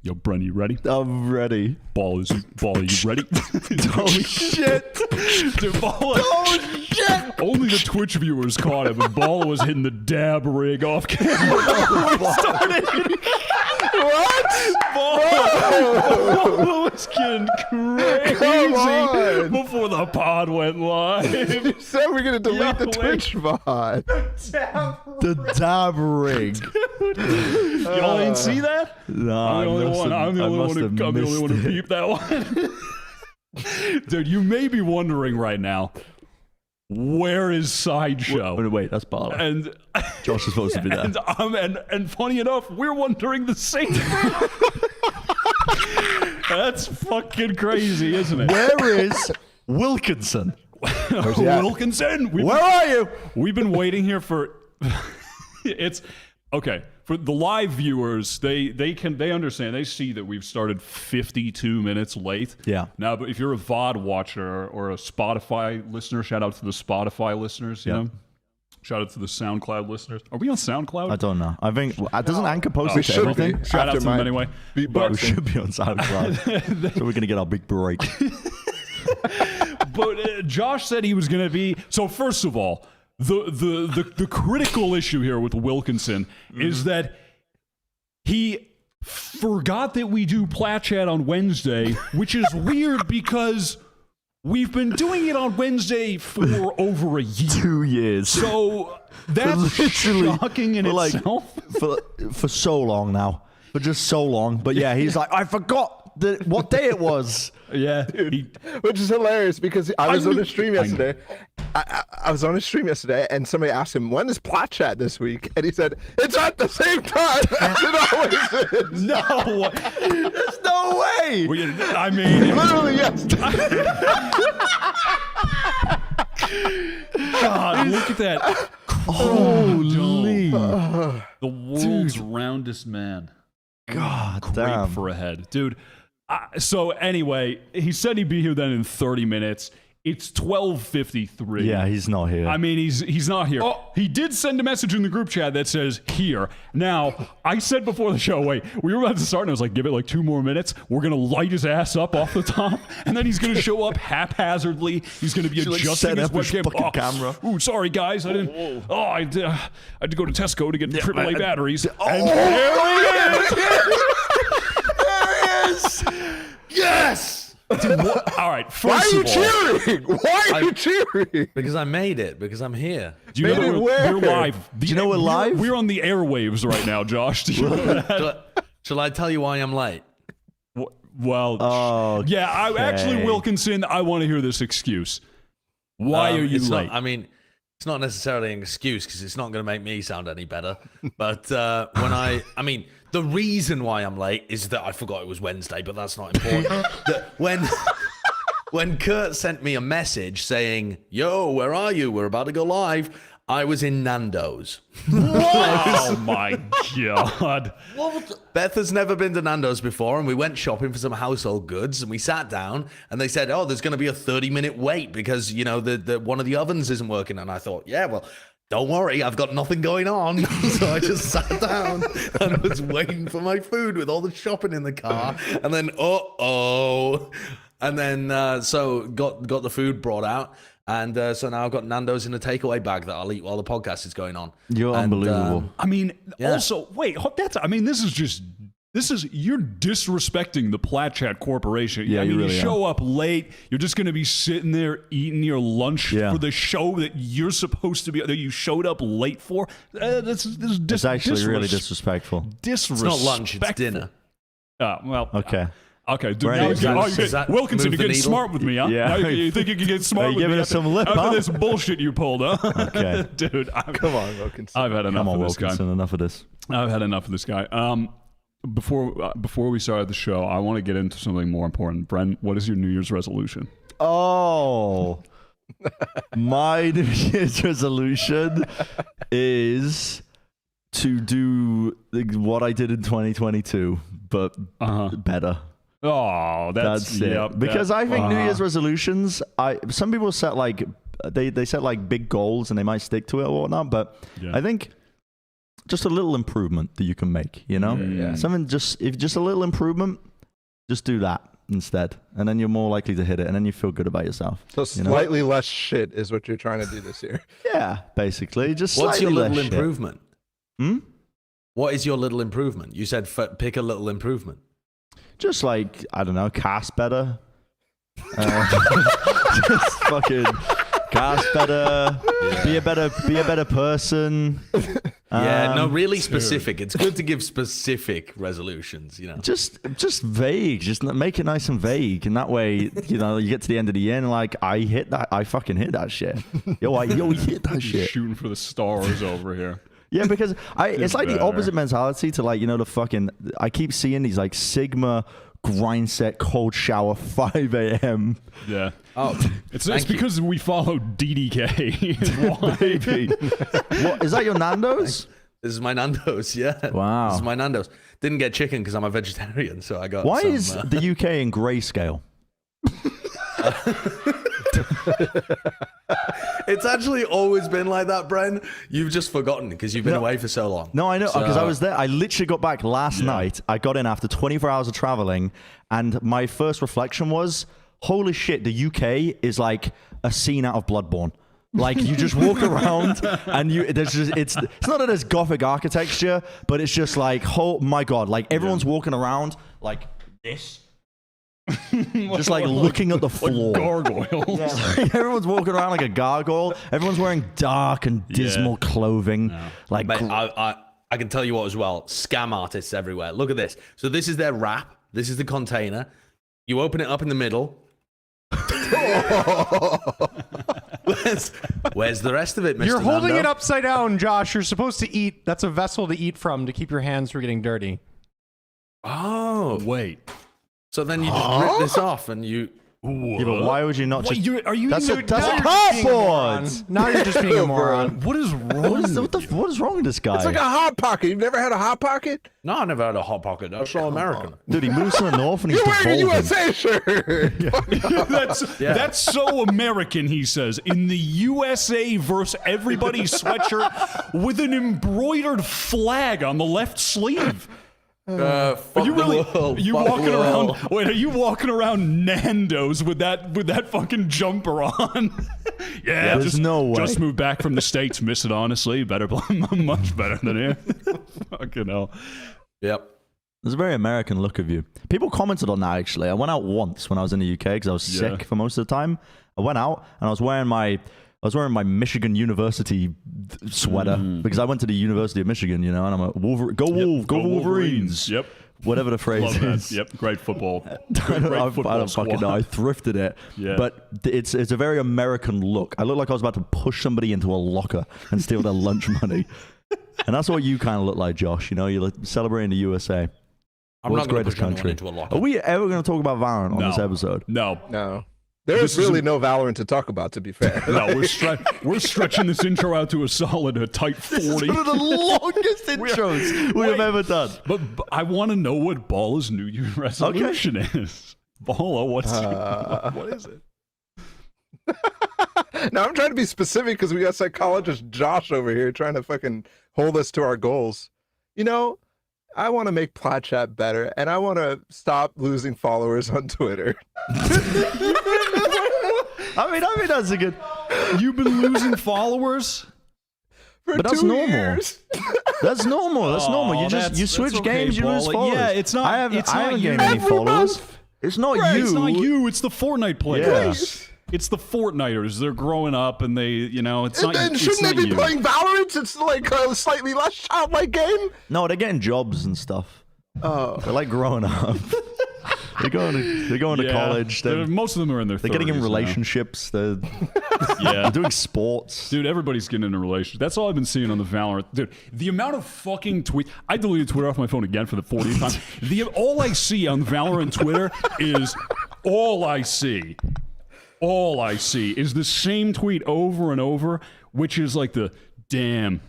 Yo, Bren, you ready? I'm ready. Ball, are you ready? Holy shit. Dude, Ball, Oh shit. only the Twitch viewers caught it, but Ball was hitting the dab rig off camera. We started. What? Ball was getting crazy on. before the pod went live. You said we're going to delete the Twitch VOD. The dab rig. Y'all ain't see that? No, I'm the only one who peeped that one. Dude, you may be wondering right now, where is Sideshow? Wait, that's Barlow. And Josh is supposed to be there. And funny enough, we're wondering the same thing. That's fucking crazy, isn't it? Where is Wilkinson? Wilkinson, Where are you? We've been waiting here for. It's okay for the live viewers. They understand. They see that we've started 52 minutes late. Yeah. Now, but if you're a VOD watcher or a Spotify listener, shout out to the Spotify listeners. You know, shout out to the SoundCloud listeners. Are we on SoundCloud? I don't know. I think doesn't Anchor post We it to should everything? be. Shout out to them anyway. But we should be on SoundCloud. So we're gonna get our big break. But Josh said he was going to be. So first of all, the critical issue here with Wilkinson is that he forgot that we do Plat Chat on Wednesday, which is weird because we've been doing it on Wednesday for over a year. 2 years. So that's Literally, shocking in for itself. for so long now. For just so long. But yeah, he's like, I forgot what day it was. Yeah. Which is hilarious because I was on a stream yesterday. I was on a stream yesterday and somebody asked him, when is Plat Chat this week? And he said, it's at the same time as it always is. No. There's no way. I mean. Literally, yes. God, look at that. Holy. The world's roundest man. God Great damn. for a head. Dude. So anyway, he said he'd be here then in 30 minutes. It's 12:53. Yeah, he's not here. I mean, he's not here. He did send a message in the group chat that says here. Now, I said before the show, wait, we were about to start, and I was like, give it like 2 more minutes. We're going to light his ass up off the top, and then he's going to show up haphazardly. He's going to be adjusting his webcam. Camera. Ooh, sorry, guys. I didn't. Oh, I had to go to Tesco to get AAA batteries. And there he is! Yes! Dude, all right, Why are first you of all, cheering? Why are you cheering? Because I made it. Because I'm here. do you know we're live? Do you know we're live? We're on the airwaves right now, Josh. Do you know that? Shall I tell you why I'm late? Well, yeah. Actually, Wilkinson, I want to hear this excuse. Why are you late? I mean, it's not necessarily an excuse because it's not going to make me sound any better. But the reason why I'm late is that I forgot it was Wednesday, but that's not important. When Kurt sent me a message saying, yo, where are you? We're about to go live. I was in Nando's. Oh my God. Beth has never been to Nando's before, and we went shopping for some household goods, and we sat down, and they said, oh, there's going to be a 30-minute wait because, you know, the one of the ovens isn't working. And I thought, yeah, well, don't worry, I've got nothing going on. So I just sat down and was waiting for my food with all the shopping in the car. And then, and then, so got the food brought out. And so now I've got Nando's in a takeaway bag that I'll eat while the podcast is going on. You're unbelievable. I mean, also, wait, this is, you're disrespecting the Plat Chat Corporation. Yeah, I mean, you really show up late, you're just going to be sitting there eating your lunch for the show that you're supposed to be, that you showed up late for. This is It's actually really disrespectful. It's not lunch, it's dinner. Well, Okay. Okay, dude, Right. Wilkinson, you're getting move the needle? smart with me, huh? Yeah. Now you think you can get smart Are you with me giving us some lip, after huh? this bullshit you pulled, huh? Okay. Dude, Come on, Wilkinson. I've had enough Come on, of this Wilkinson, guy. enough of this. I've had enough of this guy. Before we started the show, I want to get into something more important. Brent, what is your New Year's resolution? Oh, my New Year's resolution is to do what I did in 2022, but better. Oh, that's it. Yep, because I think New Year's resolutions, some people set like they set like big goals and they might stick to it or whatnot, but I think just a little improvement that you can make, you know? Yeah. Something just a little improvement, just do that instead. And then you're more likely to hit it, and then you feel good about yourself. So slightly less shit is what you're trying to do this year. Yeah, basically. Just What's your slightly little less shit. improvement? Hmm? What is your little improvement? You said pick a little improvement. Just like, I don't know, cast better. Just fucking cast better. Be a better person. No, really specific. It's good to give specific resolutions, you know. Just vague. Just make it nice and vague, and that way, you know, you get to the end of the year and like, I fucking hit that shit. Yo, hit that shit. Shooting for the stars over here. Yeah, because it's like the better. opposite mentality to like, you know, the fucking, I keep seeing these like Sigma grind set cold shower 5 a.m. Yeah. Oh, It's because we follow DDK. Why? Baby. What, is that your Nando's? this is my Nando's, yeah. Wow. This is my Nando's. Didn't get chicken because I'm a vegetarian, so I got Why some, is the UK in grayscale? It's actually always been like that, Bren. You've just forgotten because you've been away for so long. No, I know, So- because I was there. I literally got back last night. I got in after 24 hours of traveling, and my first reflection was, holy shit, the UK is like a scene out of Bloodborne. Like, you just walk around and it's not that there's gothic architecture, but it's just like, oh my God, like everyone's walking around like this. Just like looking at the floor. Gargoyles. Everyone's walking around like a gargoyle. Everyone's wearing dark and dismal clothing. Like, Mate, I can tell you what as well. Scam artists everywhere. Look at this. So this is their wrap. This is the container. You open it up in the middle. Where's the rest of it, Mr. You're holding Nando? it upside down, Josh. You're supposed to eat. That's a vessel to eat from to keep your hands from getting dirty. Oh, Wait. so then you just rip this off and you... yeah, but why would you not Wait, just... are you That's eating a, that's Now a you're just being a cardboard! moron. Now you're just being a moron. What is wrong? What is wrong with this guy? It's like a Hot Pocket. You've never had a Hot Pocket? No, I never had a Hot Pocket. That's so American. Dude, he moves to the north and he's You're wearing a devolving. USA shirt. That's so American, he says. In the USA versus everybody's sweatshirt with an embroidered flag on the left sleeve. Fuck Are you the really? world. Are you Fuck walking the around? world. Wait, are you walking around Nando's with that fucking jumper on? Yeah, There's just, no way. Just moved back from the States. Miss it honestly. Better, much better than here. Fucking hell. Yep. There's a very American look of you. People commented on that, actually. I went out once when I was in the UK because I was sick for most of the time. I went out and I was wearing my Michigan University sweater because I went to the University of Michigan, you know, and I'm a go Wolverines. Yep. Whatever the phrase Love that. is. Yep. Great football. I Great don't football fucking know. I thrifted it. Yeah. But it's a very American look. I look like I was about to push somebody into a locker and steal their lunch money. And that's what you kind of look like, Josh. You know, you're celebrating the USA. I'm World's not going to greatest push anyone country. into a locker. Are we ever going to talk about Valorant on this episode? No. No. There's really no Valorant to talk about, to be fair. No, we're stretching this intro out to a solid, a tight 40. One of the longest intros we have ever done. But I want to know what Ball's New Year resolution is. Balla, what is it? Now I'm trying to be specific because we got psychologist Josh over here trying to fucking hold us to our goals. You know, I want to make Plat chat better, and I want to stop losing followers on Twitter. I mean that's a good. You've been losing followers? For But that's 2 normal. years. That's normal. That's normal. You that's switch okay, games, you lose Balla. followers. Yeah, it's not- I haven't it's not gained you. any Every followers. month. It's not Right, you. It's not you. It's the Fortnite players. Yes. It's the Fortniters. They're growing up, and they, you know, it's And not. then It's shouldn't not they be you. playing Valorant? It's like a slightly less childlike game. No, they're getting jobs and stuff. Oh. They're like growing up. they're going to Yeah. college. Most of them are in their 30s. They're getting in now. relationships. They're Yeah. doing sports. Dude, everybo's getting in a relationship. That's all I've been seeing on the Valorant. Dude, the amount of fucking tweets. I deleted Twitter off my phone again for the 40th time. All I see on Valorant Twitter is all I see is the same tweet over and over, which is like the damn.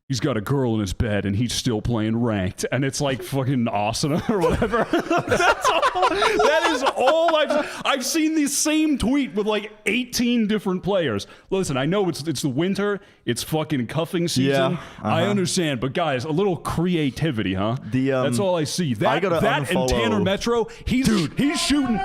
he's got a girl in his bed and he's still playing ranked, and it's like fucking awesome or whatever. That's all. That is all I've seen the same tweet with like 18 different players. Listen, I know it's the winter, it's fucking cuffing season. Yeah, I understand, but guys, a little creativity, huh? That's all I see. I gotta that and unfollow- Tanner Metro, he's shooting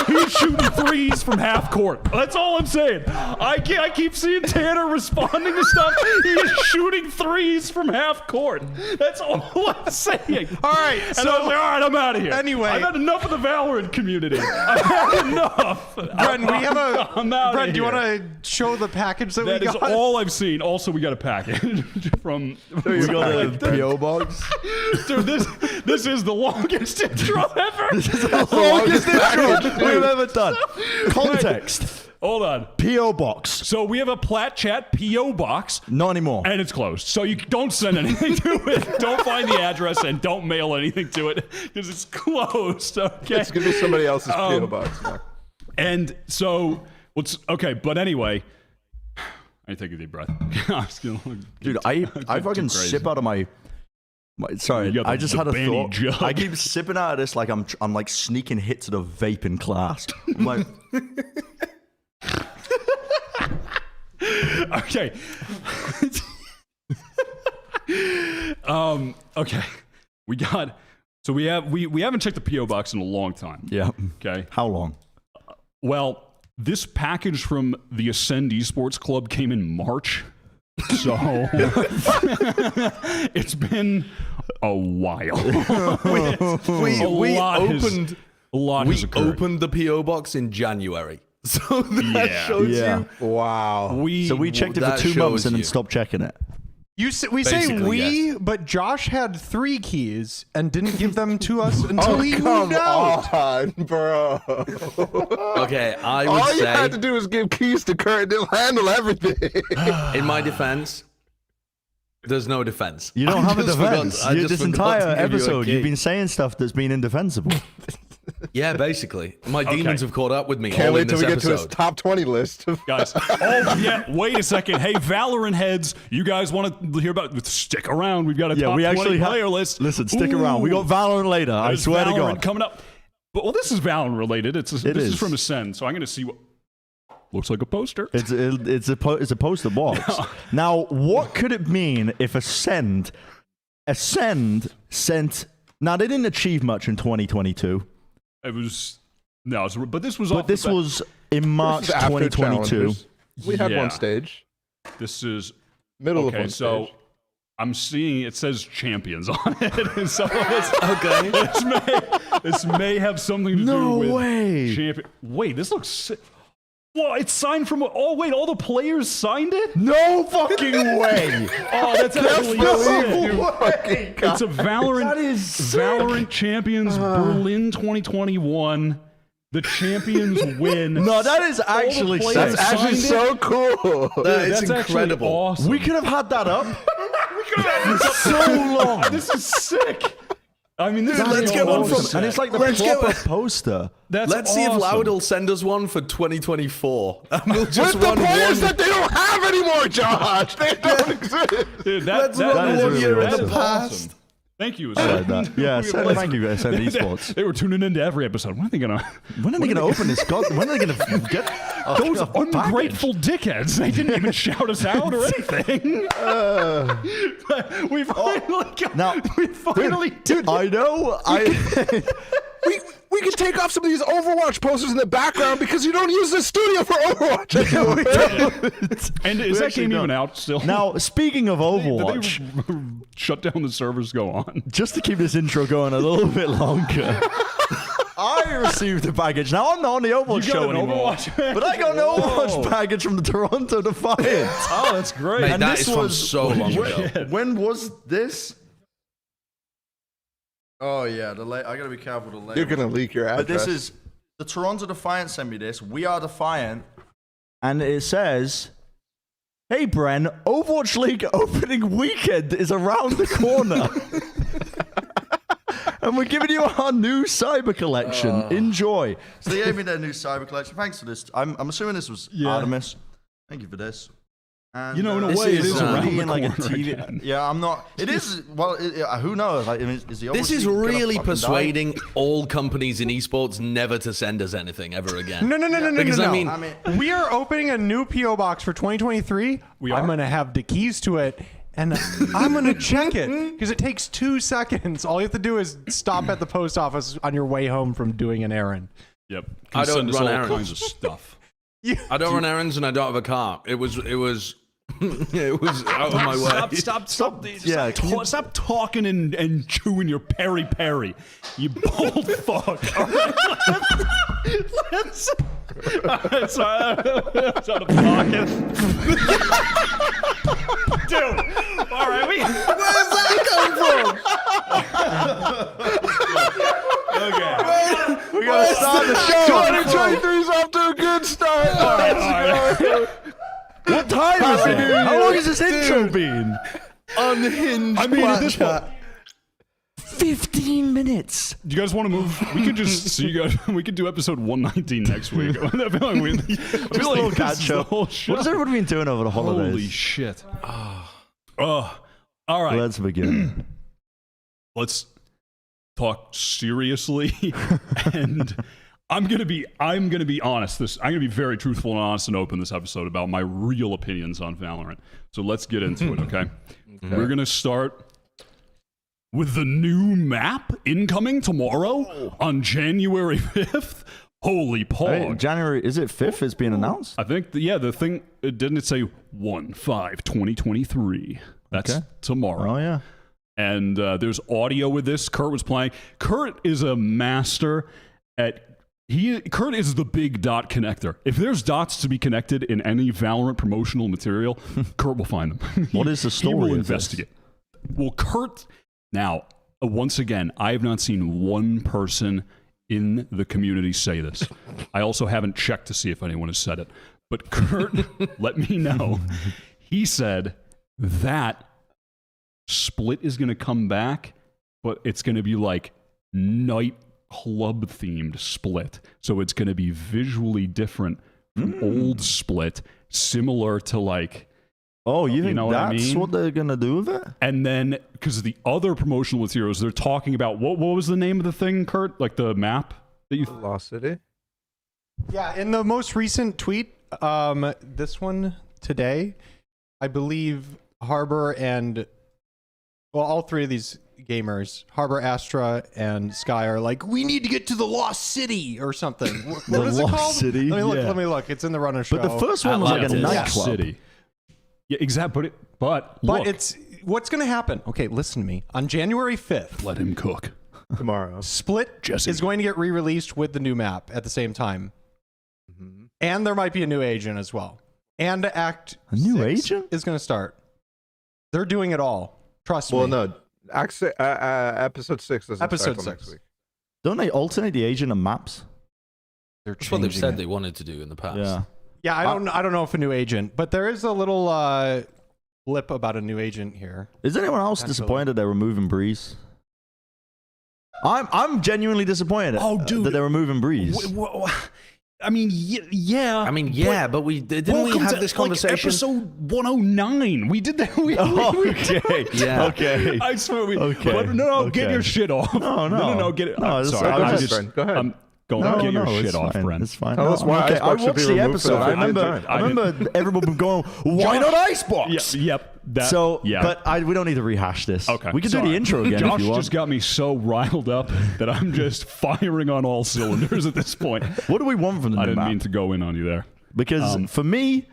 he's shooting threes from half court. That's all I'm saying. I keep seeing Tanner responding to stuff. He is shooting threes from half court. That's all I'm saying. All right, And so I was like, all right, I'm out of here. anyway. I've had enough of the Valorant community. I've had enough. Bren, we have a. I'm out Bren, of do you here. want to show the package that That we is got? all I've seen. Also, we got a package from. We got a PO box. Dude, this is the longest intro ever. This is the longest intro we've ever done. Context. Hold on. PO box. So we have a Plat Chat PO box, Not anymore. and it's closed. So you don't send anything to it. Don't find the address and don't mail anything to it because it's closed. Okay. It's gonna be somebody else's PO box now. And so okay, but anyway, I take a deep breath. Dude, I fucking crazy. sip out of my sorry, You got I the- just the had a Benny thought. jug. I keep sipping out of this like I'm like sneaking hits at a vape in class. I'm like, Okay. Okay. We haven't checked the PO box in a long time. yeah. Okay. How long? Well, this package from the Ascend Esports Club came in March. So it's been a while. We opened The the PO box in January, so that shows Yeah. you. Wow. So we checked it for that 2 months shows and then you. stopped checking it. We say Basically, we, yes. but Josh had 3 keys and didn't give them to us until Oh, he come moved out. on, bro. Okay, I would All you had to say, do was give keys to Kurt. They'll handle everything. in my defense, there's no defense. You don't I have a just forgot- defense. I You, just this forgot to entire give you a episode, key. you've been saying stuff that's been indefensible. Yeah, basically, my demons have caught up with me. Can't all wait in till this we get to his episode. top 20 list. guys. Oh yeah, wait a second. Hey, Valorant heads, you guys want to hear about? Stick around. We've got a Yeah, top we 20 actually player list. Listen, stick around. We got Valorant later. I There's swear to Valorant God. coming up. But well, this is Valorant related. This is. is from Ascend. So I'm going to see what looks like a poster. It's a poster box. Now, what could it mean if Ascend sent? Now they didn't achieve much in 2022, It was no, but this was. but off this the bat. was in March This is after 2022. Challengers. We had Yeah. one stage. This is Middle of okay. one So stage. I'm seeing it says champions on it. So Okay. this may have something to No do with way. champion. Wait, this looks. Well, it's signed from. Oh wait, all the players signed it. No fucking way! Oh, that's actually sick. Fucking God. It's a Valorant. That is sick. Valorant Champions Berlin 2021. The champions win. No, that is actually players sick. That's actually signed so cool. That is That's actually incredible. awesome. We could have had that up We could have for so long. This is sick. I mean, this is let's get one awesome. from- And it's like the Let's get proper one- poster. That's Let's see if awesome. Loud will send us one for 2024. And we'll just With the run players one. that they don't have anymore, Josh. They don't exist. Dude, Let's that run is one really year in awesome. the past. awesome. Thank you. Yeah, thank you guys. Send esports. They were tuning into every episode. When are they gonna? When are they going to open this? When are they going to get Those ungrateful dickheads. They didn't even shout us out or anything. We finally got. Now- we finally did. I know. We could take off some of these Overwatch posters in the background because you don't use the studio for Overwatch anymore. And is that game even out still? Now, speaking of Did Overwatch, they shut down the servers? Go on. just to keep this intro going a little bit longer, I received a package. Now, I'm not on the Overwatch You got show an anymore, Overwatch but I got an Whoa. Overwatch package from the Toronto Defiant. Oh, that's great. Mate, And that this is from was- so long ago. When was this? Oh yeah, I gotta be careful the label. You're gonna leak your address. But this is the Toronto Defiant sent me this. We are Defiant, and it says, "Hey Bren, Overwatch League opening weekend is around the corner, and we're giving you our new Cyber collection. Enjoy." So they gave me their new Cyber collection. Thanks for this. I'm assuming this was Artemis. Thank you for this. And, You know, in a This way, it is, is around the being like a corner TV. again. Yeah, I'm not. It is. Well, who knows? Like, is he This is obviously gonna really fucking die? persuading all companies in esports never to send us anything ever again. No. Because, no. I mean, We are opening a new PO box for 2023. I'm going to have the keys to it, and I'm going to check it because it takes 2 seconds. All you have to do is stop at the post office on your way home from doing an errand. Yep. I don't Send us run all errands. kinds of stuff. I don't run errands and I don't have a car. It was it was out of my way. Stop. Yeah, Stop talking and chewing your peri. You bold fuck. All right, let's that's out of pocket. Dude. All right, Where's that come from? okay. we gotta start the show. 2023's off to a good start. All right. What time is it? How long has this intro been? Unhinged. I mean, at this point, 15 minutes. do you guys want to move? We could just see you guys. We could do episode 119 next week. I feel like we. Just a little catch up. What has everyone been doing over the holidays? Holy shit. All right. Let's begin. Let's talk seriously. And I'm gonna be honest. I'm gonna be very truthful and honest and open this episode about my real opinions on Valorant. So let's get into it, okay? We're gonna start with the new map incoming tomorrow on January 5th. Holy Hey, pog. January, is it 5th? It's being announced? I think, the thing, didn't it say 1/5/2023? That's Okay. tomorrow. Oh, yeah. And there's audio with this. Kurt was playing. Kurt is a master at... Kurt is the big dot connector. If there's dots to be connected in any Valorant promotional material, Kurt will find them. What is the He will story of this? investigate. Well, Kurt... Now, once again, I have not seen one person in the community say this. I also haven't checked to see if anyone has said it. But Kurt let me know. He said that Split is going to come back, but it's going to be like nightclub themed Split. So it's going to be visually different from old Split, similar to like... Oh, you think know what I that's mean? what they're going to do with it? And then, because the other promotional materials, they're talking about, what was the name of the thing, Kurt? Like the map that you... Lost City. Yeah, in the most recent tweet, this one today, I believe Harbor and, well, all three of these gamers, Harbor, Astra, and Sky, are like, we need to get to the Lost City or something. What is it Lost called? City? Let me look. Yeah. Let me look. It's in the runner show. But the first one was like a Atlantis nightclub. City. Yeah, exactly. But But look, it's what's going to happen. Okay, listen to me. On January 5th, let him cook. Tomorrow. Split Jesse. is going to get re-released with the new map at the same time. And there might be a new agent as well. And Act A new 6 agent? is going to start. They're doing it all. Trust me. Well, no. Episode 6 doesn't Episode start till 6. next week. Don't they alternate the agent and maps? They're That's what they've changing said it. they wanted to do in the past. Yeah. Yeah, I don't know if a new agent, but there is a little blip about a new agent here. Is anyone else Actually. disappointed they're removing Breeze? I'm genuinely disappointed Oh, dude. that they're removing Breeze. I mean, yeah. I mean, yeah, but didn't we Welcome have to, this like, conversation? episode 109. We did that. Oh, okay. Yeah. Okay. I swear we. Okay. But no, get Okay. your shit off. No. Get it. No, I'm it's sorry. fine. I'm Go just. ahead, Brent. Go ahead. I'm going. No, get your no, shit it's off, fine. Brent. It's fine. Tell us I'm why okay. I Icebox should watched be the removed episode. for I remember. time. I remember everyone going, "Why not Icebox?" Yep. That, So, yeah. but we don't need to rehash this. Okay. We can do Sorry. the intro again Josh if you want. just got me so riled up that I'm just firing on all cylinders at this point. What do we want from the I new didn't map? mean to go in on you there. Because for me,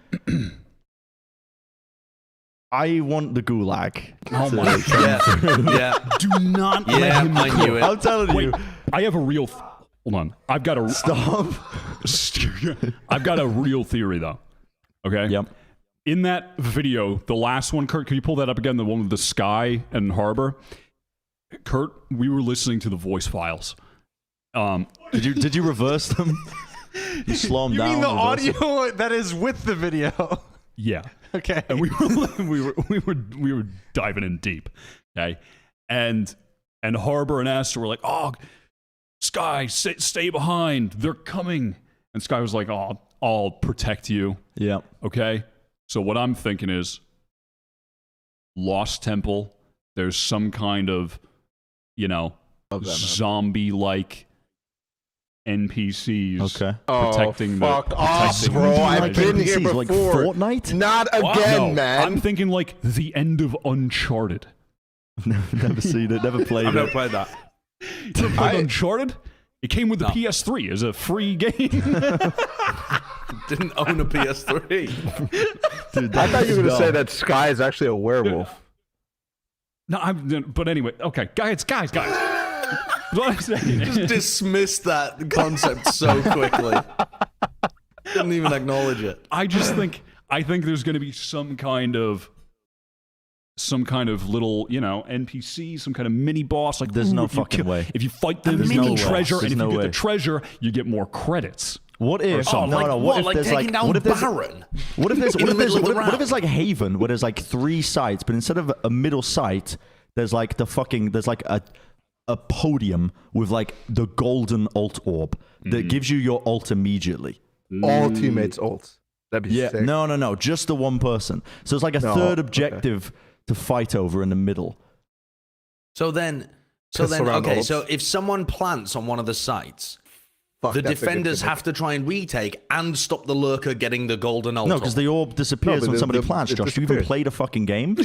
I want the gulag. Oh to- Yeah, yeah, Do not let yeah. him I knew it. I'm telling Wait, you. I have a real. Hold on. I've got a. Stop. I've got a real theory though. Okay. Yep. In that video, the last one, Kurt, can you pull that up again? The one with the Sky and Harbor. Kurt, we were listening to the voice files. Did you reverse them? You slow them You down. mean the reverse them? audio that is with the video? Yeah. Okay. And we were diving in deep. Okay. And Harbor and Astor were like, "Oh, Sky, stay behind. They're coming." And Sky was like, "Oh, I'll protect you." Yeah. Okay. So what I'm thinking is Lost Temple. There's some kind of, zombie-like NPCs protecting fuck the. off, bro. I've been here NPCs, before. like Fortnite? Not again, No, man. I'm thinking like the end of Uncharted. Never seen it, never played I've it. never played that. You ever played Uncharted? It came with the PS3 as a free game. Didn't own a PS3. Dude, I thought you were going to dumb. say that Sky is actually a werewolf. No, but anyway, okay, guys. What I'm saying Just is, dismissed that concept so quickly. Didn't even acknowledge it. I think there's going to be some kind of little, NPC, some kind of mini boss. Like, There's no if you fucking way. If you fight them, There's you no get way. treasure, There's and if no you get way. the treasure, you get more credits. What if? something. What if like there's taking like down what if there's Baron? what if there's In the middle of the what if it's round? like Haven where there's like 3 sites, but instead of a middle site, there's like a podium with like the golden ult orb that gives you your ult immediately. All teammates ults. That'd be sick. No, just the one person. So it's like a No, third okay. objective to fight over in the middle. So then, surround okay. ults. So if someone plants on one of the sites, Fuck, the that's a good defenders gimmick. have to try and retake and stop the lurker getting the golden ult. No, because the orb disappears No, but when somebody the- plants. it Josh, do you even disappears. played a fucking game?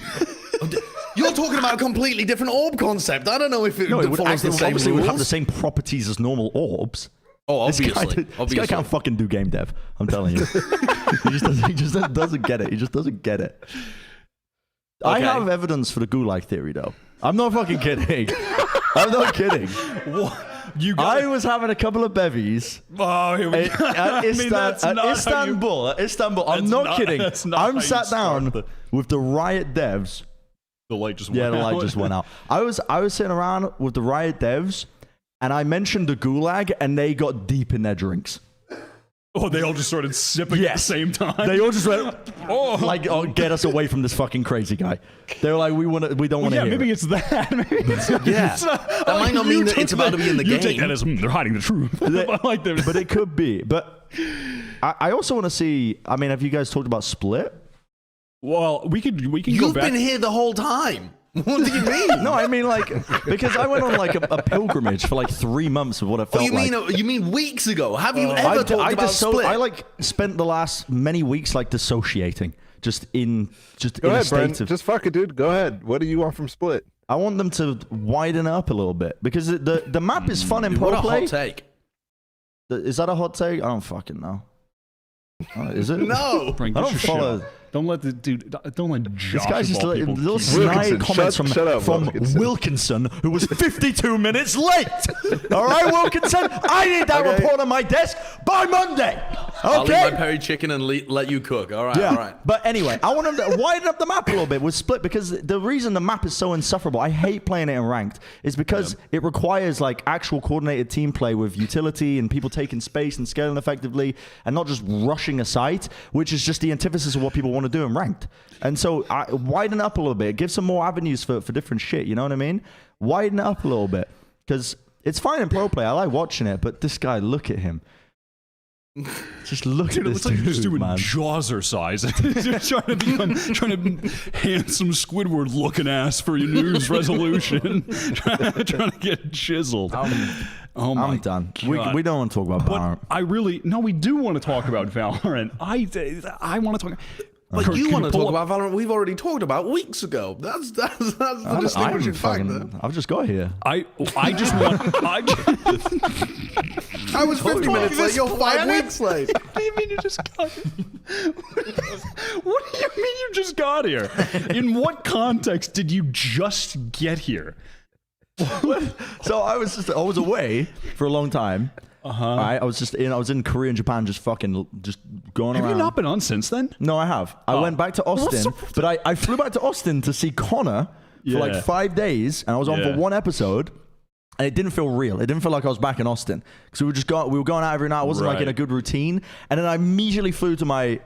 You're talking about a completely different orb concept. I don't know if it, No, it would follows the same obviously would have the rules. same properties as normal orbs. Oh, This obviously, guy can't fucking do game dev. I'm telling you. he just doesn't get it. He just doesn't get it. I Okay. have evidence for the gulag theory, though. I'm not fucking kidding. I'm not kidding. I was having a couple of bevies Oh, here we go. at Istanbul. I'm That's not not- kidding. that's not how I'm you sat start down the- with the Riot devs. The light just Yeah, went the light out. just went out. I was sitting around with the Riot devs, and I mentioned the gulag, and they got deep in their drinks. Oh, they all just started sipping at the Yes. same time. They all just went, oh, get us away from this fucking crazy guy. They were like, we don't want to yeah, hear maybe it. it's that. Maybe it's Yeah, that might not mean that it's about to be in the you game. take that as they're hiding the truth. I like them. But it could be. But I also want to see, I mean, have you guys talked about Split? Well, we can go You've back. been here the whole time. What do you mean? No, I mean, like, because I went on like a pilgrimage for like 3 months of what it Oh, felt you mean weeks ago? Have you ever talked about Split? I like spent the last many weeks like dissociating, just in Go a ahead, state Brent. of. Just fuck it, dude. Go ahead. What do you want from Split? I want them to widen up a little bit because the map is fun in what pro a play. hot take. Is that a hot take? I don't fucking know. Is it? No. Frank, I get don't your shit follow- up. Don't let the dude. Don't let Josh. This guy's just of all like people little keep- snide Wilkinson, comments shut up, from Wilkinson. Wilkinson, who was 52 minutes late. All right, Wilkinson, I need that report on my desk by Monday. I'll eat Okay. my peri chicken and let you cook. All right, Yeah, all right. but anyway, I want them to widen up the map a little bit with Split because the reason the map is so insufferable, I hate playing it in ranked, is because it requires like actual coordinated team play with utility and people taking space and scaling effectively and not just rushing a site, which is just the antithesis of what people want to do in ranked. And so widen up a little bit, give some more avenues for different shit, you know what I mean? Widen it up a little bit because it's fine in pro play. I like watching it, but this guy, look at him. Just look Dude, at it this looks like dude, you're just doing man. Jaws size. You're trying to handsome Squidward looking ass for your news resolution. trying to get chiseled. Oh my I'm done. God. We don't want to talk about Valorant. No, we do want to talk about Valorant. I want to talk. But Kurt, you can want to pull talk up- about Valorant? We've already talked about weeks ago. That's the distinguishing factor. I've just got here. I just want. I was 50 minutes late. You're 5 weeks late. What do you mean you just got here? What do you mean you just got here? In what context did you just get here? So I was away for a long time. Right? I was in Korea and Japan, just going Have around. you not been on since then? No, I have. I went back to Austin, but I flew back to Austin to see Connor for like 5 days, and I was on for one episode. And it didn't feel real. It didn't feel like I was back in Austin because we were going out every night. I wasn't like Right. in a good routine. And then I immediately flew to my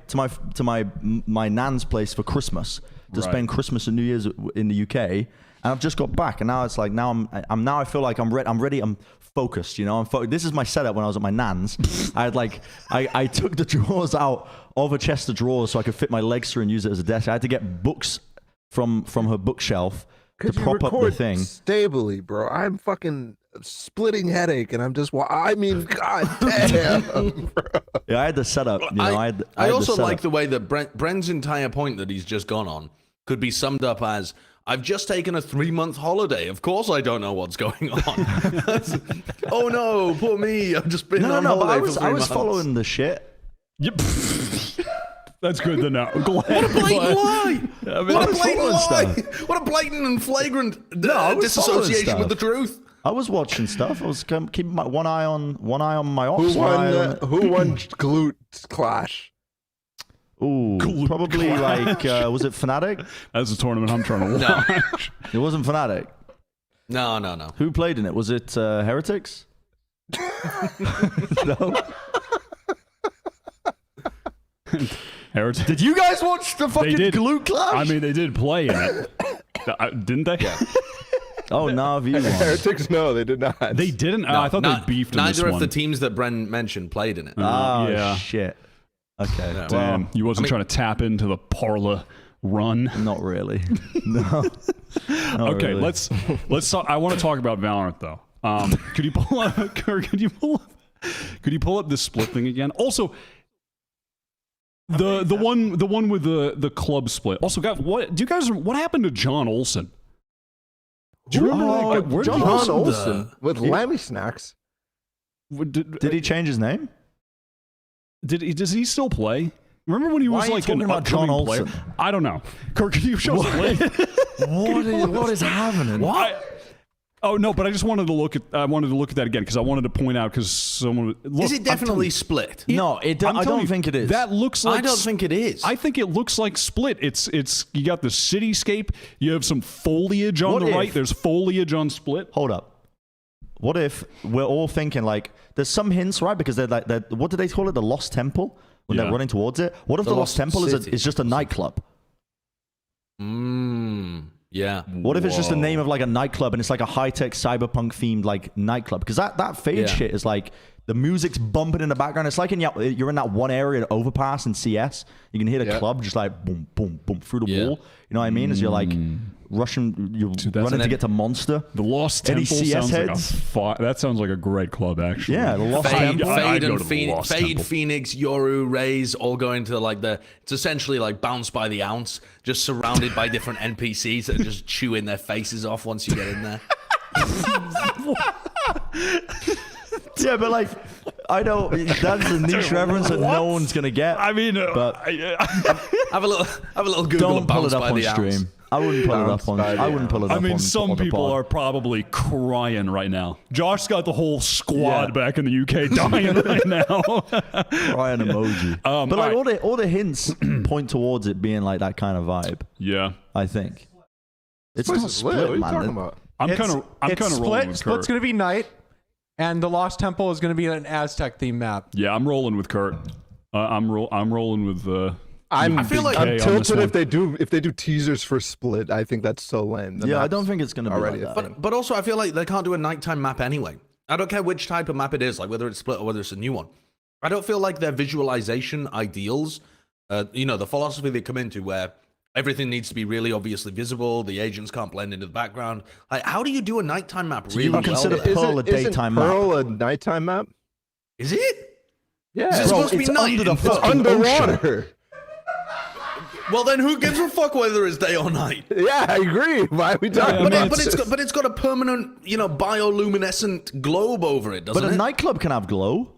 nan's place for Christmas to Right. spend Christmas and New Year's in the UK. and I've just got back, and now it's like I feel like I'm ready. I'm focused. You know, this is my setup when I was at my nan's. I took the drawers out of a chest of drawers so I could fit my legs through and use it as a desk. I had to get books from her bookshelf to prop up the thing. Stably, bro. I'm fucking splitting headache, and I'm just. I mean, god damn. Bro. Yeah, I had the setup. You know, I also like the way that Bren's entire point that he's just gone on could be summed up as, I've just taken a 3-month holiday. Of course I don't know what's going on. Oh no, poor me. I've just been on holiday for 3 months. I was following the shit. Yep. That's good to know. What a blatant lie! I mean, What a was blatant following lie! stuff. What a blatant and flagrant I was following disassociation stuff. with the truth. I was watching stuff. I was keeping my one eye on my ops. Who won glute clash? Ooh, probably like was it Fnatic? That's a tournament I'm trying to watch. It wasn't Fnatic. No. Who played in it? Was it Heretics? No. Heretic. Did you guys watch the fucking did. glute clash? I mean, they did play in it. Didn't they? Yeah. oh, Navi won. Heretics? No, they did not. They didn't? I thought they beefed in this Neither of one. the teams that Bren mentioned played in it. Oh, yeah. shit. Okay. Yeah. Damn, you wasn't trying to tap into the Parla run. Not really. No. Not Okay, really. let's talk. I want to talk about Valorant though. Could you pull up? Could you pull up this split thing again? Also, the one with the club split. Also, guys, what happened to John Olsen? Do you remember that guy? Where did John he go? Olsen with Lammy Snacks. Did he change his name? Does he still play? Remember when he was Why are you like an talking about John upcoming player? Olsen? I don't know. Kirk, can you show us a link? What is happening? Oh no, but I just wanted to look at that again because I wanted to point out because someone look, Is it definitely split? No, I don't think it is. That looks like I don't think it is. I think it looks like split. It's you got the cityscape. You have some foliage on What the if- right. There's foliage on split. Hold up. What if we're all thinking like there's some hints, right? Because they're like what do they call it? The Lost Temple when Yeah. they're running towards it. What if The the Lost Lost Temple City. is just a nightclub? Yeah. What if it's just the name of like a nightclub and it's like a high-tech cyberpunk themed like nightclub? Because that fade Yeah. shit is like the music's bumping in the background. It's like you're in that one area overpass in CS. You can hear the club just like boom, boom, boom through the wall. You know what I mean? As you're like rushing, you're running to get to Monster. The Lost Any Temple CS sounds heads? like that sounds like a great club actually. Yeah, the Lost Fade, Temple. I'd Fade, go and to the Phoenix, Lost Fade, Temple. Phoenix, Yoru, Raze, all going to like it's essentially like Bounce by the Ounce, just surrounded by different NPCs that are just chewing their faces off once you get in there. Yeah, but like, I know that's a niche reference that no one's gonna get. I mean, But- Have a little Google Don't of pull Bounce it up by on the Ounce. stream. I wouldn't pull it up on. I wouldn't pull it up. I mean, on, some on the people pod. are probably crying right now. Josh's got the whole squad Yeah. back in the UK dying right now. Ryan emoji. But like all right. all the hints point towards it being like that kind of vibe. Yeah, I think it's This not is lit. split, What are you man. talking about? I'm It's kind of rolling split. with Split's Kurt. going to be night, and the Lost Temple is going to be an Aztec themed map. Yeah, I'm rolling with Kurt. I'm rolling with. I feel like- I'm BK on this tilted one. if they do teasers for Split. I think that's so lame. The Yeah, I map's don't think it's gonna be already like a that. thing. But also, I feel like they can't do a nighttime map anyway. I don't care which type of map it is, like whether it's split or whether it's a new one. I don't feel like their visualization ideals, the philosophy they come into where everything needs to be really obviously visible, the agents can't blend into the background. Like, how do you do a nighttime map really you well? consider there? Pearl a daytime map? Pearl a nighttime map? Is it? Yeah, Is it supposed to be it's night? under the it's fucking ocean. underwater. Well, then who gives a fuck whether it's day or night? Yeah, I agree. Why are we talking I mean, about But it's got a permanent, bioluminescent globe over it, doesn't But a it? nightclub can have glow.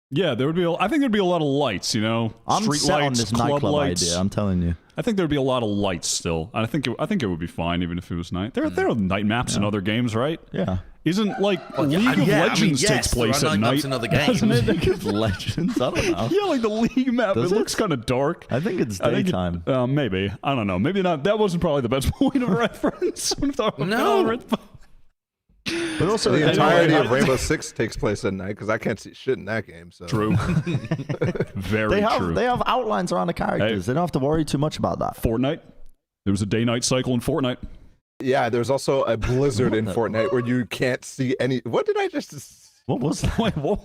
Yeah, there would be. I think there'd be a lot of lights. I'm street set lights, on this club nightclub lights. idea. I'm telling you. I think there'd be a lot of lights still. I think it would be fine even if it was night. There are night maps in other games, right? Yeah. Isn't like League of I mean, Legends yes, takes place there are at night night? maps in other games. doesn't it? League of Legends. I don't know. Yeah, like the League map. Does it it? looks kind of dark. I think it's I think it- daytime. Maybe. I don't know. Maybe not. That wasn't probably the best point of reference. When we're talking about No. Valorant. But also, the I- entirety I- of Rainbow Six takes place at night because I can't see shit in that game. So True. Very true. they have outlines around the characters. They don't have to worry too much about that. Fortnite. There was a day-night cycle in Fortnite. Yeah, there's also a blizzard in Fortnite where you can't see any. What did I just? What was that? Wait, what?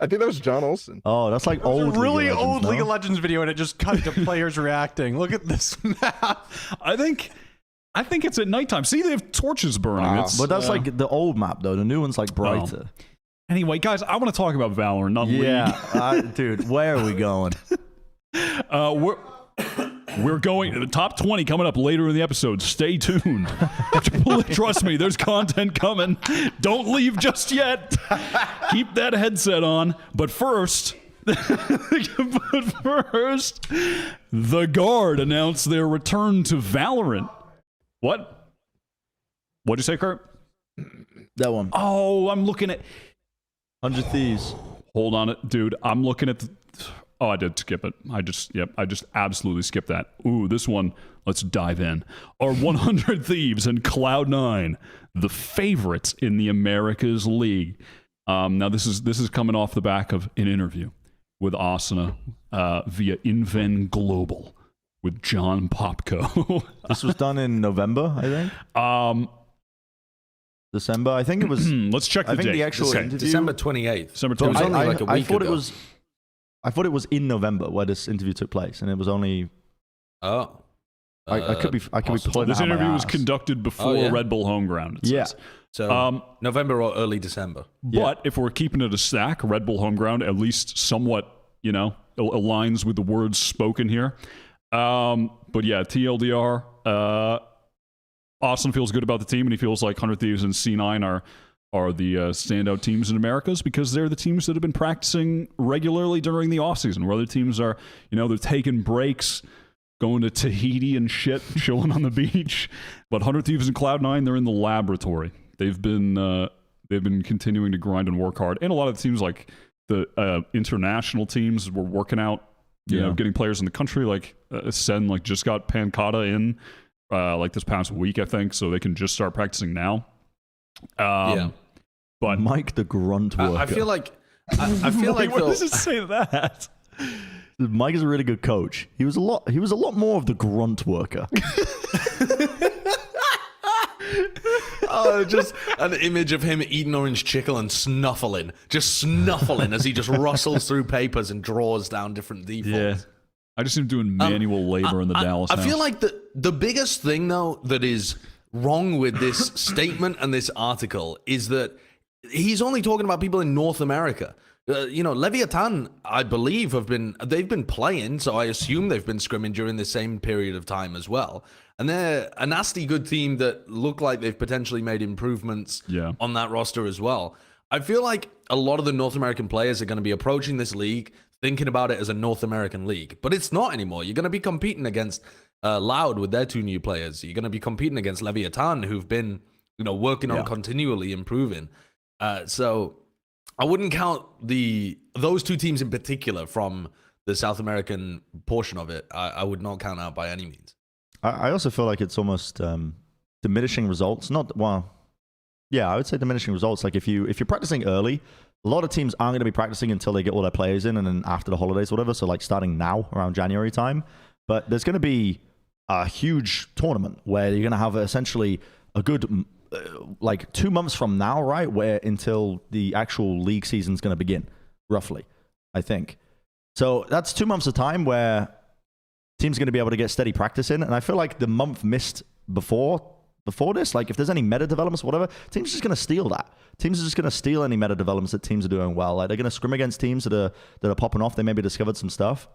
I think that was John Olsen. Oh, that's like old. Really League of Legends, old no? League of Legends video, and it just cut to players reacting. Look at this map. I think it's at nighttime. See, they have torches burning. Wow. It's, But that's like the old map, though. The new one's like brighter. Anyway, guys, I want to talk about Valorant, not Yeah, dude, where are we going? League. We're going to the top 20 coming up later in the episode. Stay tuned. Trust me, there's content coming. Don't leave just yet. Keep that headset on. But first, the Guard announced their return to Valorant. What? What'd you say, Kurt? That one. Oh, I'm looking at... 100 Thieves. Hold on, dude. I'm looking at the... Oh, I did skip it. I just absolutely skipped that. Ooh, this one, let's dive in. Our 100 Thieves and Cloud9, the favorites in the Americas League. Now, this is coming off the back of an interview with Asuna via ENGH Global with John Popko. This was done in November, I think. December. I think it was. Let's check the I think date. the actual interview. December 28th. December So it was 28th. only like a week ago. I thought it was in November where this interview took place, and it was only. Oh. I could be pulling This it out my interview was ass. conducted before yeah. Red Bull Homeground. It Yeah. says. So November or early December. But if we're keeping it a stack, Red Bull Homeground at least somewhat, aligns with the words spoken here. But yeah, TLDR, Austin feels good about the team, and he feels like 100 Thieves and C9 are the standout teams in Americas because they're the teams that have been practicing regularly during the offseason, where other teams are, they're taking breaks, going to Tahiti and shit, chilling on the beach. But 100 Thieves and Cloud9, they're in the laboratory. They've been continuing to grind and work hard. And a lot of the teams, like the international teams, were working out, getting players in the country. Like Sen, just got Pancata in this past week, I think, so they can just start practicing now. But Mike the Grunt Worker. I feel like I feel like what though, does it say that? Mike is a really good coach. He was a lot more of the Grunt Worker. just an image of him eating orange chicken and snuffling as he just rustles through papers and draws down different defaults. I just see him doing manual labor in the Dallas I house. feel like the biggest thing though that is wrong with this statement and this article is that he's only talking about people in North America. Leviathan, I believe, they've been playing, so I assume they've been scrimming during the same period of time as well. And they're a nasty good team that look like they've potentially made improvements on that roster as well. I feel like a lot of the North American players are going to be approaching this league thinking about it as a North American league, but it's not anymore. You're going to be competing against Loud with their 2 new players. You're going to be competing against Leviathan, who've been working on continually improving. So I wouldn't count those 2 teams in particular from the South American portion of it. I would not count out by any means. I also feel like it's almost diminishing results. I would say diminishing results. Like if you're practicing early, a lot of teams aren't going to be practicing until they get all their players in and then after the holidays, whatever. So like starting now around January time. But there's going to be a huge tournament where you're going to have essentially a good 2 months from now, right? Where until the actual league season's going to begin, roughly, I think. So that's 2 months of time where teams are going to be able to get steady practice in. And I feel like the month missed before this, like if there's any meta developments or whatever, teams are just going to steal that. Teams are just going to steal any meta developments that teams are doing well. Like they're going to scrim against teams that are popping off. They maybe discovered some stuff.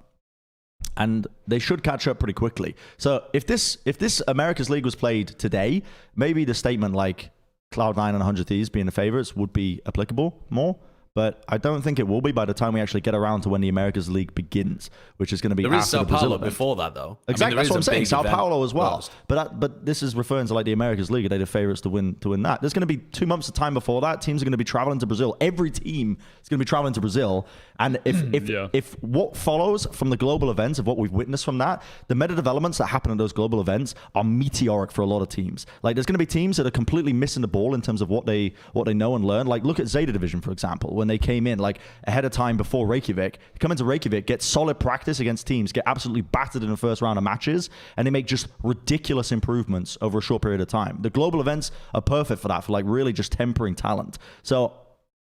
And they should catch up pretty quickly. So if this America's League was played today, maybe the statement like Cloud9 and 100 Thieves being the favorites would be applicable more. But I don't think it will be by the time we actually get around to when the America's League begins, which is going to be There is after Sao the Brazil Paulo event. before that, though. Exactly, that's what I'm saying. Sao Paulo as well. first. But this is referring to like the America's League. They're the favorites to win that. There's going to be 2 months of time before that. Teams are going to be traveling to Brazil. Every team is going to be traveling to Brazil. And if what follows from the global events of what we've witnessed from that, the meta developments that happen at those global events are meteoric for a lot of teams. Like there's going to be teams that are completely missing the ball in terms of what they know and learn. Like look at Zeta Division, for example. when they came in, like ahead of time before Reykjavik. Come into Reykjavik, get solid practice against teams, get absolutely battered in the first round of matches, and they make just ridiculous improvements over a short period of time. The global events are perfect for that, for like really just tempering talent. So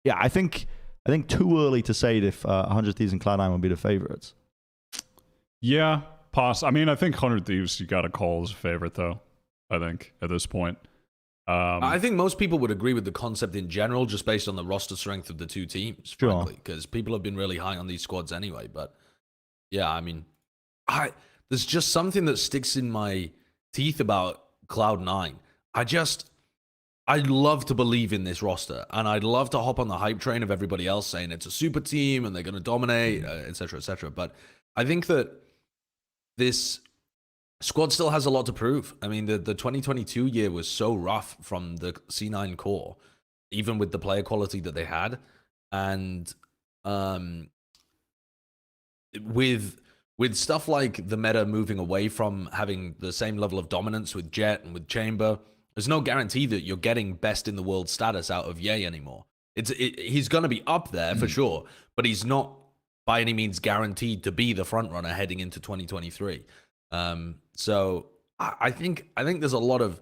yeah, I think too early to say if 100 Thieves and Cloud9 will be the favorites. Yeah, I mean, I think 100 Thieves you got to call as a favorite, though, I think, at this point. I think most people would agree with the concept in general, just based on the roster strength of the two teams, frankly, because people have been really high on these squads anyway. But yeah, I mean, there's just something that sticks in my teeth about Cloud9. I'd love to believe in this roster, and I'd love to hop on the hype train of everybody else saying it's a super team and they're going to dominate, et cetera, et cetera. But I think that this squad still has a lot to prove. I mean, the 2022 year was so rough from the C9 core, even with the player quality that they had. And with stuff like the meta moving away from having the same level of dominance with Jet and with Chamber, there's no guarantee that you're getting best in the world status out of ENGH anymore. He's going to be up there for sure, but he's not by any means guaranteed to be the front runner heading into 2023. So I think there's a lot of,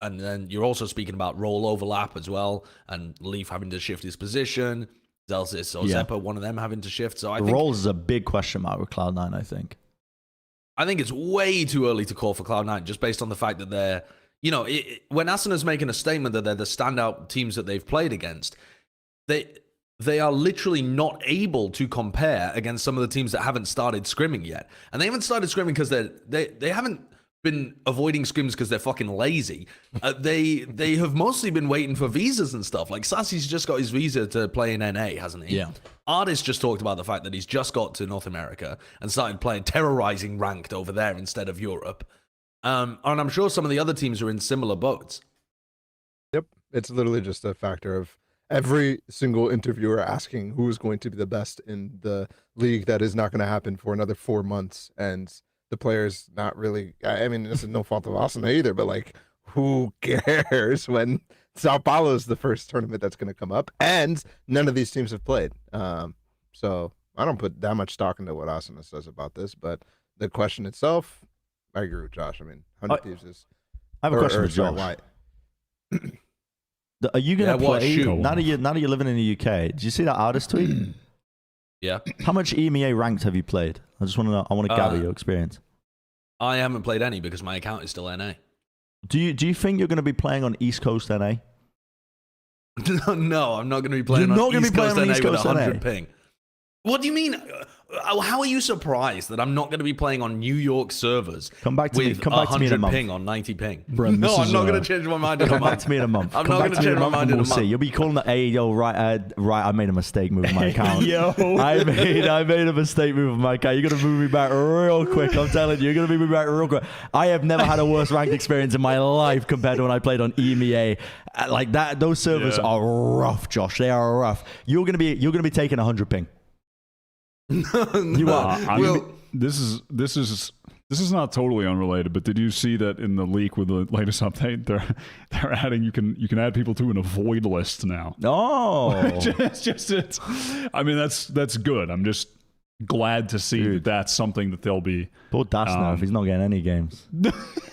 and then you're also speaking about role overlap as well, and Leaf having to shift his position, Zelsis or Zeppa, one of them having to shift. So I think roles is a big question mark with Cloud9. I think it's way too early to call for Cloud9, just based on the fact that they're, you know, when Asana's making a statement that they're the standout teams that they've played against, they are literally not able to compare against some of the teams that haven't started scrimming yet. And they haven't started scrimming because they haven't been avoiding scrims because they're fucking lazy. They have mostly been waiting for visas and stuff. Like Sassy's just got his visa to play in NA, hasn't he? Yeah. Artist just talked about the fact that he's just got to North America and started playing terrorizing ranked over there instead of Europe. And I'm sure some of the other teams are in similar boats. Yep. It's literally just a factor of every single interviewer asking who is going to be the best in the league. That is not going to happen for another 4 months. And the players not really, I mean, this is no fault of Asuna either, but like, who cares when Sao Paulo is the first tournament that's going to come up and none of these teams have played. So I don't put that much stock into what Asuna says about this, but the question itself, I agree with Josh. I mean, 100 Thieves is. I have a question for Josh. Wyatt. Are you going to play, shoot. now that you're living in the UK, did you see that artist tweet? Yeah. How much EMEA ranked have you played? I just want to know, I want to gather your experience. I haven't played any because my account is still NA. Do you think you're going to be playing on East Coast NA? No, I'm not going to be playing on East Coast NA with 100 ping. What do you mean? How are you surprised that I'm not going to be playing on New York servers Come back to me. with Come back to me in a 100 month. ping on 90 ping? Brent, No, this I'm is, not going to change my mind in a Come month. back to me in a month. I'm Come not back going to to me in change a my month mind and in a we'll see. month. You'll be calling the right, I made a mistake moving my account. Yo. I made a mistake moving my account. You're going to move me back real quick. I'm telling you, you're going to move me back real quick. I have never had a worse ranked experience in my life compared to when I played on EMEA. Like that, those servers are rough, Josh. They are rough. You're going to be taking 100 ping. You are. This is not totally unrelated, but did you see that in the leak with the latest update? They're adding you can add people to an avoid list now. Oh, I mean that's good. I'm just glad to see that that's something that they'll be. poor Das now if he's not getting any games.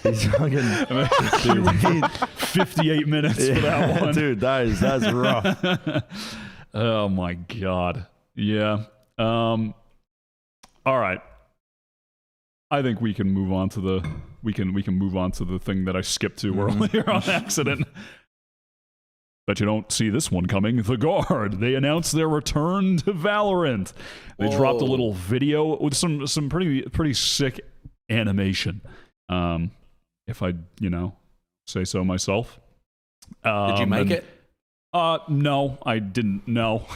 He's not getting 58 minutes for that one, dude. That's rough. Oh my god. Yeah. All right. I think we can move on to the thing that I skipped to earlier on accident. Bet you don't see this one coming. The Guard. They announced their return to Valorant. They dropped a little video with some pretty sick animation. If I say so myself. Did you make it? No, I didn't. No.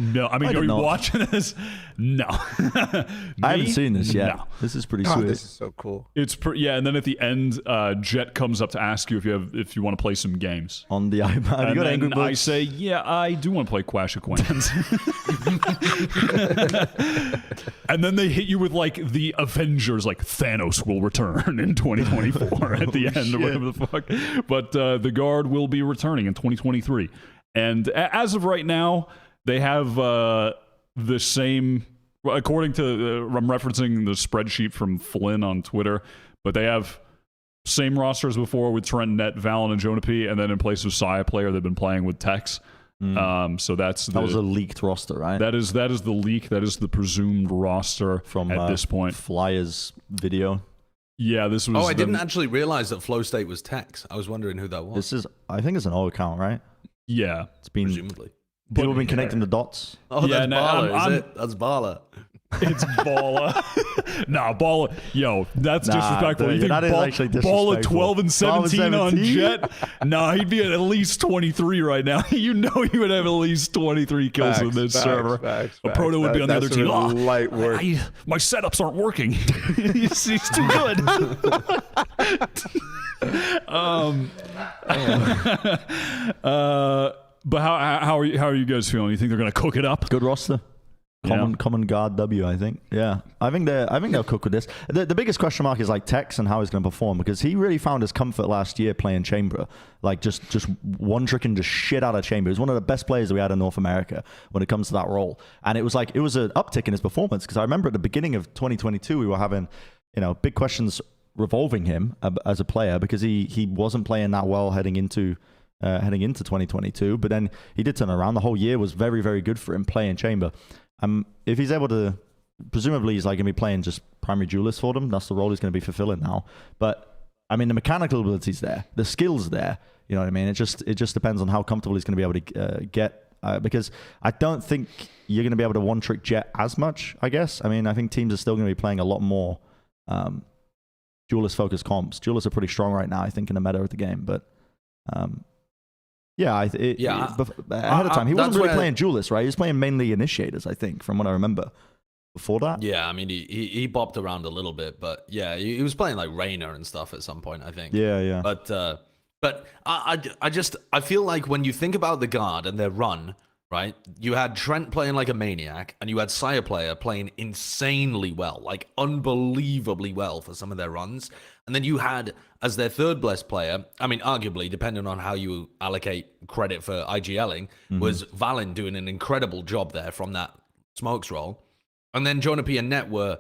No, I mean, are you watching this? No. I haven't seen this yet. No. This is pretty God, sweet. this is so cool. It's and then at the end, Jet comes up to ask you if you want to play some games. On the iPad. Have you And got Angry then Birds? I say, yeah, I do want to play Clash of Clans. And then they hit you with like the Avengers, like Thanos will return in 2024 at the end or whatever the fuck. But the Guard will be returning in 2023. And as of right now, they have the same, according to, I'm referencing the spreadsheet from Flynn on Twitter, but they have same roster as before with Trent, Net, Valen, and Jonah P, and then in place of Saya player, they've been playing with Tex. So that was a leaked roster, right? That is the leak. That is the presumed roster From at this point. Flyers video. Yeah, this was. Oh, I didn't actually realize that Flow State was Tex. I was wondering who that was. I think it's an old account, right? Yeah, it's been presumably. People have been connecting the dots. Oh, yeah, that's Baller, is it? That's Baller. It's Balla. Nah, Balla. Yo, that's disrespectful. You think that is actually Balla disrespectful. 12 and 17 on Jet? Nah, he'd be at least 23 right now. You know he would have at least 23 kills in this server. A Proto would be on the other team. Oh, light work. My setups aren't working. he's too good. But how are you guys feeling? You think they're gonna cook it up? Good roster. Common guard W, I think. Yeah, I think they'll cook with this. The biggest question mark is like Tex and how he's going to perform, because he really found his comfort last year playing Chamber, like just one tricking the shit out of Chamber. He was one of the best players that we had in North America when it comes to that role, and it was an uptick in his performance, because I remember at the beginning of 2022 we were having big questions revolving him as a player, because he wasn't playing that well heading into 2022, but then he did turn around. The whole year was very, very good for him playing Chamber. If he's able to, presumably he's like going to be playing just primary duelist for them. That's the role he's going to be fulfilling now. But I mean, the mechanical ability's there, the skills there. You know what I mean? It just depends on how comfortable he's going to be able to get. Because I don't think you're going to be able to one trick Jet as much. I guess. I mean, I think teams are still going to be playing a lot more duelist focused comps. Duelists are pretty strong right now, I think, in the meta of the game. But ahead of time, he wasn't really playing duelists, right? He was playing mainly initiators, I think, from what I remember. Before that, yeah, I mean, he bopped around a little bit, but yeah, he was playing like Reyna and stuff at some point, I think. Yeah. But I feel like when you think about the guard and their run, right? You had Trent playing like a maniac, and you had Sire player playing insanely well, like unbelievably well for some of their runs. And then you had, as their third blessed player, I mean, arguably, depending on how you allocate credit for IGLing, was Valen doing an incredible job there from that smokes roll. And then Jonah P and Net were,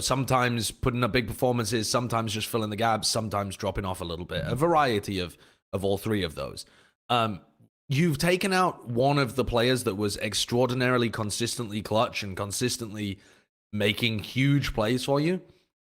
sometimes putting up big performances, sometimes just filling the gaps, sometimes dropping off a little bit. A variety of all three of those. You've taken out one of the players that was extraordinarily consistently clutch and consistently making huge plays for you,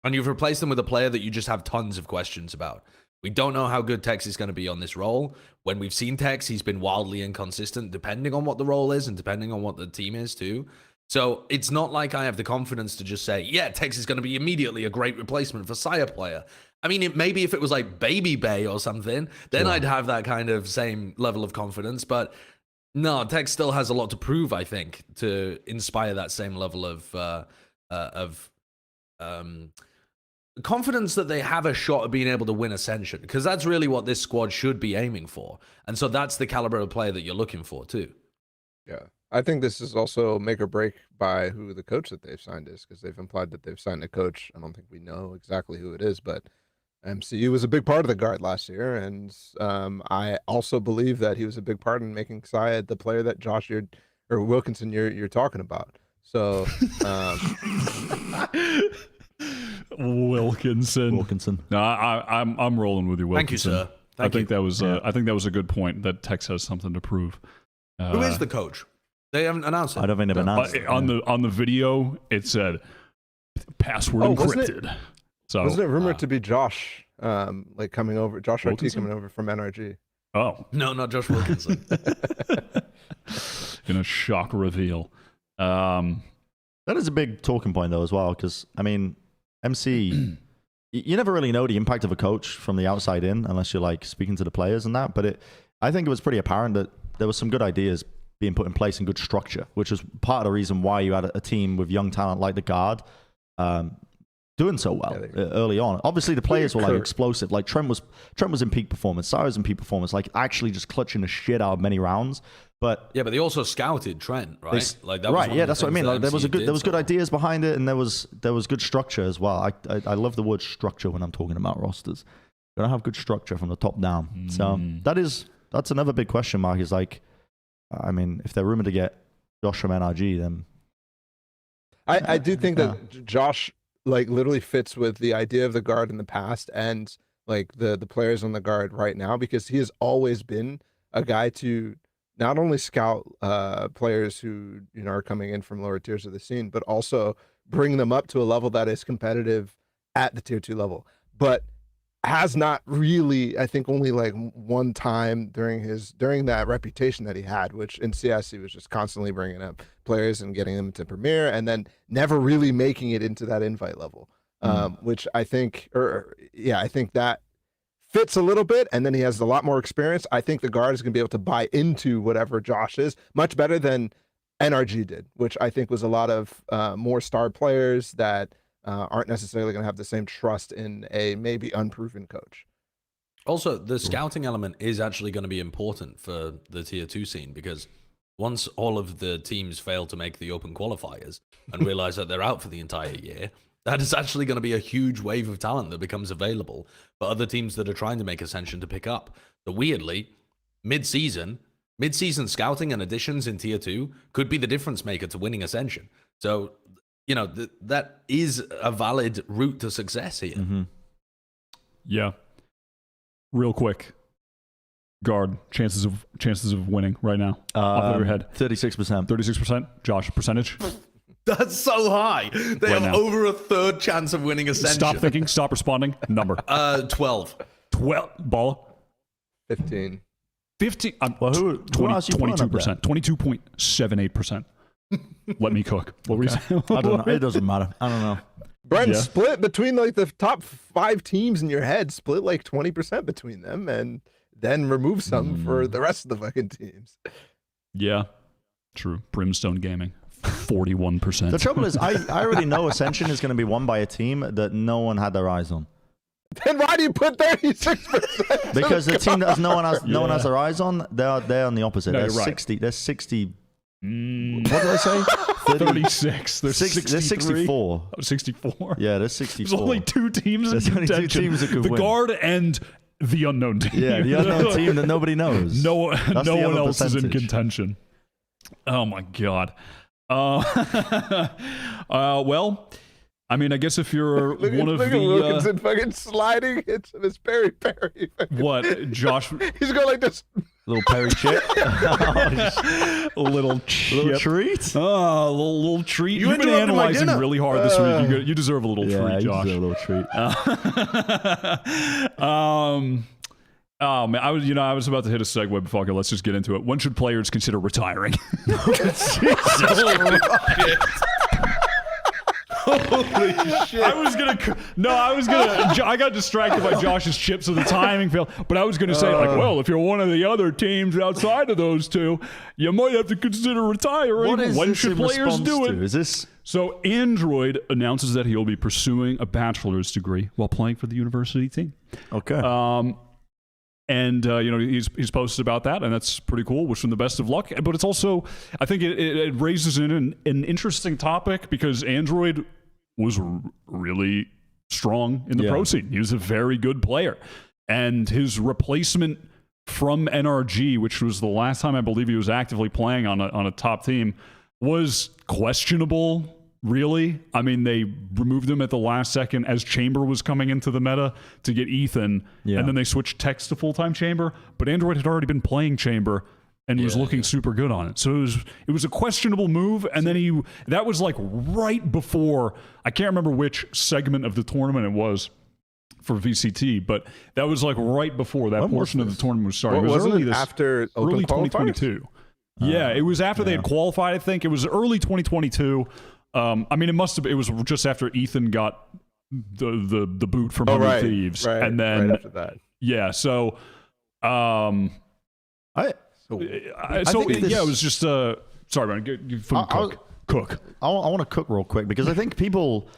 and you've replaced them with a player that you just have tons of questions about. We don't know how good Tex is going to be on this role. When we've seen Tex, he's been wildly inconsistent, depending on what the role is and depending on what the team is too. So it's not like I have the confidence to just say, yeah, Tex is going to be immediately a great replacement for Sire player. I mean, maybe if it was like Baby Bay or something, then I'd have that kind of same level of confidence. But no, Tex still has a lot to prove, I think, to inspire that same level of confidence that they have a shot at being able to win Ascension, because that's really what this squad should be aiming for. And so that's the caliber of player that you're looking for too. Yeah. I think this is also make or break by who the coach that they've signed is, because they've implied that they've signed a coach. I don't think we know exactly who it is, but MCU was a big part of the guard last year, and I also believe that he was a big part in making Syed the player that Wilkinson you're talking about. So Wilkinson. No, I'm rolling with you, Wilkinson. Thank you, sir. I think that was a good point, that Tex has something to prove. Who is the coach? They haven't announced it. I don't think they've announced it. On the video, it said password encrypted. So wasn't it rumored to be Josh, coming over, Josh RT coming over from NRG? Oh no, not Josh Wilkinson. In a shock reveal. That is a big talking point though as well, because I mean, MC, you never really know the impact of a coach from the outside in unless you're like speaking to the players and that. But I think it was pretty apparent that there was some good ideas being put in place and good structure, which was part of the reason why you had a team with young talent like the guard doing so well early on. Obviously, the players were like explosive. Like Trent was in peak performance. Sarah was in peak performance. Like actually just clutching the shit out of many rounds. But yeah, but they also scouted Trent, right? That's what I mean. Like, there was good ideas behind it, and there was good structure as well. I love the word structure when I'm talking about rosters. You're gonna have good structure from the top down. So that's another big question mark. Is like, I mean, if they're rumored to get Josh from NRG, then I do think that Josh like literally fits with the idea of the guard in the past and like the players on the guard right now, because he has always been a guy to not only scout players who are coming in from lower tiers of the scene, but also bring them up to a level that is competitive at the tier 2 level. But has not really, I think only like one time during that reputation that he had, which in CS he was just constantly bringing up players and getting them to Premier, and then never really making it into that invite level, which I think, I think that fits a little bit. And then he has a lot more experience. I think the guard is going to be able to buy into whatever Josh is much better than NRG did, which I think was a lot of more star players that aren't necessarily going to have the same trust in a maybe unproven coach. Also, the scouting element is actually going to be important for the tier 2 scene, because once all of the teams fail to make the open qualifiers and realize that they're out for the entire year, that is actually going to be a huge wave of talent that becomes available for other teams that are trying to make Ascension to pick up. So weirdly, mid-season scouting and additions in tier 2 could be the difference maker to winning Ascension. So that is a valid route to success here. Mm-hmm. Yeah. Real quick. Guard, chances of winning right now. Off of your head. 36%. 36%. Josh, percentage? That's so high. They have now. over a third chance of winning Ascension. Stop thinking. Stop responding. Number. 12. 12. Ball. 15. 15. Well, who else you putting up there? 22%. 22.78%. Let me cook. What were you saying? I don't know. It doesn't matter. I don't know. Brent, Yeah. split between like the top 5 teams in your head, split like 20% between them, and then remove some for the rest of the fucking teams. Yeah. True. Brimstone Gaming. 41%. The trouble is, I already know Ascension is going to be won by a team that no one had their eyes on. Then why do you put 36%? Because the team that no one has their eyes on, they're on the opposite. No, they're you're right. 60. They're 60. What did I say? 36. They're 63. They're 64. Oh, 64. Yeah, they're 64. There's only 2 teams in There's only 2 contention. teams that could the win. guard and the unknown team. Yeah, the unknown team that nobody knows. No one the other else is in percentage. contention. Oh my god. Well, I mean, I guess if you're Look one of at the Wilkinson fucking sliding into this Perry. what, Josh, He's going like this. Little Perry chip. a little chip. Little treat. Oh, a little treat. You've been interrupted my analyzing dinner. really hard this week. You deserve a little treat, You Josh. deserve a little treat. Oh man, I was about to hit a segue, but fuck it, let's just get into it. When should players consider retiring? Holy shit. I got distracted by Josh's chips, so the timing failed. But I was gonna say, if you're one of the other teams outside of those two, you might have to consider retiring. What is when this should in players do response it? to? Is this? So Android announces that he'll be pursuing a bachelor's degree while playing for the university team. Okay. And he's posted about that, and that's pretty cool. Wish him the best of luck. But it's also, I think it raises in an interesting topic, because Android was really strong in the pro scene. He was a very good player, and his replacement from NRG, which was the last time I believe he was actively playing on a top team, was questionable. Really? I mean, they removed him at the last second as Chamber was coming into the meta to get Ethan, and then they switched Text to full-time Chamber, but Android had already been playing Chamber and was looking super good on it. So it was a questionable move, and then that was like right before, I can't remember which segment of the tournament it was for VCT, but that was like right before that portion of the tournament was starting. It was Wasn't it after open early qualifiers? 2022. Yeah, it was after they had qualified, I think. It was early 2022. I mean, it was just after Ethan got the boot from under Thieves, and then right after that. Yeah, so it was just sorry, man. Cook. I want to cook real quick, because I think people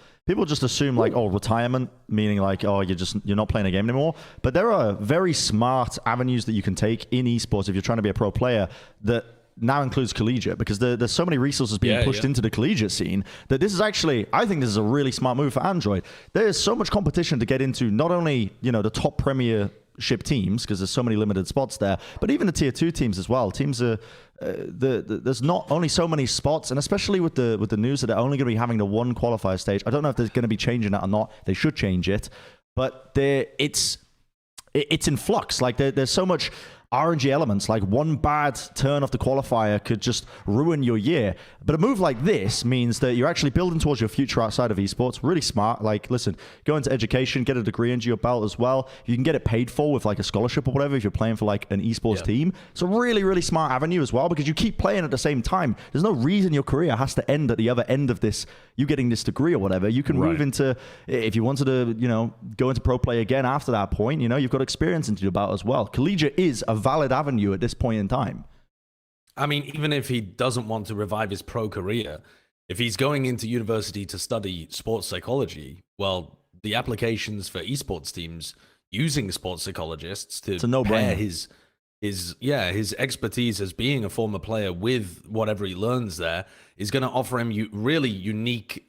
just assume like, retirement, meaning like, you're not playing a game anymore. But there are very smart avenues that you can take in esports if you're trying to be a pro player that now includes collegiate, because there's so many resources being pushed into the collegiate scene that this is actually, I think this is a really smart move for Android. There is so much competition to get into, not only the top premier championship teams because there's so many limited spots there, but even the tier 2 teams as well. Teams are there's not only so many spots, and especially with the news that they're only going to be having the one qualifier stage. I don't know if they're going to be changing that or not. They should change it, but it's in flux. Like there's so much RNG elements. Like one bad turn of the qualifier could just ruin your year. But a move like this means that you're actually building towards your future outside of esports. Really smart. Like, listen, go into education, get a degree under your belt as well. You can get it paid for with like a scholarship or whatever if you're playing for like an esports team. It's a really, really smart avenue as well because you keep playing at the same time. There's no reason your career has to end at the other end of this, you getting this degree or whatever. You can move into, if you wanted to, go into pro play again after that point, you've got experience into your belt as well. Collegiate is a valid avenue at this point in time. I mean, even if he doesn't want to revive his pro career, if he's going into university to study sports psychology, well, the applications for esports teams using sports psychologists to pair his expertise as being a former player with whatever he learns there is going to offer him really unique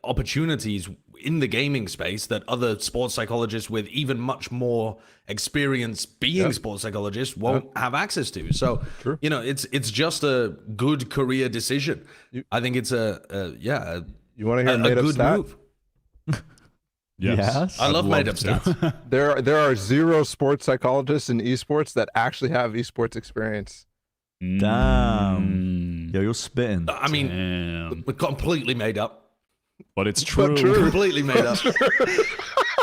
opportunities in the gaming space that other sports psychologists with even much more experience being sports psychologists won't have access to. So, it's just a good career decision. I think it's you want to hear a made-up good stat? move. Yes. I love made-up stats. There are 0 sports psychologists in esports that actually have esports experience. Damn. Yo, you're spitting. I mean, completely made up. But it's true. Completely made up.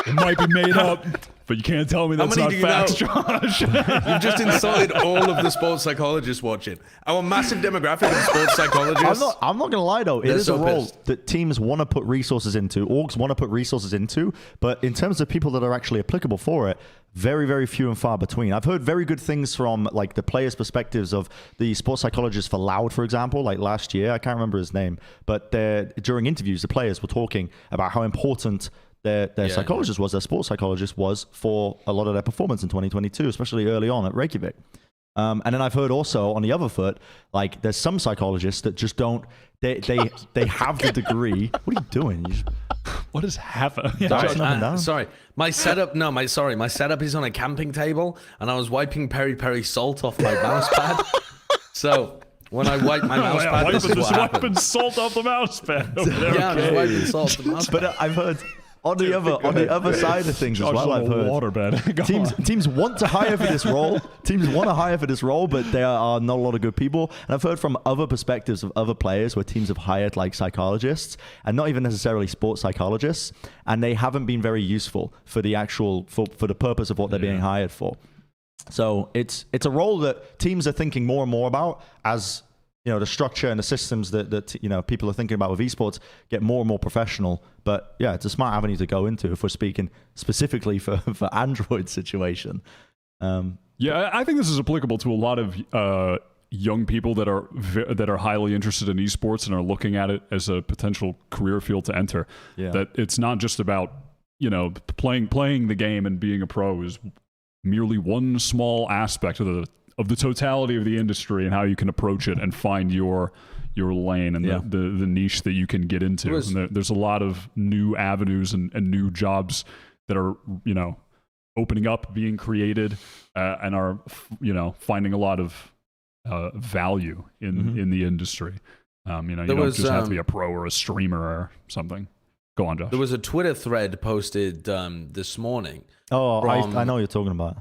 It might be made up, but you can't tell me that's not facts, Josh. You've just insulted all of the sports psychologists watching. Our massive demographic of sports psychologists. I'm not going to lie, though. It is a role that teams want to put resources into, orgs want to put resources into, but in terms of people that are actually applicable for it, very, very few and far between. I've heard very good things from like the players' perspectives of the sports psychologist for Loud, for example, like last year. I can't remember his name, but during interviews, the players were talking about how important their psychologist was, their sports psychologist was for a lot of their performance in 2022, especially early on at Reykjavik. And then I've heard also on the other foot, like there's some psychologists that just don't, they have the degree. What are you doing? What is happening? Sorry, my setup is on a camping table, and I was wiping peri peri salt off my mouse pad. So when I wipe my mouse pad, this is what happens. Wiping salt off the mouse pad. Yeah, I'm just wiping salt off the mouse pad. But I've heard on the other side of things as well, I've heard teams want to hire for this role. Teams want to hire for this role, but there are not a lot of good people. And I've heard from other perspectives of other players where teams have hired like psychologists and not even necessarily sports psychologists, and they haven't been very useful for the for the purpose of what they're being hired for. So it's a role that teams are thinking more and more about as the structure and the systems that people are thinking about with esports get more and more professional. But yeah, it's a smart avenue to go into if we're speaking specifically for Android situation. Yeah, I think this is applicable to a lot of young people that are highly interested in esports and are looking at it as a potential career field to enter. Yeah. That it's not just about playing the game and being a pro is merely one small aspect of the totality of the industry and how you can approach it and find your lane and the niche that you can get into. There's a lot of new avenues and new jobs that are, opening up, being created, and are, finding a lot of value in the industry. You don't just have to be a pro or a streamer or something. Go on, Josh. There was a Twitter thread posted this morning. Oh, I know what you're talking about.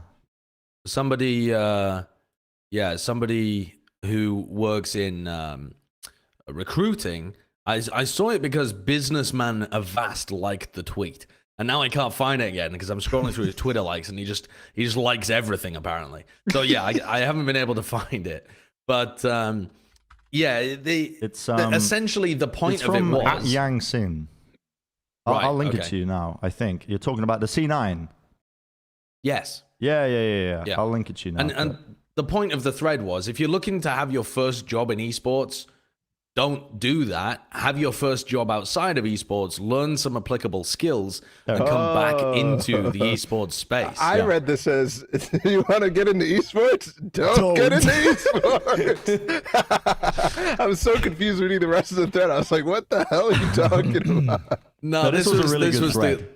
Somebody who works in recruiting. I saw it because businessman Avast liked the tweet, and now I can't find it again because I'm scrolling through his Twitter likes, and he just likes everything apparently. So yeah, I haven't been able to find it, but it's essentially the point of it was Yang Sin. I'll link it to you now. I think you're talking about the C9. Yes. Yeah. I'll link it to you now. And the point of the thread was, if you're looking to have your first job in esports, don't do that. Have your first job outside of esports, learn some applicable skills, and come back into the esports space. I read this as, you want to get into esports? Don't get into esports. I was so confused reading the rest of the thread. I was like, what the hell are you talking about? No, this was a really good thread.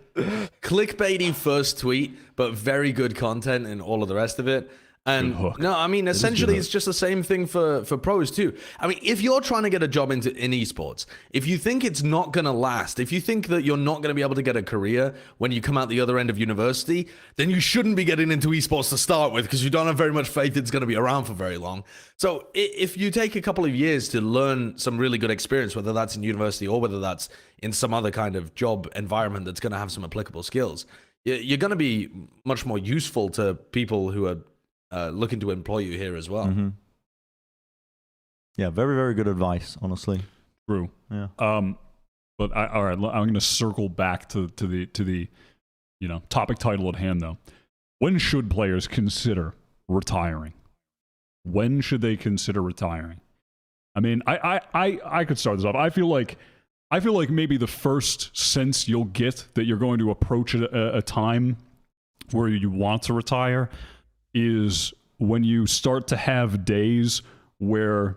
clickbaity first tweet, but very good content and all of the rest of it. And hook. no, I mean, essentially, it's just the same thing for pros too. I mean, if you're trying to get a job in esports, if you think it's not going to last, if you think that you're not going to be able to get a career when you come out the other end of university, then you shouldn't be getting into esports to start with, because you don't have very much faith it's going to be around for very long. So if you take a couple of years to learn some really good experience, whether that's in university or whether that's in some other kind of job environment that's going to have some applicable skills, you're going to be much more useful to people who are looking to employ you here as well. Mm-hmm. Yeah, very, very good advice, honestly. True. Yeah. But all right, I'm going to circle back to the topic title at hand, though. When should players consider retiring? When should they consider retiring? I mean, I could start this off. I feel like maybe the first sense you'll get that you're going to approach a time where you want to retire is when you start to have days where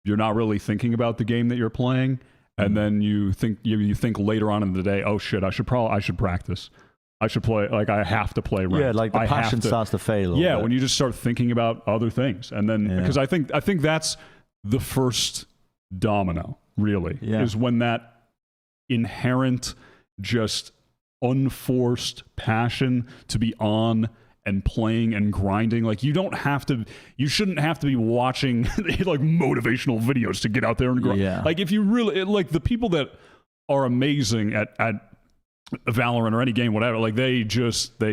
you're not really thinking about the game that you're playing, and then you think later on in the day, oh shit, I should practice. I should play, like I have to play ranked. Yeah, like the passion starts to fade a little bit. When you just start thinking about other things. And then because I think that's the first domino, really, is when that inherent just unforced passion to be on and playing and grinding, like you shouldn't have to be watching like motivational videos to get out there and grind. Like if you really like the people that are amazing at Valorant or any game, whatever, like they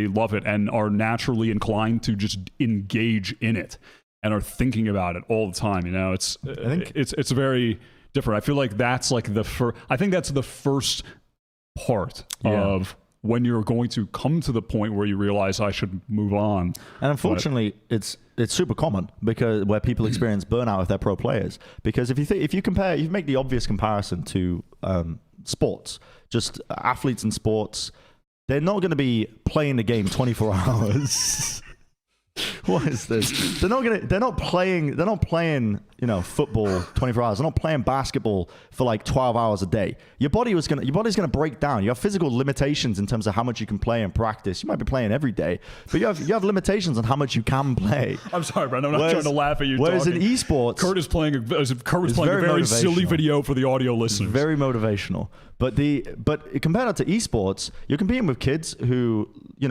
love it and are naturally inclined to just engage in it and are thinking about it all the time. It's very different. I feel like that's like I think that's the first part of when you're going to come to the point where you realize I should move on. And unfortunately, it's super common because where people experience burnout if they're pro players. Because if you make the obvious comparison to sports, just athletes in sports, they're not going to be playing the game 24 hours. What is this? They're not playing, football 24 hours. They're not playing basketball for like 12 hours a day. Your body's going to break down. You have physical limitations in terms of how much you can play and practice. You might be playing every day, but you have limitations on how much you can play. I'm sorry, Brandon. I'm not trying to laugh at you. Whereas in esports, Kurt was playing a very silly video for the audio listeners. Very motivational. But compared to esports, you're competing with kids who, they're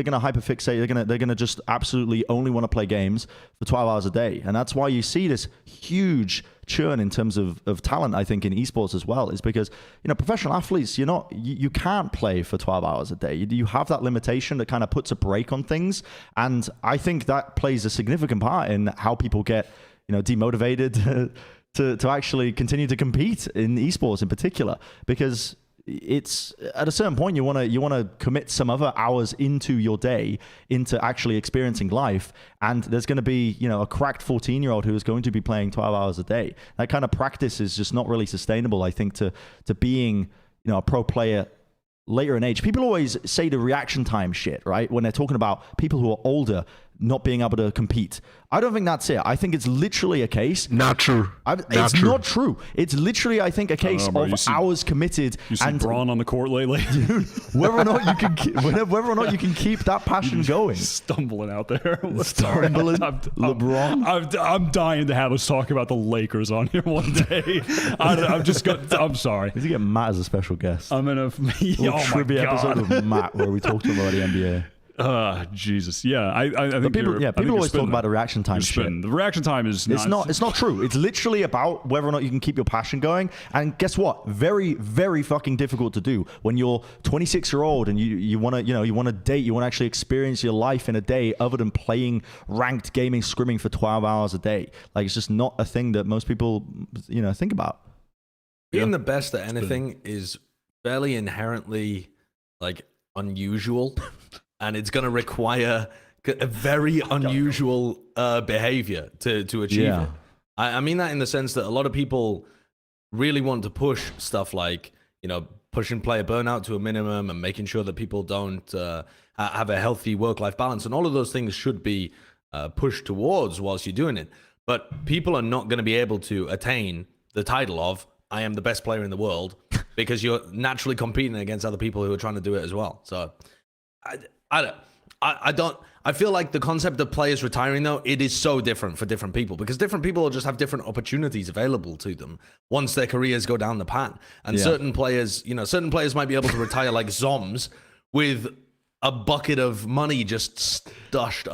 going to hyperfixate. They're going to just absolutely only want to play games for 12 hours a day. And that's why you see this huge churn in terms of talent, I think, in esports as well, is because, professional athletes, you can't play for 12 hours a day. You have that limitation that kind of puts a brake on things. And I think that plays a significant part in how people get, demotivated to actually continue to compete in esports in particular, because it's at a certain point you want to commit some other hours into your day into actually experiencing life, and there's going to be a cracked 14-year-old who is going to be playing 12 hours a day. That kind of practice is just not really sustainable, I think, to being a pro player later in age. People always say the reaction time shit, right, when they're talking about people who are older not being able to compete. I don't think that's it. I think it's literally a case. Not true. It's not true. It's literally, I think, a case of hours committed. You see Braun on the court lately? Dude, whether or not you can keep that passion going. Stumbling out there. Stumbling. LeBron. I'm dying to have us talk about the Lakers on here one day. I'm sorry. Did you get Matt as a special guest? I'm in a trivia episode of Matt where we talk to him about the NBA. Jesus. Yeah, I think people always talk about the reaction time shit. The reaction time is it's not true. It's literally about whether or not you can keep your passion going. And guess what? Very, very fucking difficult to do when you're 26-year-old and you want to date, you want to actually experience your life in a day other than playing ranked gaming, scrimming for 12 hours a day. Like, it's just not a thing that most people think about. Being the best at anything is fairly inherently like unusual. And it's going to require a very unusual behavior to achieve it. I mean that in the sense that a lot of people really want to push stuff like, pushing player burnout to a minimum and making sure that people don't have a healthy work-life balance. And all of those things should be pushed towards whilst you're doing it. But people are not going to be able to attain the title of, I am the best player in the world because you're naturally competing against other people who are trying to do it as well. So I feel like the concept of players retiring, though, it is so different for different people, because different people will just have different opportunities available to them once their careers go down the pan. And certain players, certain players might be able to retire like Zoms with a bucket of money just stashed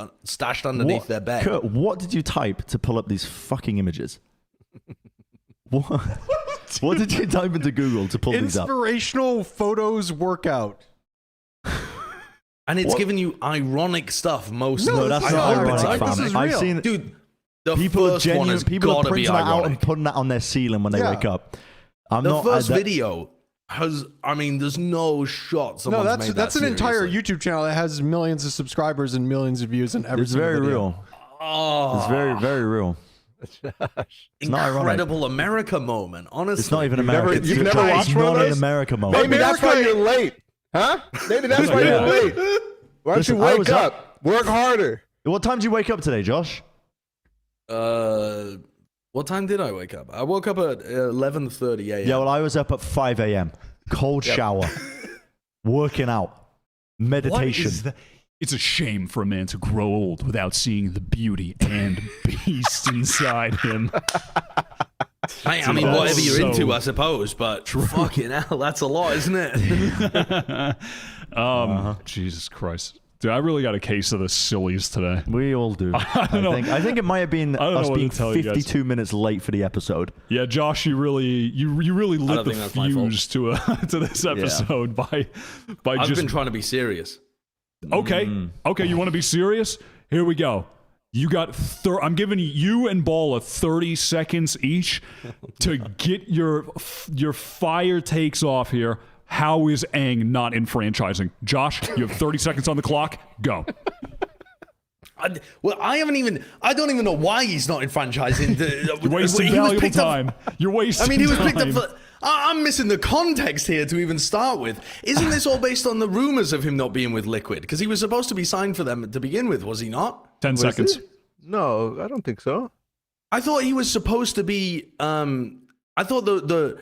underneath their bed. Kurt, what did you type to pull up these fucking images? What did you type into Google to pull these up? Inspirational photos workout. And it's giving you ironic stuff mostly. No, that's not ironic, like, fam. this is I've real. seen Dude, the people first one has people are gotta be printing that out and ironic. putting that on their ceiling when they wake up. The first video has, there's no shot someone's No, made that's that an entire seriously. YouTube channel that has millions of subscribers and millions of views and every It's single very video. real. Oh, It's very, very real. not ironic. incredible America moment, honestly. It's not even America. you've never watched It's one of not an those? America moment. Maybe that's why you're late, huh? Maybe that's why you're late. Why don't Listen, you I wake was up? Work harder. What time did you wake up today, Josh? What time did I wake up? I woke up at 11:30 a.m. Yeah, well, I was up at 5 a.m. Cold shower, working out, What meditation. is that? It's a shame for a man to grow old without seeing the beauty and beast inside him. I mean, That's whatever you're so into, I suppose, but fucking hell, that's a lot, isn't it? Jesus Christ. Dude, I really got a case of the sillies today. We all do. I don't know. I think it might have been I don't know us what to being tell you guys. 52 minutes late for the episode. Yeah, Josh, you really lit don't the think that's my fault. fuse to this episode by I've just been trying to be serious. Okay, you want to be serious? Here we go. You got I'm giving you and Balla 30 seconds each to get your fire takes off here. How is ENGH not in franchising? Josh, you have 30 seconds on the clock. Go. I don't even know why he's not in franchising. You're wasting valuable time. You're wasting he was picked up time. for... I'm missing the context here to even start with. Isn't this all based on the rumors of him not being with Liquid? Because he was supposed to be signed for them to begin with, was he not? 10 seconds. No, I don't think so. I thought he was supposed to be... I thought the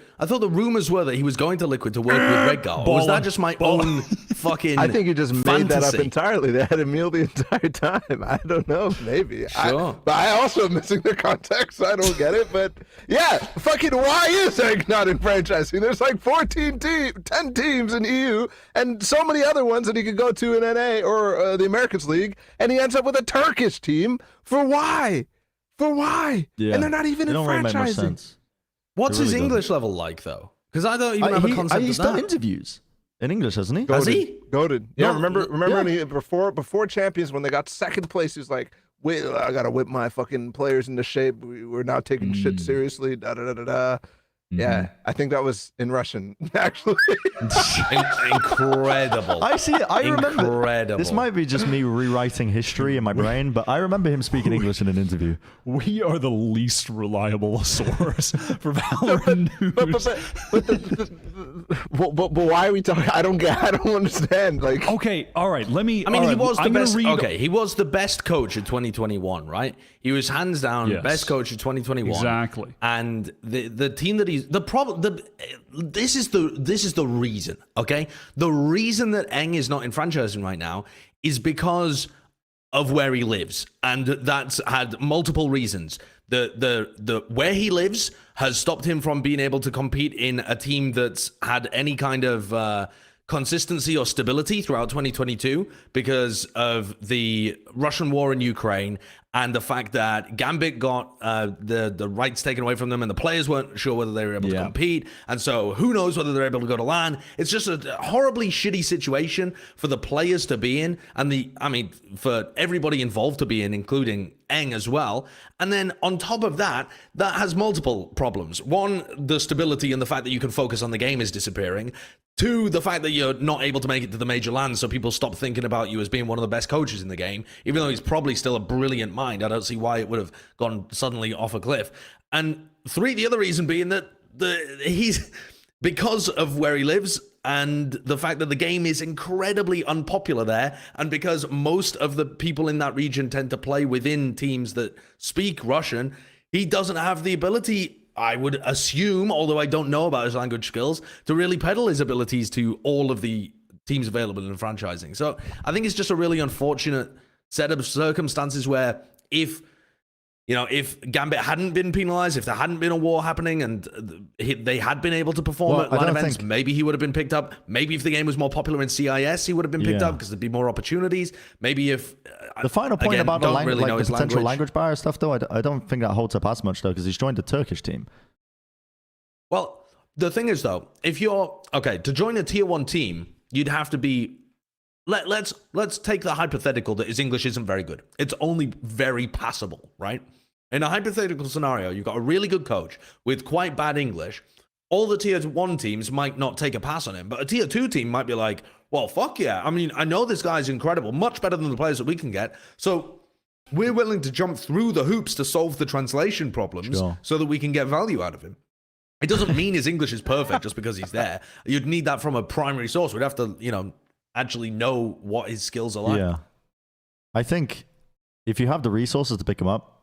rumors were that he was going to Liquid to work with Redgar. Or was that just my own fucking I think you just made that up fantasy? entirely. They had a meal the entire time. I don't know, maybe. Sure. But I also am missing the context, so I don't get it. But yeah, fucking why is ENGH not in franchising? There's like 10 teams in EU and so many other ones that he could go to in NA or the Americans League, and he ends up with a Turkish team. For why? For why? Yeah. And they're not even It in don't really make much franchising. sense. What's It his really English level like, though? Because I don't even have a concept He's of done that. interviews in English, hasn't he? Has he? Goated. Yeah, No, remember yeah. when he, before champions, when they got second place, he was like, "Wait, I gotta whip my fucking players into shape. We're now taking shit seriously." Da da da da da. Yeah, I think that was in Russian, actually. Incredible. I see it. I remember. Incredible. This might be just me rewriting history in my brain, but I remember him speaking English in an interview. We are the least reliable source for Valorant news. but why are we talking? I don't understand. Like, Okay, all right. Let me. I mean, all he right, was the I'm gonna best. read- Okay, he was the best coach of 2021, right? He was hands down Yes. best coach of 2021. Exactly. And the team that he's this is the reason. Okay, the reason that ENGH is not in franchising right now is because of where he lives, and that's had multiple reasons. The where he lives has stopped him from being able to compete in a team that's had any kind of consistency or stability throughout 2022 because of the Russian war in Ukraine and the fact that Gambit got the rights taken away from them and the players weren't sure whether they were able to compete. And so who knows whether they're able to go to LAN. It's just a horribly shitty situation for the players to be in and for everybody involved to be in, including ENGH as well. And then on top of that, that has multiple problems. One, the stability and the fact that you can focus on the game is disappearing. Two, the fact that you're not able to make it to the major lands, so people stop thinking about you as being one of the best coaches in the game, even though he's probably still a brilliant mind. I don't see why it would have gone suddenly off a cliff. And three, the other reason being that he's because of where he lives and the fact that the game is incredibly unpopular there, and because most of the people in that region tend to play within teams that speak Russian, he doesn't have the ability I would assume, although I don't know about his language skills, to really peddle his abilities to all of the teams available in franchising. So I think it's just a really unfortunate set of circumstances where if Gambit hadn't been penalized, if there hadn't been a war happening and they had been able to perform at LAN events, maybe he would have been picked up. Maybe if the game was more popular in CIS, he would have been picked up because there'd be more opportunities. Maybe if... The final point about the potential language barrier stuff, though, I don't think that holds up as much, though, because he's joined a Turkish team. Well, the thing is, though, if you're... Okay, to join a tier 1 team, you'd have to be... Let's take the hypothetical that his English isn't very good. It's only very passable, right? In a hypothetical scenario, you've got a really good coach with quite bad English. All the tier 1 teams might not take a pass on him, but a tier 2 team might be like, well, fuck yeah. I mean, I know this guy's incredible, much better than the players that we can get. So we're willing to jump through the hoops to solve the translation problems so that we can get value out of him. It doesn't mean his English is perfect just because he's there. You'd need that from a primary source. We'd have to, actually know what his skills are like. Yeah. I think if you have the resources to pick him up,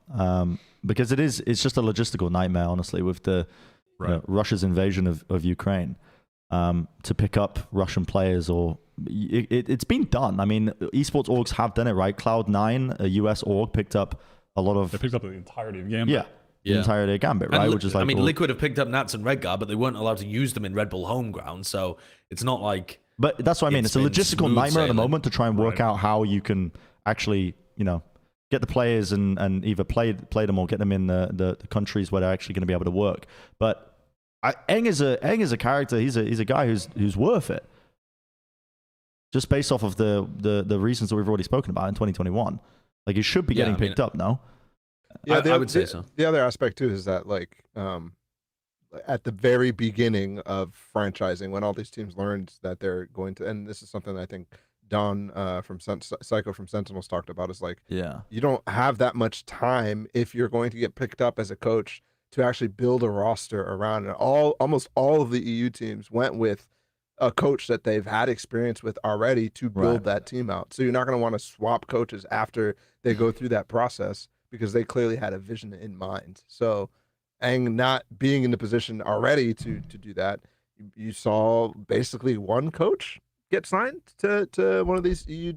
because it's just a logistical nightmare, honestly, with the Russia's invasion of Ukraine, to pick up Russian players, or it's been done. I mean, esports orgs have done it, right? Cloud9, a US org, picked up a lot of... They picked up the entirety of Gambit. Yeah. The entirety of Gambit, right? Which is like, Liquid have picked up Nats and Redguard, but they weren't allowed to use them in Red Bull Homeground, so it's not like... But that's what I mean. It's a logistical nightmare at the moment to try and work out how you can actually, get the players and either play them or get them in the countries where they're actually going to be able to work. But ENGH is a character. He's a guy who's worth it. Just based off of the reasons that we've already spoken about in 2021, like he should be getting picked up now. Yeah, I would say so. The other aspect too is that at the very beginning of franchising, when all these teams learned that they're going to, and this is something I think Don from Psycho from Sentinels talked about, is like, you don't have that much time if you're going to get picked up as a coach to actually build a roster around it. Almost all of the EU teams went with a coach that they've had experience with already to build that team out. So you're not going to want to swap coaches after they go through that process, because they clearly had a vision in mind. So ENGH not being in the position already to do that, you saw basically one coach get signed to one of these EU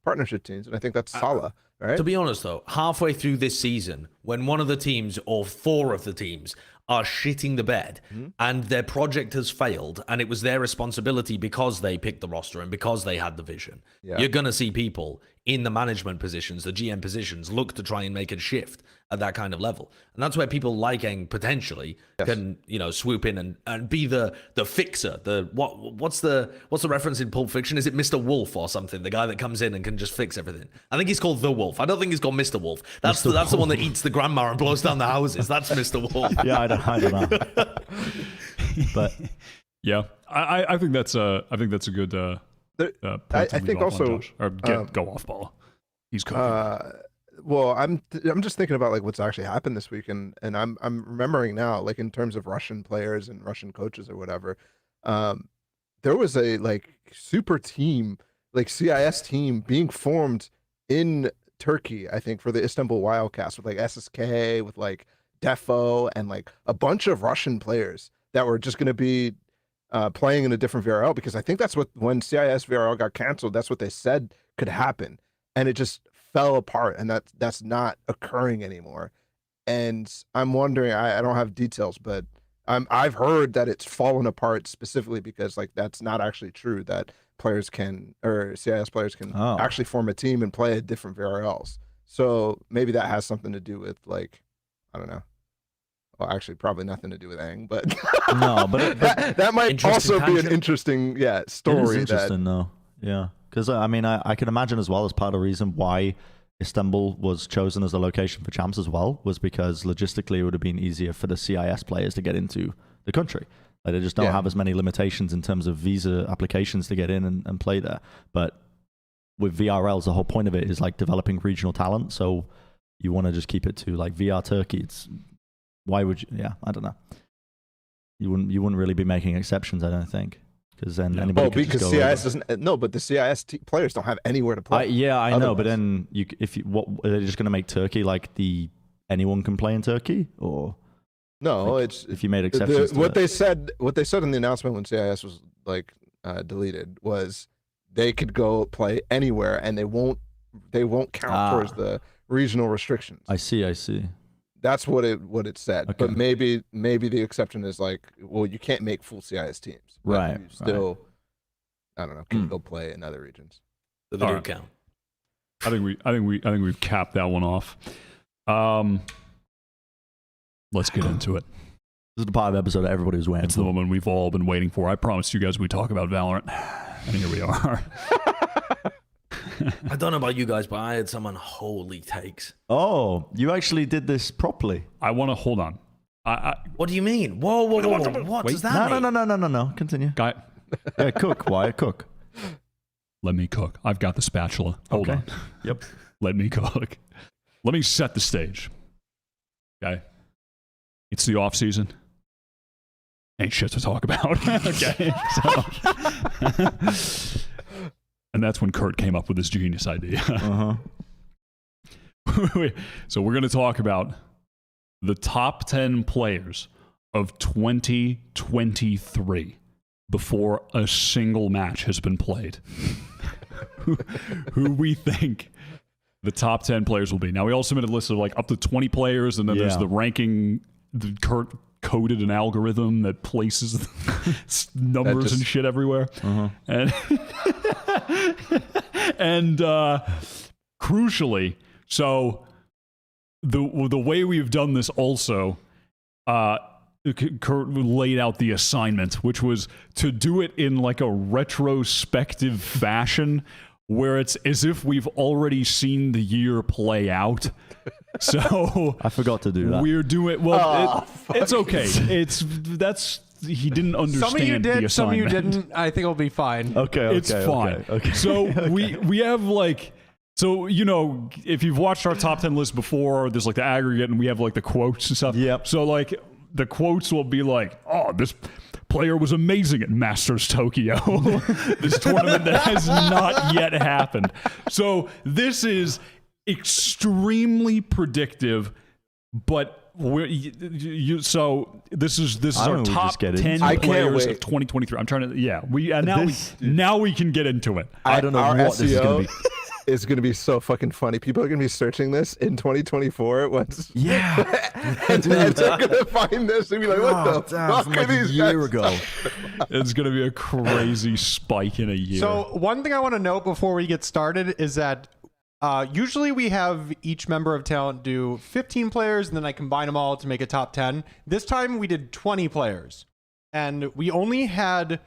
partnership teams, and I think that's Salah, right? To be honest, though, halfway through this season, when one of the teams or 4 of the teams are shitting the bed and their project has failed and it was their responsibility because they picked the roster and because they had the vision, you're going to see people in the management positions, the GM positions, look to try and make a shift at that kind of level. And that's where people like ENGH potentially can, swoop in and be the fixer. What's the reference in Pulp Fiction? Is it Mr. Wolf or something? The guy that comes in and can just fix everything. I think he's called The Wolf. I don't think he's called Mr. Wolf. That's the one that eats the grandma and blows down the houses. That's Mr. Wolf. Yeah, I don't know. But yeah, I think that's a good I think also go off ball. He's cooking. Well, I'm just thinking about like what's actually happened this week, and I'm remembering now, like in terms of Russian players and Russian coaches or whatever, there was a like super team, like CIS team being formed in Turkey, I think, for the Istanbul Wildcats, with like SSK, with like Defo, and like a bunch of Russian players that were just going to be playing in a different VRL, because I think that's what, when CIS VRL got canceled, that's what they said could happen, and it just fell apart, and that's not occurring anymore. And I'm wondering, I don't have details, but I've heard that it's fallen apart specifically because like that's not actually true, that players can, or CIS players can actually form a team and play at different VRLs. So maybe that has something to do with, like, I don't know. Well, actually, probably nothing to do with ENGH, but no, but that might also be an interesting, story. It is interesting, though. Yeah, because I mean, I can imagine as well, as part of the reason why Istanbul was chosen as a location for champs as well, was because logistically it would have been easier for the CIS players to get into the country. Like, they just don't have as many limitations in terms of visa applications to get in and play there. But with VRLs, the whole point of it is like developing regional talent. So you want to just keep it to like VR Turkey. Why would you? Yeah, I don't know. You wouldn't really be making exceptions, I don't think, because then anybody could because just go CIS doesn't. No, but the CIS players don't have anywhere to play. I know, but then what are they just going to make Turkey like the anyone can play in Turkey, or No, Like, it's if you made exceptions to what it. they said in the announcement when CIS was like deleted was they could go play anywhere and they won't count towards the regional restrictions. I see. That's what it said. Okay. But maybe the exception is like, well, you can't make full CIS teams. But Right, you still, I don't know, can go play in other regions. So they do Alright. count. I think we've capped that one off. Let's get into it. This is the part of the episode that everybody was waiting It's the for. moment we've all been waiting for. I promised you guys we'd talk about Valorant, and here we are. I don't know about you guys, but I had some unholy takes. Oh, you actually did this properly. I want to hold on. What do you mean? Whoa. What Wait. does that mean? No. Continue. Guy, Yeah, cook. Wyatt, cook. let me cook. I've got the spatula. Hold Okay. on. Yep. Let me cook. Let me set the stage. Okay. It's the off season. Ain't shit to talk about. Okay. So, and that's when Kurt came up with his genius idea. So we're going to talk about the top 10 players of 2023 before a single match has been played. Who we think the top 10 players will be. Now, we all submitted a list of like up to 20 players, and then there's Yeah. the ranking. Kurt coded an algorithm that places numbers and shit everywhere. And, and crucially, so the way we've done this also, Kurt laid out the assignment, which was to do it in like a retrospective fashion where it's as if we've already seen the year play out. So I forgot to do that. we're doing it's okay. He didn't understand Some of you the did, some of you assignment. didn't. I think it'll be fine. Okay. It's fine. Okay. So we have like, so you know, if you've watched our top 10 list before, there's like the aggregate and we have like the quotes and stuff. Yep. So like the quotes will be like, oh, this player was amazing at Masters Tokyo. This tournament that has not yet happened. So this is extremely predictive, but so this is I our don't know, we top just get 10 into I can't players wait. of 2023. I'm trying to now we can get into it. I don't know Our what this is going to be. is going to be so fucking funny. People are going to be searching this in 2024 once. Yeah. and they're going to find this and be like, what the fuck from are like a these year guys? ago. It's going to be a crazy spike in a year. So one thing I want to note before we get started is that usually we have each member of talent do 15 players and then I combine them all to make a top 10. This time we did 20 players and we only had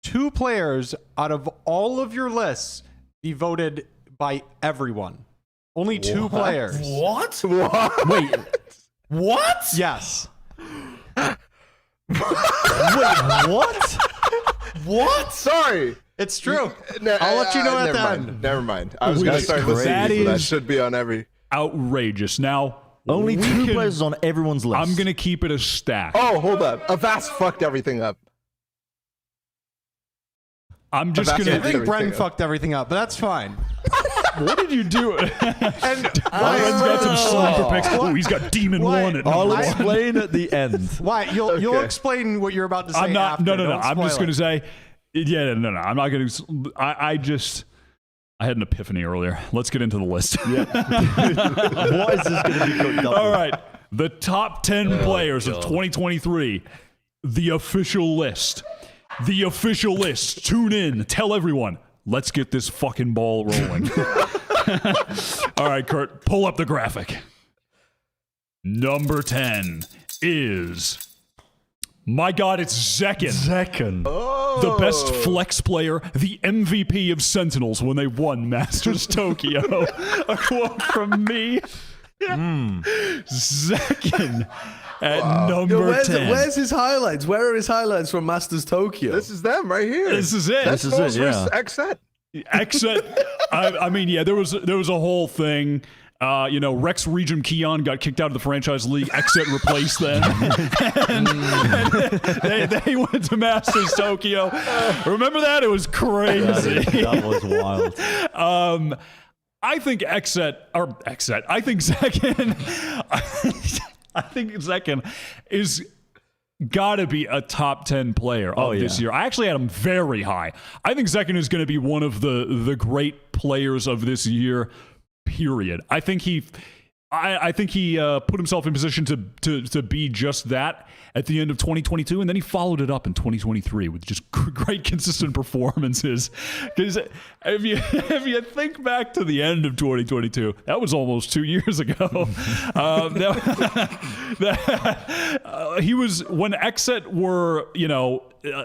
2 players out of all of your lists be voted by everyone. Only 2 players. What? wait, What? Yes. What? What? Sorry. It's true. No, I'll let you know at never the mind. end. Never mind. I was Which going to is start listening crazy. to these, but that That should be on every... outrageous. Now Only we 2 can- players on everyone's list. I'm going to keep it a stack. Oh, hold up. Avast fucked everything up. I'm just That's going I it. to. think Bren Everything up. fucked everything up, but that's fine. What did you do? And Ryan's got some sniper picks. Oh, he's got Demon Why? 1 at I'll number 1. explain at the end. why? You'll Okay. explain what you're about to say. I'm not. After. No. Don't I'm just spoil going to it. say. Yeah, no. I'm not going to. I had an epiphany earlier. Let's get into the list. What is this going to be cooked up All with? right. The top 10 players of 2023. The official list. The official list. Tune in. Tell everyone. Let's get this fucking ball rolling. All right, Kurt, pull up the graphic. Number 10 is... My God, it's Zekin. Second. The best flex player, the MVP of Sentinels when they won Masters Tokyo. A quote from me. Zekin at number 10. Where's his highlights? Where are his highlights from Masters Tokyo? This is them right here. This is it. That's This is it, Knowles yeah. versus XZ. Exit. I mean, yeah, there was a whole thing. Rex Regum Keon got kicked out of the franchise league. Exit replaced them. and they went to Masters Tokyo. Remember that? It was crazy. That was wild. I think I think Zekin. I think Zekin is gotta be a top 10 player of this year. I actually had him very high. I think Zekin is going to be one of the great players of this year, period. I think he put himself in position to be just that at the end of 2022, and then he followed it up in 2023 with just great consistent performances. Because if you think back to the end of 2022, that was almost 2 years ago. He was, when Exet were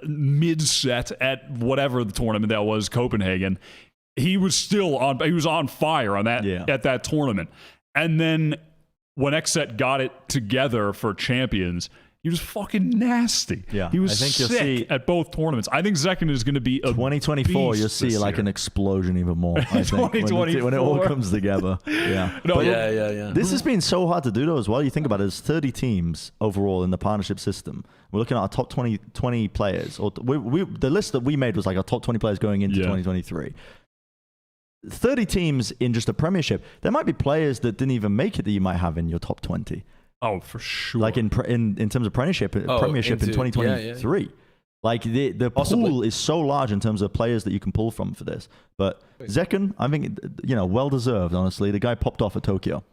mid-set at whatever the tournament that was, Copenhagen, he was still on fire on that at that tournament. And then when Exet got it together for Champions, he was fucking nasty. Yeah, he was I think you'll sick see at both tournaments. I think Zekin is going to be a 2024. You'll see like an explosion even more. I think when it all comes together. Yeah. This has been so hard to do though as well. You think about it, there's 30 teams overall in the partnership system. We're looking at our top 20 players. Or the list that we made was like our top 20 players going into 2023. 30 teams in just a premiership. There might be players that didn't even make it that you might have in your top 20. Oh, for sure. Like in terms of premiership in 2023. Like the pool is so large in terms of players that you can pull from for this. But Zekin, I think well deserved. Honestly, the guy popped off at Tokyo.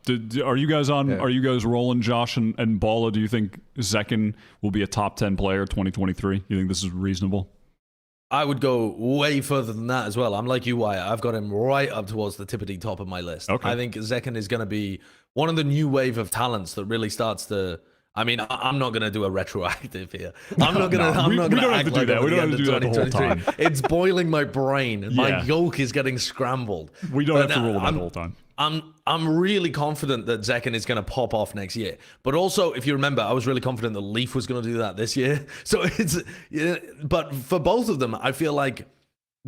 Are you guys on? Are you guys rolling Josh and Bala? Do you think Zekin will be a top 10 player 2023? You think this is reasonable? I would go way further than that as well. I'm like you, Wyatt. I've got him right up towards the tippity top of my list. Okay. I think Zekin is going to be one of the new wave of talents that really starts to. I mean, I'm not going to do a retroactive here. I'm not going to. We don't have to do that. We don't have to do that the whole time. It's boiling my brain. My yolk is getting scrambled. We don't have to roll that the whole time. I'm really confident that Zekin is going to pop off next year. But also, if you remember, I was really confident that Leaf was going to do that this year. So but for both of them, I feel like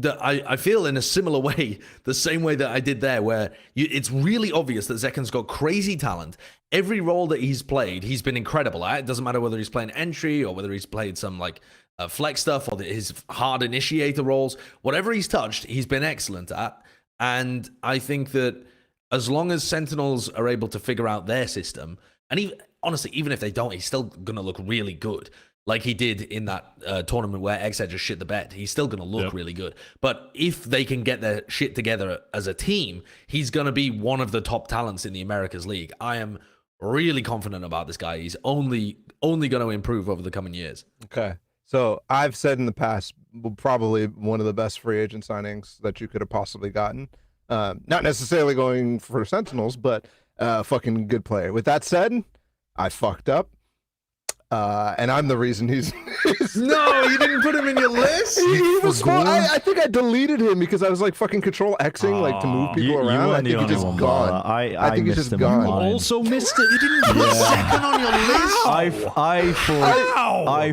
I feel in a similar way, the same way that I did there, where it's really obvious that Zekin's got crazy talent. Every role that he's played, he's been incredible at. It doesn't matter whether he's playing entry or whether he's played some like flex stuff or his hard initiator roles. Whatever he's touched, he's been excellent at. And I think that as long as Sentinels are able to figure out their system, and honestly, even if they don't, he's still going to look really good. Like he did in that tournament where Exet just shit the bed. He's still going to look really good. But if they can get their shit together as a team, he's going to be one of the top talents in the Americas League. I am really confident about this guy. He's only going to improve over the coming years. Okay. So I've said in the past, probably one of the best free agent signings that you could have possibly gotten. Not necessarily going for Sentinels, but fucking good player. With that said, I fucked up. And I'm the reason he's No, you didn't put him in your list? He was small. I think I deleted him because I was like fucking control Xing like to move people around. I think he's just gone. I think he's just gone. You also missed it. You didn't put Zekin on your list? I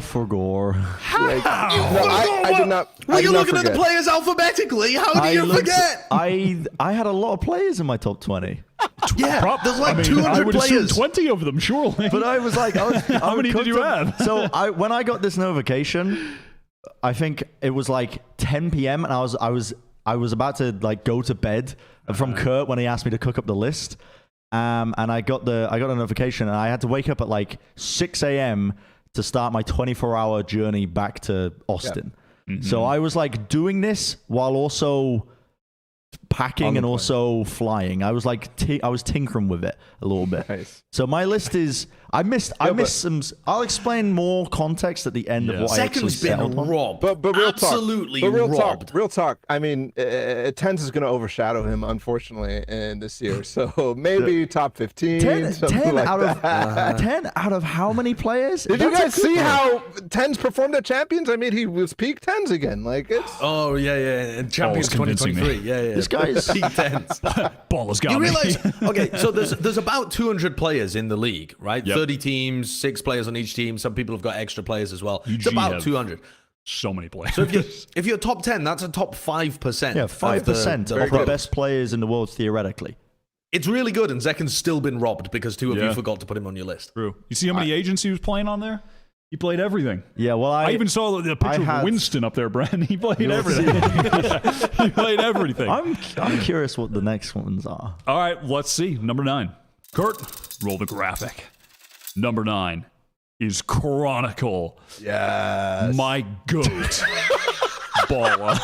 forgot. Like, no, I did not. Well, you're looking at the players alphabetically. How do you forget? I had a lot of players in my top 20. Yeah, there's like 200 I would players. assume 20 of them, surely. But I was like, how many did you have? So when I got this notification, I think it was like 10 p.m. and I was about to like go to bed from Kurt when he asked me to cook up the list. And I got a notification and I had to wake up at like 6 a.m. to start my 24-hour journey back to Austin. Yeah. Mm-hmm. So I was like doing this while also packing and also flying. I was like I was tinkering with it a little bit. Nice. So my list is I missed some. I'll explain more context at the end of what I actually settled on. Robbed. But real absolutely talk. But robbed. Real talk. I mean, Tens is going to overshadow him, unfortunately, in this year. So maybe top 15. 10 like out of 10 out of how many players? Did you guys see how Tens performed at Champions? I mean, he was peak Tens again. Like it's. Oh yeah. And Champions 2023. Yeah. This guy is peak Tens. Ball has got you me. realize? Okay, so there's about 200 players in the league, right? Yep. 30 teams, 6 players on each team. Some people have got extra players as well. It's about 200. So many players. So if you're top 10, that's a top 5%. Yeah, 5% of the best players in the world theoretically. It's really good, and Zekin's still been robbed because 2 of you forgot to put him on your list. True. You see how many agents he was playing on there? He played everything. Yeah, well, I even saw the picture of Winston up there, Brandon. He played everything. He played everything. I'm curious what the next ones are. All right, let's see. Number 9. Kurt, roll the graphic. Number 9 is Chronicle. Yes. My goat. Balla.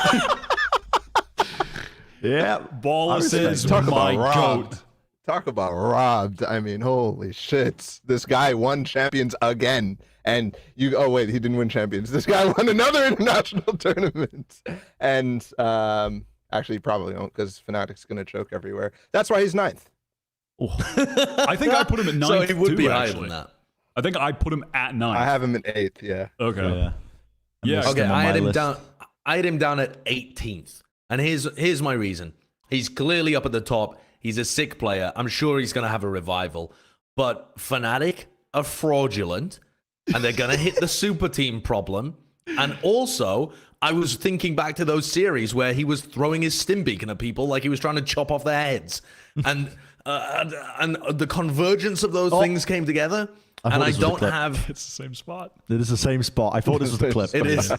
Yeah. Balla says Talk my about robbed. goat. Talk about robbed. I mean, holy shit. This guy won champions again. And oh wait, he didn't win champions. This guy won another international tournament. And actually, he probably won't because Fnatic's going to choke everywhere. That's why he's 9th. I think I put him at 9th So he would too, be higher actually. than that. I think I put him at 9th. I have him at 8th, yeah. Okay. Yeah. Yeah. Okay, him on I my had him list. down. I had him down at 18th, and here's my reason. He's clearly up at the top. He's a sick player. I'm sure he's gonna have a revival, but Fnatic are fraudulent, and they're gonna hit the super team problem. And also, I was thinking back to those series where he was throwing his stim beacon at people like he was trying to chop off their heads, and the convergence of those things came together. I And thought I this was a don't clip. have. It's the same spot. It is the same spot. I thought this was the clip. It is.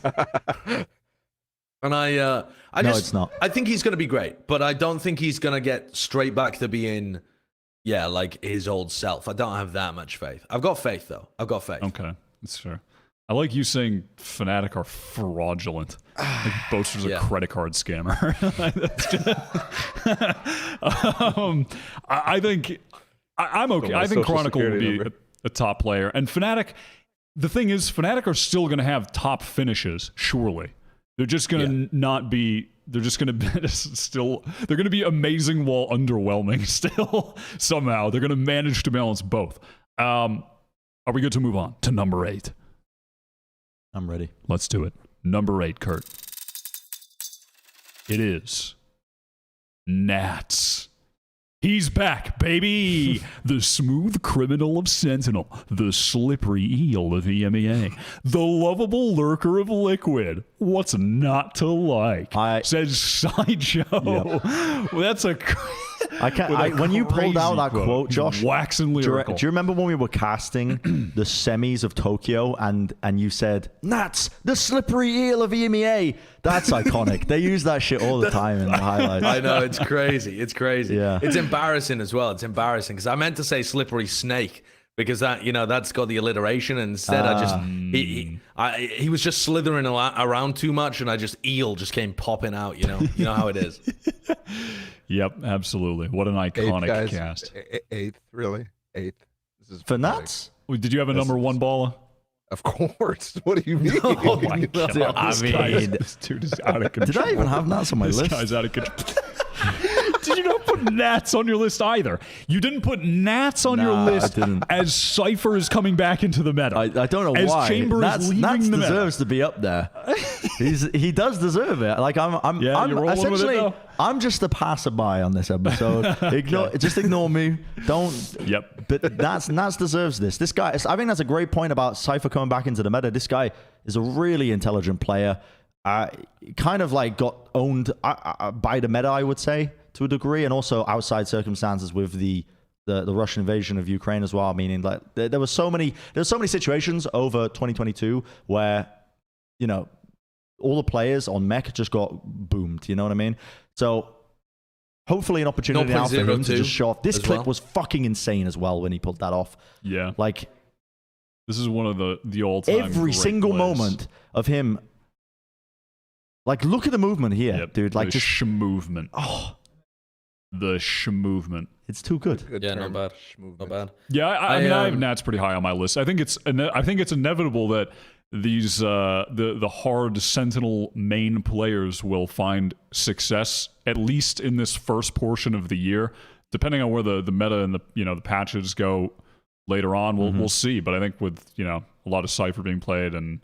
And I No, just, it's not. I think he's going to be great, but I don't think he's going to get straight back to being, like his old self. I don't have that much faith. I've got faith, though. I've got faith. Okay. That's fair. I like you saying Fnatic are fraudulent. Like Boaster's a Yeah. credit card scammer. I think I'm okay. my I think social Chronicle will security be number. a top player, and Fnatic. The thing is, Fnatic are still going to have top finishes. Surely, they're just going to not be. They're just going to be still. They're going to be amazing while underwhelming. Still, somehow they're going to manage to balance both. Are we good to move on to number 8? I'm ready. Let's do it. Number 8, Kurt. It is Nats. He's back, baby! The smooth criminal of Sentinel, the slippery eel of EMEA, the lovable lurker of Liquid. What's not to like? Says Sideshow. Yep. Well, that's a. I can't. When you pulled out that crazy quote, Josh, waxing do lyrical. you remember when we were casting the semis of Tokyo and you said, Nats, the slippery eel of EMEA? That's iconic. They use that shit all the time in the highlights. I know, it's crazy. It's crazy. Yeah. It's embarrassing as well. It's embarrassing because I meant to say slippery snake because that's got the alliteration. And instead, he was just slithering around too much, and eel just came popping out. You know how it is. Yep, absolutely. What an iconic 8th, guys. cast. 8th, really? 8th. This is For pathetic. Nats? Wait, did you have a number 1 baller? Of course. What do you mean? Oh my god! I This dude is out of control. Did I even have Nats on my This list? guy's out of control. Did you not put Nats on your list either? You didn't put Nats on your Nah, I list didn't. as Cypher is coming back into the meta. I don't know as why. Chamber Nats, is leaving Nats the meta. deserves to be up there. He does deserve it. Like I'm Yeah, you're rolling with it, essentially though? I'm just a passerby on this episode. Just ignore me. Don't. Yep. But Nats deserves this. This guy. I think that's a great point about Cypher coming back into the meta. This guy is a really intelligent player. Kind of like got owned by the meta, I would say, to a degree, and also outside circumstances with the Russian invasion of Ukraine as well. Meaning, like there were so many situations over 2022 where all the players on mech just got boomed. You know what I mean? So hopefully an opportunity now for him to just show off. This clip was fucking insane as well when he pulled that off. Yeah. Like This is one of the all-time every great single plays. moment of him. Like, look at the movement here, Yep. dude. Like, the just movement. oh, The movement. it's too good. Good Yeah, term. not bad. Schmovement. Not bad. Yeah, I mean, I have um, Nats pretty high on my list. I think it's inevitable that these the hard Sentinel main players will find success at least in this first portion of the year, depending on where the meta and the patches go later on. We'll see. But I think with a lot of Cypher being played and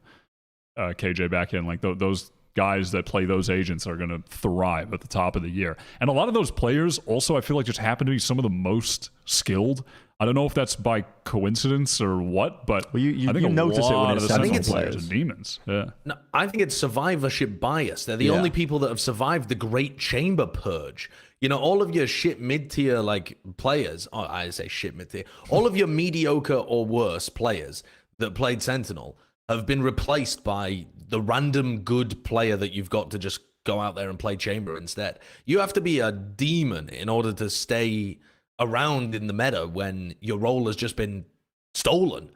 KJ back in, like those guys that play those agents are going to thrive at the top of the year. And a lot of those players also, I feel like, just happen to be some of the most skilled. I don't know if that's by coincidence or what, but Well, you I think notice it when lot it's of the Sentinel Sentinel players players. are demons. Yeah. No, I think it's survivorship bias. They're the Yeah. only people that have survived the Great Chamber Purge. All of your shit mid-tier like players, I say shit mid-tier, all of your mediocre or worse players that played Sentinel have been replaced by the random good player that you've got to just go out there and play Chamber instead. You have to be a demon in order to stay around in the meta when your role has just been stolen.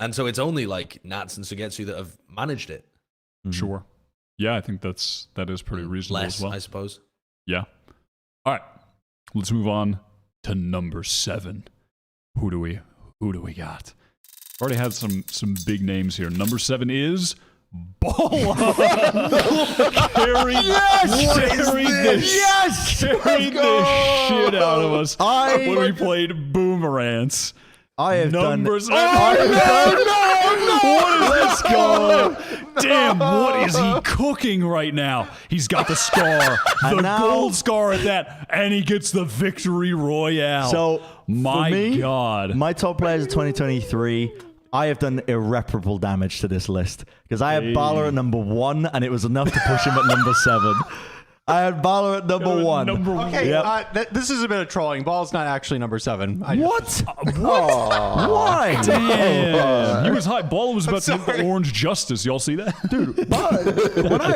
And so it's only like Nats and Sugetsu that have managed it. Sure. Yeah, I think that is pretty reasonable Less, as well. I suppose. Yeah. All right. Let's move on to number 7. Who do we got? Already had some big names here. Number 7 is Balla. Carried this shit out of us when we played Boomerangs. I have Numbers. done. Let's go. Damn, what is he cooking right now? He's got the scar, the And now- gold scar at that, and he gets the victory royale. So, my for me, God. my top players of 2023, I have done irreparable damage to this list because I had Balla at number 1, and it was enough to push him at number 7. I had Balla at number 1. Number 1. Okay, Yep. this is a bit of trolling. Ball's not actually number 7. What? Why? Damn. He was high. Balla was about to hit the orange justice. Y'all see that? Dude, but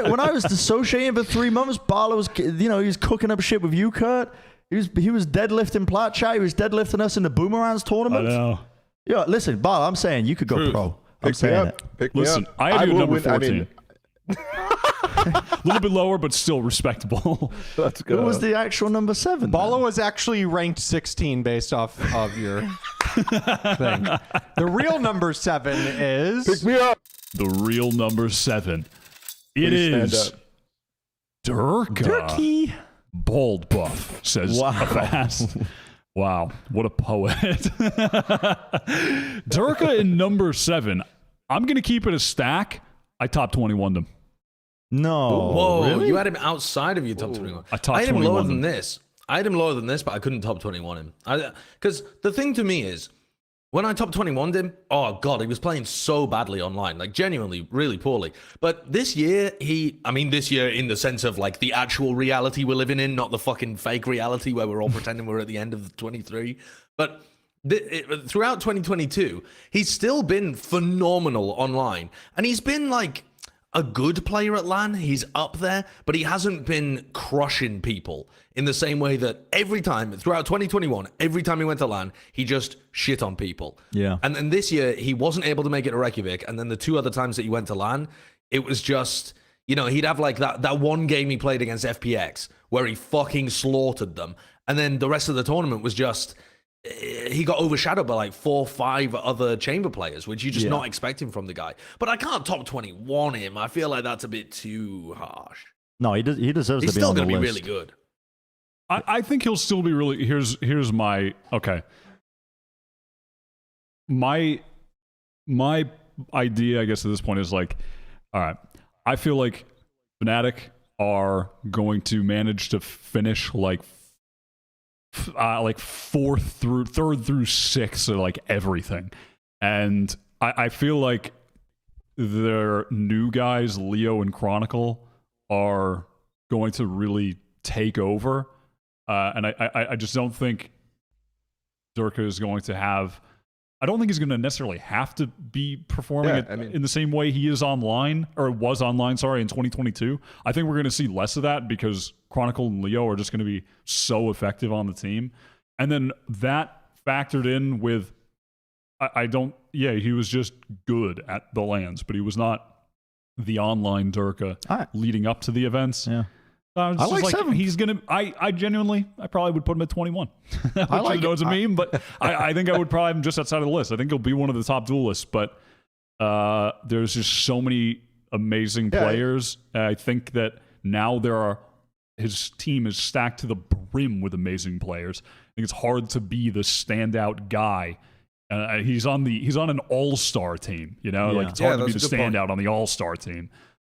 when I was dissociating for 3 months, Balla was, he was cooking up shit with you, Kurt. He was deadlifting Plat chat. He was deadlifting us in the Boomerangs I tournament. know. Yeah, listen, Balla, I'm saying you could go pro. I'm Pick me saying up. it. Pick me Listen, up. I had you at will number win- 14. A little bit lower, but still respectable. Let's go. What was the actual number 7? Balla was actually ranked 16 based off of your thing. The real number 7 is... Pick me up. The real number 7. It Please is stand up. Durka. Bald buff, says Wow. Fast. Wow, what a poet. Durka in number 7. I'm going to keep it a stack. I top 21'd him. No. Whoa, Really? you had him outside of your top 21. I topped had him lower 21 than them. this. I had him lower than this, but I couldn't top 21 him. Because the thing to me is, when I top 21'd him, oh God, he was playing so badly online, like genuinely really poorly. But this year, this year in the sense of like the actual reality we're living in, not the fucking fake reality where we're all pretending we're at the end of 23. But throughout 2022, he's still been phenomenal online. And he's been like a good player at LAN. He's up there, but he hasn't been crushing people in the same way that every time throughout 2021, every time he went to LAN, he just shit on people. Yeah. And then this year, he wasn't able to make it to Reykjavik. And then the 2 other times that he went to LAN, it was just, he'd have like that one game he played against FPX where he fucking slaughtered them. And then the rest of the tournament was just, he got overshadowed by like 4 or 5 other chamber players, which you're just not expecting from the guy. But I can't top 21 him. I feel like that's a bit too harsh. No, he deserves He's to be still on the going to be list. really good. I think he'll still be really. Here's my okay. My idea, I guess, at this point is like, all right. I feel like Fnatic are going to manage to finish like 3rd through 6th or like everything, and I feel like their new guys, Leo and Chronicle, are going to really take over. And I just don't think Durka is going to have... I don't think he's going to necessarily have to be performing in the same way he is online, or was online, sorry, in 2022. I think we're going to see less of that because Chronicle and Leo are just going to be so effective on the team. And then that factored in with... he was just good at the LANs, but he was not the online Durka leading up to the events. Yeah. I like 7. He's gonna. I genuinely, I probably would put him at 21. Which I know it's a meme, but I think I would probably have him just outside of the list. I think he'll be one of the top duelists. But there's just so many amazing players. I think that now his team is stacked to the brim with amazing players. I think it's hard to be the standout guy. He's on an all-star team. Like it's hard to be the standout on the all-star team.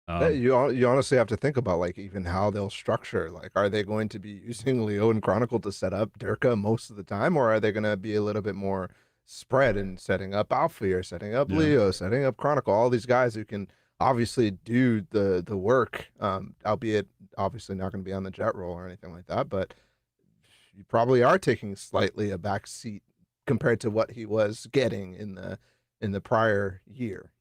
You honestly have to think about like even how they'll structure. Like, are they going to be using Leo and Chronicle to set up Durka most of the time, or are they going to be a little bit more spread and setting up Alfie or setting up Leo, setting up Chronicle? All these guys who can obviously do the work, albeit obviously not going to be on the jet roll or anything like that. But you probably are taking slightly a back seat compared to what he was getting in the prior year.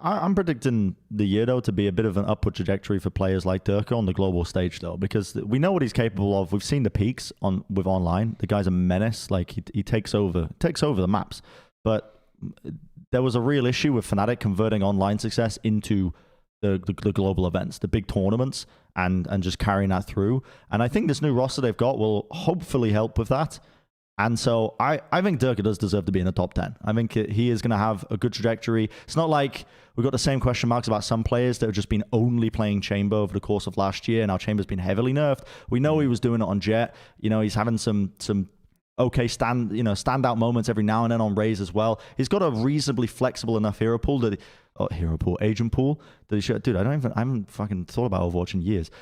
I'm predicting the year, though, to be a bit of an upward trajectory for players like Durka on the global stage, though, because we know what he's capable of. We've seen the peaks with online. The guy's a menace. Like, he takes over the maps. but there was a real issue with Fnatic converting online success into the global events, the big tournaments, and just carrying that through. And I think this new roster they've got will hopefully help with that. And so I think Durka does deserve to be in the top 10. I think he is going to have a good trajectory. It's not like we've got the same question marks about some players that have just been only playing Chamber over the course of last year. Now Chamber's been heavily nerfed. We know he was doing it on Jet. You know, he's having some okay standout moments every now and then on Raze as well. He's got a reasonably flexible enough hero pool that agent pool that he should. Dude, I haven't fucking thought about Overwatch in years.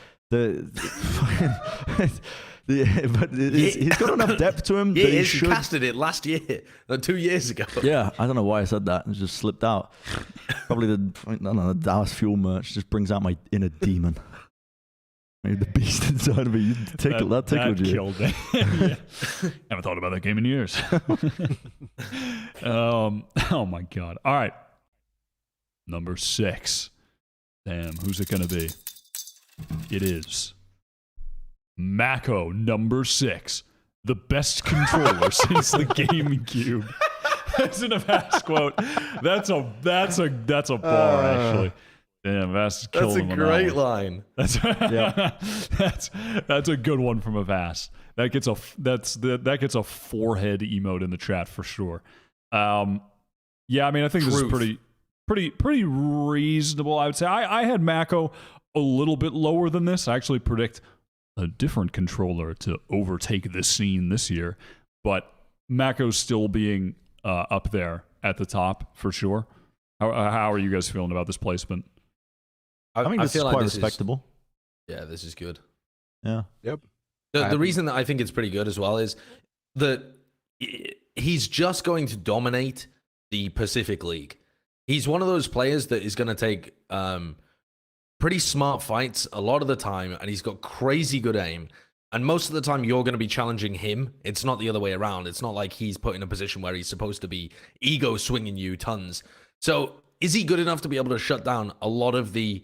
He's got enough depth to him. He that he should. casted it last year, 2 years ago. Yeah, I don't know why I said that. It just slipped out. Probably the Dallas Fuel merch just brings out my inner demon. Maybe the beast inside of me. That tickled you. Killed me. Yeah. Haven't thought about that game in years. Oh my god. All right. Number 6. Damn, who's it gonna be? It is Mako, number 6, the best controller since the GameCube. That's an Avast quote. That's a bar actually. Damn, Avast is killing That's a great line. That's a good one from Avast. That gets a forehead emote in the chat for sure. Yeah, I mean, I think this is pretty reasonable. I would say I had Mako a little bit lower than this. I actually predict a different controller to overtake this scene this year, but Mako's still being up there at the top for sure. How are you guys feeling about this placement? I think this is quite respectable. Yeah, this is good. Yeah. Yep. The reason that I think it's pretty good as well is that he's just going to dominate the Pacific League. He's one of those players that is going to take pretty smart fights a lot of the time, and he's got crazy good aim. And most of the time, you're going to be challenging him. It's not the other way around. It's not like he's put in a position where he's supposed to be ego swinging you tons. So is he good enough to be able to shut down a lot of the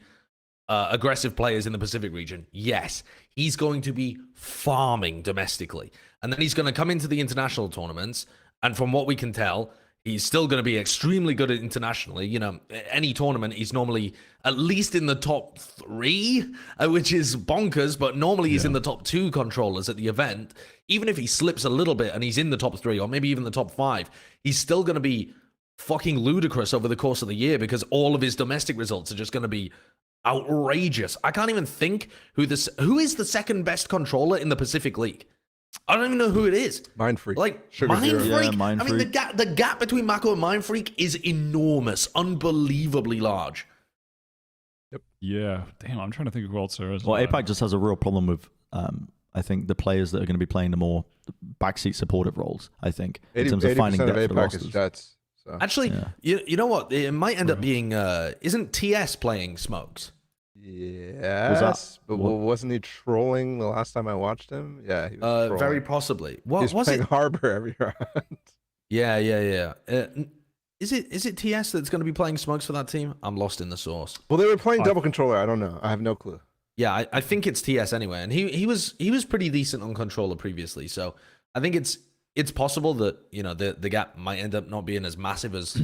aggressive players in the Pacific region? Yes. He's going to be farming domestically. And then he's going to come into the international tournaments. And from what we can tell, he's still going to be extremely good at internationally. You know, any tournament, he's normally at least in the top 3, which is bonkers, but normally he's in the top 2 controllers at the event. Even if he slips a little bit and he's in the top 3 or maybe even the top 5, he's still going to be fucking ludicrous over the course of the year because all of his domestic results are just going to be outrageous. I can't even think who is the second best controller in the Pacific League. I don't even know who it is. Mind Freak. Like Sugar Mind Zero. Freak. Yeah, Mind I mean, the gap between Mako and Mind Freak is enormous, unbelievably large. Yep. Yeah, damn. I'm trying to think of who else there is. Well, APAC just has a real problem with, I think, the players that are going to be playing the more backseat supportive roles, I think, in terms of finding 80% depth for the APAC is rosters. Jets. So. Actually, you know what? It might end up being, isn't TS playing Smokes? Yes, but wasn't he trolling the last time I watched him? Yeah, he was trolling. Very possibly. What He's was playing it? Harbor every round. Yeah. Is it TS that's going to be playing Smokes for that team? I'm lost in the source. Well, they were playing double controller. I don't know. I have no clue. Yeah, I think it's TS anyway, and he was pretty decent on controller previously, so I think it's possible that the gap might end up not being as massive as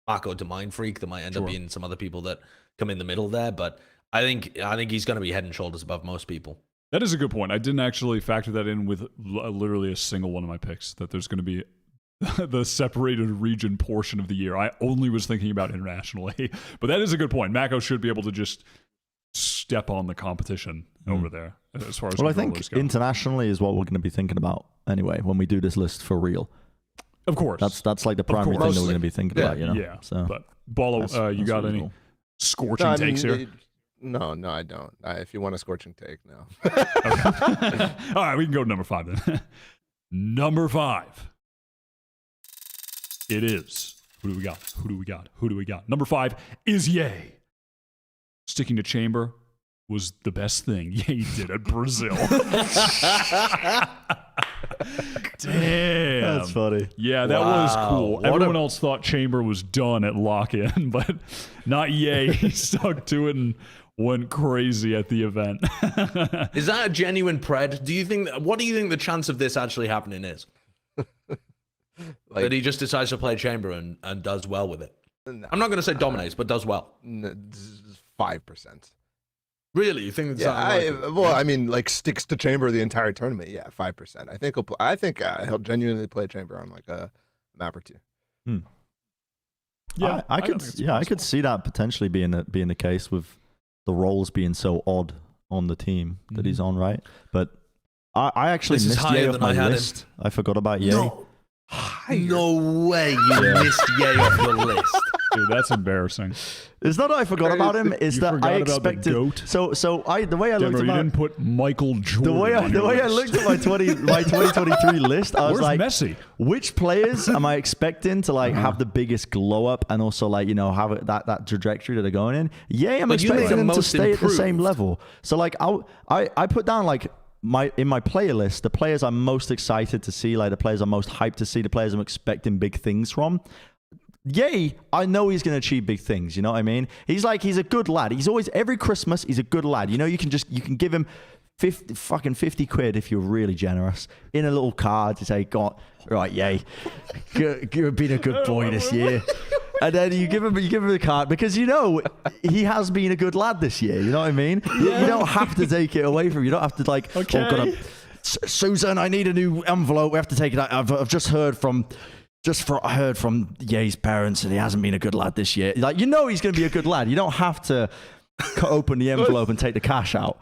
Mako to Mind Freak. There might end up being some other people that come in the middle there, but I think he's going to be head and shoulders above most people. That is a good point. I didn't actually factor that in with literally a single one of my picks, that there's going to be the separated region portion of the year. I only was thinking about internationally, but that is a good point. Mako should be able to just step on the competition over there as far as Well, I think controllers go. Internationally is what we're going to be thinking about anyway when we do this list for real. Of course. That's like the primary thing that we're going to be thinking about, Yeah. So But Bolo, you got any reasonable. scorching takes here? No, I don't. If you want a scorching take, no. Okay. All right, we can go to number 5 then. Number 5. It is. Who do we got? Number 5 is Yay. Sticking to chamber was the best thing Yay did at Brazil. Damn. That's funny. Yeah, that was cool. What Everyone else thought chamber was done at lock-in, but not Yay. He stuck to it and went crazy at the event. Is that a genuine pred? What do you think the chance of this actually happening is? That he just decides to play chamber and does well with it. I'm not going to say dominates, but does well. 5%. Really, you think? That's Well, I mean, like sticks to chamber the entire tournament. Yeah, 5%. I think he'll genuinely play chamber on like a map or two. Yeah, I could see that potentially being the case with the roles being so odd on the team that he's on, right? But I actually This is missed higher Ye off than my I had list. him. I forgot about Ye. No way you missed Ye off your list. Dude, that's embarrassing. It's not that I forgot about him. It's You that forgot I about the expected. GOAT? The way I looked Demo, you about didn't put Michael Jordan. the way on your I list. looked at my 2023 list, I was Where's like, Messi? which players am I expecting to like have the biggest glow up and also like have it, that trajectory that they're going in? Yeah, I'm But you made expecting the them to most stay at the same improved. level. So like I put down like in my player list, the players I'm most excited to see, like the players I'm most hyped to see, the players I'm expecting big things from. Yay, I know he's going to achieve big things, you know what I mean? He's a good lad. He's always, every Christmas, he's a good lad. You know, you can give him 50 quid if you're really generous in a little card to say, God, right, yay, you've been a good boy this year. And then you give him the card because you know he has been a good lad this year. You know what I mean? You don't have to take it away from him. You don't have to like, Okay. Susan, I need a new envelope. We have to take it out. I've just heard from Ye's parents, and he hasn't been a good lad this year. Like, you know he's going to be a good lad. You don't have to cut open the envelope and take the cash out.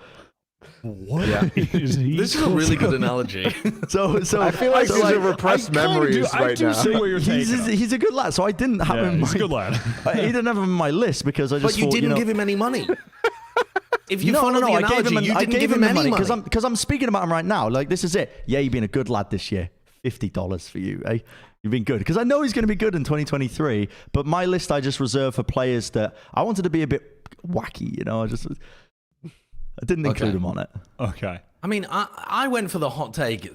What? Yeah. Is he? This is a really good analogy. So I feel like these are repressed memories I right do now. see where you're taking him. he's a good lad. So I didn't have Yeah, him. he's a good lad. He didn't have him on my list because I just But you thought, didn't know, give him any money. If you no, follow the I analogy, gave him you I didn't gave give him him any money. because I'm speaking about him right now. Like, this is it. Yeah, you've been a good lad this year. $50 for you, eh? You've been good because I know he's going to be good in 2023. But my list I just reserved for players that I wanted to be a bit wacky. You know, I didn't include him on it. Okay. I mean, I went for the hot take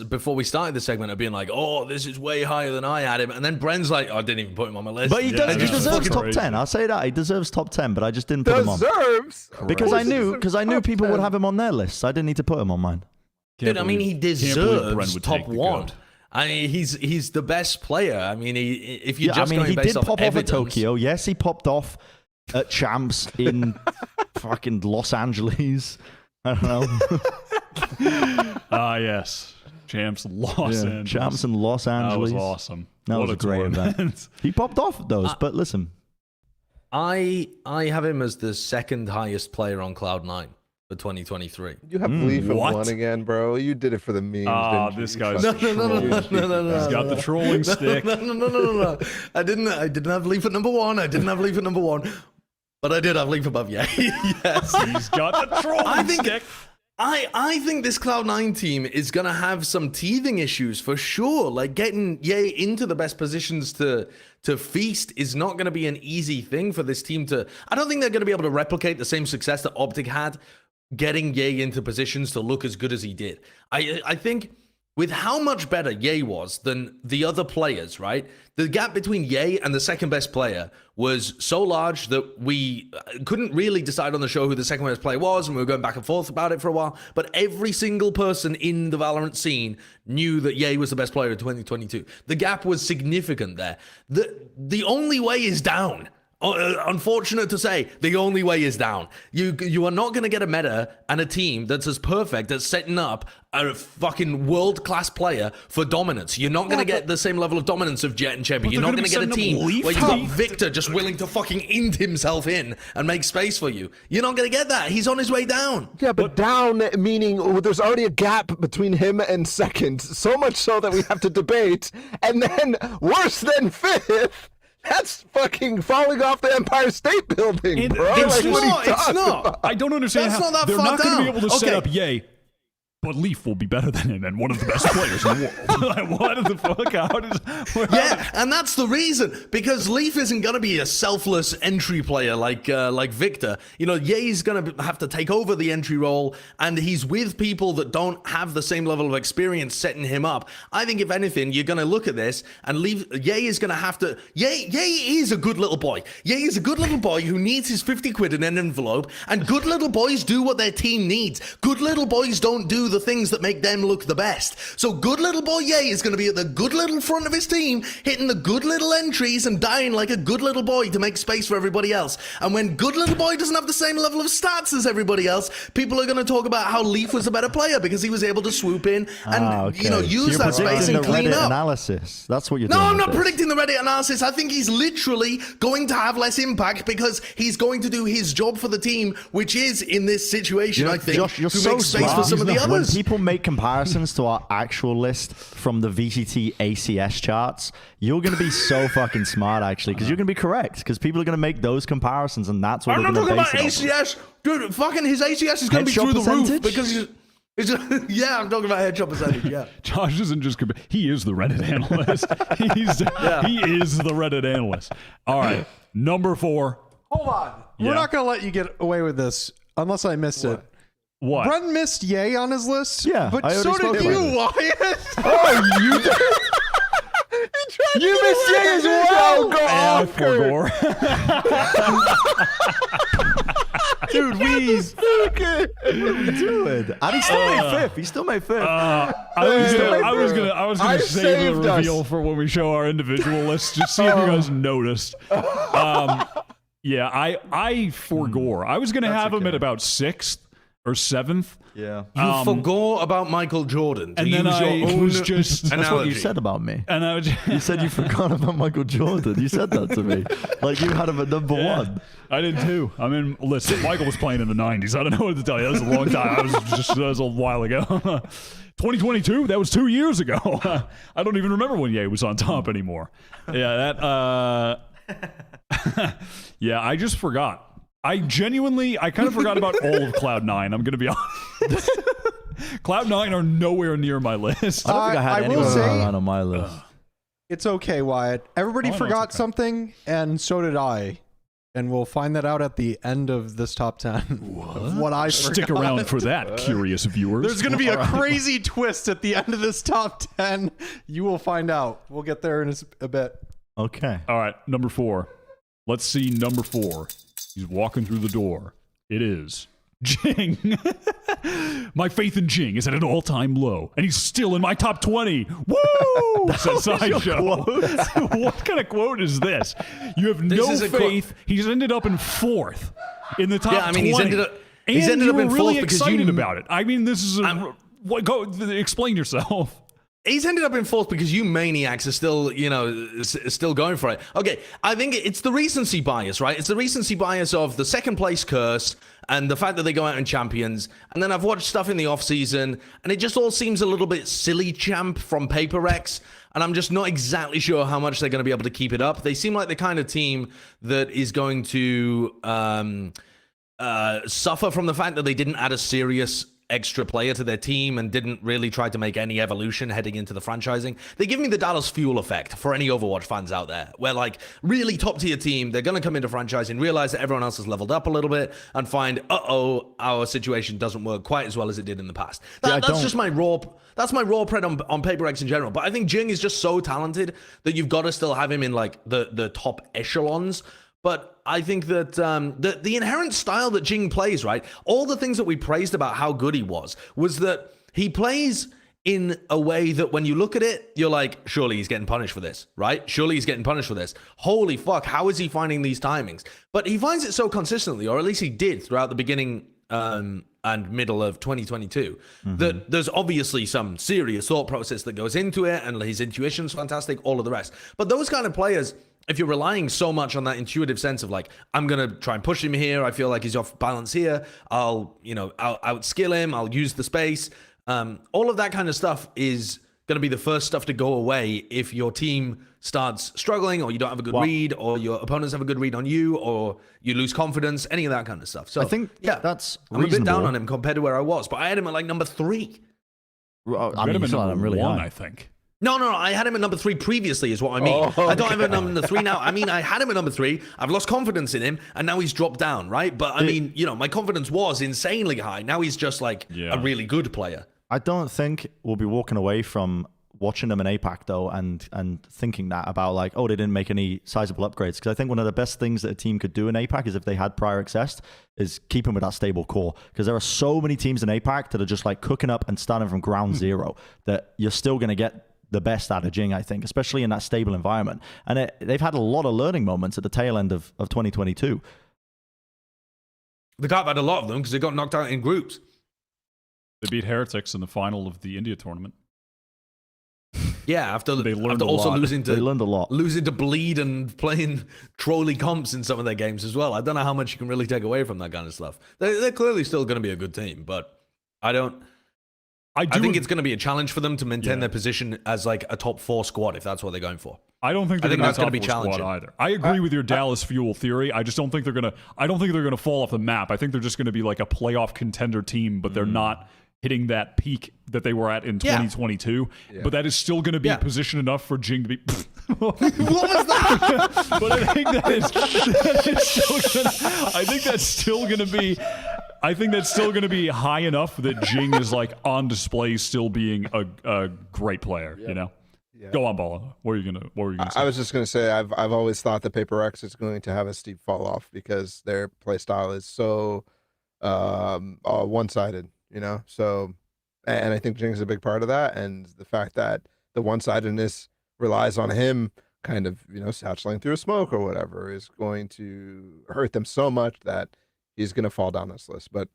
before we started the segment of being like, oh, this is way higher than I had him. And then Bren's like, oh, I didn't even put him on my list. But he Yeah, does. He that's deserves fucking top crazy. 10. I'll say that he deserves top 10. But I just didn't put him on Deserves. because I knew Top people would 10. have him on their list. So I didn't need to put him on mine. Dude, I mean, he Can't believe deserves Brent would top take the one. GOAT. I mean, he's the best player. I mean, if you're Yeah, I just mean, going he based did off pop evidence, off at Tokyo. Yes, he popped off at Champs in fucking Los Angeles. I don't know. Ah, yes. Champs Los Angeles. Champs in Los That Angeles. was awesome. That What was a great tournament. event. He popped off at those, but listen. I have him as the second highest player on Cloud9 for 2023. You have Leaf at what? 1 again, bro. You did it for the memes. Ah, didn't you? this You guy's fucking No. He's got the trolling stick. No. I didn't have Leaf at number one. But I did have Leaf above Ye. Yes. He's got the trolling stick. I think this Cloud9 team is going to have some teething issues for sure. Like, getting Ye into the best positions to feast is not going to be an easy thing for this team to... I don't think they're going to be able to replicate the same success that Optic had, getting Ye into positions to look as good as he did. I think with how much better Ye was than the other players, right? The gap between Ye and the second best player was so large that we couldn't really decide on the show who the second best player was, and we were going back and forth about it for a while. But every single person in the Valorant scene knew that Ye was the best player in 2022. The gap was significant there. The only way is down. Unfortunate to say, the only way is down. You are not going to get a meta and a team that's as perfect as setting up a fucking world-class player for dominance. You're not going to get the same level of dominance of Jet and Chebby. You're they're not gonna going to be get a setting up team Leaf where you've got Team. Victor just willing to fucking ind himself in and make space for you. You're not going to get that. He's on his way down. Yeah, but down meaning there's already a gap between him and second, so much so that we have to debate, and then worse than fifth. That's fucking falling off the Empire State Building, bro. It's Like, what are you not, it's talking not. about? I don't understand That's how not that they're far not going to be down. able to set Okay. up Ye, but Leaf will be better than him and one of the best players in the world. Like, what the fuck? Yeah, and that's the reason, because Leaf isn't going to be a selfless entry player like Victor. You know, Ye's going to have to take over the entry role, and he's with people that don't have the same level of experience setting him up. I think, if anything, you're going to look at this and Ye is going to have to... Ye is a good little boy. Ye is a good little boy who needs his 50 quid in an envelope, and good little boys do what their team needs. Good little boys don't do the things that make them look the best. So good little boy Ye is going to be at the good little front of his team, hitting the good little entries and dying like a good little boy to make space for everybody else. And when good little boy doesn't have the same level of stats as everybody else, people are going to talk about how Leaf was a better player because he was able to swoop in and use that space and clean Reddit up. analysis. That's what you're No, doing. I'm with not this. predicting the Reddit analysis. I think he's literally going to have less impact because he's going to do his job for the team, which is in this situation, I think, Josh, you're to so make space smart. for some of the When others. people make comparisons to our actual list from the VCT ACS charts, you're going to be so fucking smart, actually, because you're going to be correct. Because people are going to make those comparisons, and that's what I'm they're not going to talking base about it on. ACS. Dude, fucking his ACS is going to be Headshot through the roof percentage? because yeah, I'm talking about headshot percentage, yeah. Josh isn't just he is the Reddit analyst. He is the Reddit analyst. All right, number 4. Hold on. Yeah. We're not going to let you get away with this unless I missed it. What? Brent missed Ye on his list. Yeah, But I already so spoke did about you, Wyatt. Oh, you did? You missed Ye as well. I forgot. Dude, Weez. What are we doing? And he still made 5th. He still made 5th. I was gonna save saved the us. reveal for when we show our individual lists. Just see if you guys noticed. Yeah, I forgore. I was gonna have him at about 6th or 7th. Yeah. You forgot about Michael Jordan to And then use your I own was just. That's what you analogy. said about me. And I was. You said you forgot about Michael Jordan. You said that to me. Like you had him at number Yeah, 1. I did too. I mean, listen, Michael was playing in the 90s. I don't know what to tell you. That was a long time. That was a while ago. 2022? That was 2 years ago. I don't even remember when Ye was on top anymore. Yeah, yeah, I just forgot. I kind of forgot about all of Cloud9. I'm going to be honest. Cloud9 are nowhere near my list. I don't think I had I will anyone say- on my list. It's okay, Wyatt. Everybody Oh, no, forgot it's okay. something, and so did I. And we'll find that out at the end of this top 10. Of what I Stick forgot. around for that, curious viewers. There's going to be a crazy twist at the end of this top 10. You will find out. We'll get there in a bit. Okay. All right, number 4. Let's see number 4. He's walking through the door. It is Jing. My faith in Jing is at an all-time low, and he's still in my top 20. Woo! Says Sideshow. What kind of quote is this? You have no is a faith. He's ended up in 4th in the top 20. Yeah, I mean, he's ended up and in you were really 4th because excited you- about it. I mean, this is go explain yourself. He's ended up in 4th because you maniacs are still, still going for it. Okay, I think it's the recency bias, right? It's the recency bias of the second place curse and the fact that they go out in champions. And then I've watched stuff in the off season, and it just all seems a little bit silly champ from Paper Rex. And I'm just not exactly sure how much they're going to be able to keep it up. They seem like the kind of team that is going to suffer from the fact that they didn't add a serious extra player to their team and didn't really try to make any evolution heading into the franchising. They give me the Dallas Fuel effect for any Overwatch fans out there, where like really top tier team, they're going to come into franchising, realize that everyone else has leveled up a little bit and find, our situation doesn't work quite as well as it did in the past. That's just my raw pred on Paper X in general. But I think Jing is just so talented that you've got to still have him in like the top echelons. But I think that the inherent style that Jing plays, right? All the things that we praised about how good he was that he plays in a way that when you look at it, you're like, surely he's getting punished for this, right? Surely he's getting punished for this. Holy fuck, how is he finding these timings? But he finds it so consistently, or at least he did throughout the beginning and middle of 2022, that there's obviously some serious thought process that goes into it, and his intuition's fantastic, all of the rest. But those kind of players, if you're relying so much on that intuitive sense of like, I'm going to try and push him here, I feel like he's off balance here, I'll outskill him, I'll use the space. All of that kind of stuff is going to be the first stuff to go away if your team starts struggling, or you don't have a good read, or your opponents have a good read on you, or you lose confidence, any of that kind of stuff. So I think that's I'm a bit down reasonable. on him compared to where I was, but I had him at like number 3. I mean, you still had him really one, high. I think. No, I had him at number 3 previously, is what I mean. I don't have him at number 3 now. I mean, I had him at number 3. I've lost confidence in him, and now he's dropped down, right? But I mean, my confidence was insanely high. Now he's just like a really good player. I don't think we'll be walking away from watching them in APAC though, and thinking that about like, oh, they didn't make any sizable upgrades. Because I think one of the best things that a team could do in APAC is if they had prior access, is keep them with that stable core. Because there are so many teams in APAC that are just like cooking up and starting from ground zero that you're still going to get the best out of Jing, I think, especially in that stable environment. And they've had a lot of learning moments at the tail end of 2022. The Carp had a lot of them because they got knocked out in groups. They beat Heretics in the final of the India tournament. Yeah, after They learned after a also lot. losing to They learned a lot. losing to Bleed and playing trolley comps in some of their games as well. I don't know how much you can really take away from that kind of stuff. They're clearly still going to be a good team, but I think it's going to be a challenge for them to maintain their position as like a top 4 squad if that's what they're going for. I don't think I they're think going that's to gonna be be challenging challenging. either. I agree with your Dallas Fuel theory. I just don't think they're going to. I don't think they're going to fall off the map. I think they're just going to be like a playoff contender team, but they're not hitting that peak that they were at in 2022. But that is still going to be position enough for Jing to be. What was that? But I think I think that's still going to be. I think that's still going to be high enough that Jing is like on display, still being a great player. You know. Yeah. Go on, Bala. What were you gonna say? I was just gonna say I've always thought that Paper X is going to have a steep fall off because their play style is so one-sided, you know. So, and I think Jing is a big part of that, and the fact that the one-sidedness relies on him kind of, you know, satcheling through a smoke or whatever is going to hurt them so much that he's gonna fall down this list. But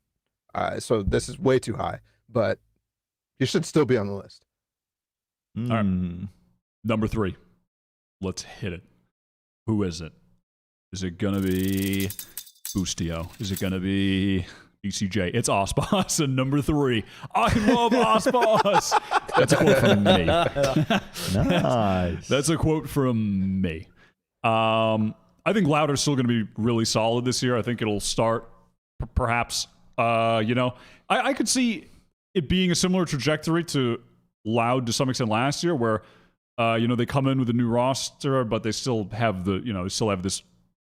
so this is way too high, but he should still be on the list. All right. Number 3. Let's hit it. Who is it? Is it going to be Boostio? Is it going to be ECJ? It's Ospas and number 3. I love Ospas. That's a quote from me. Nice. That's a quote from me. I think Louder's still going to be really solid this year. I think it'll start perhaps, you know, I could see it being a similar trajectory to Loud to some extent last year, where you know, they come in with a new roster, but they still have this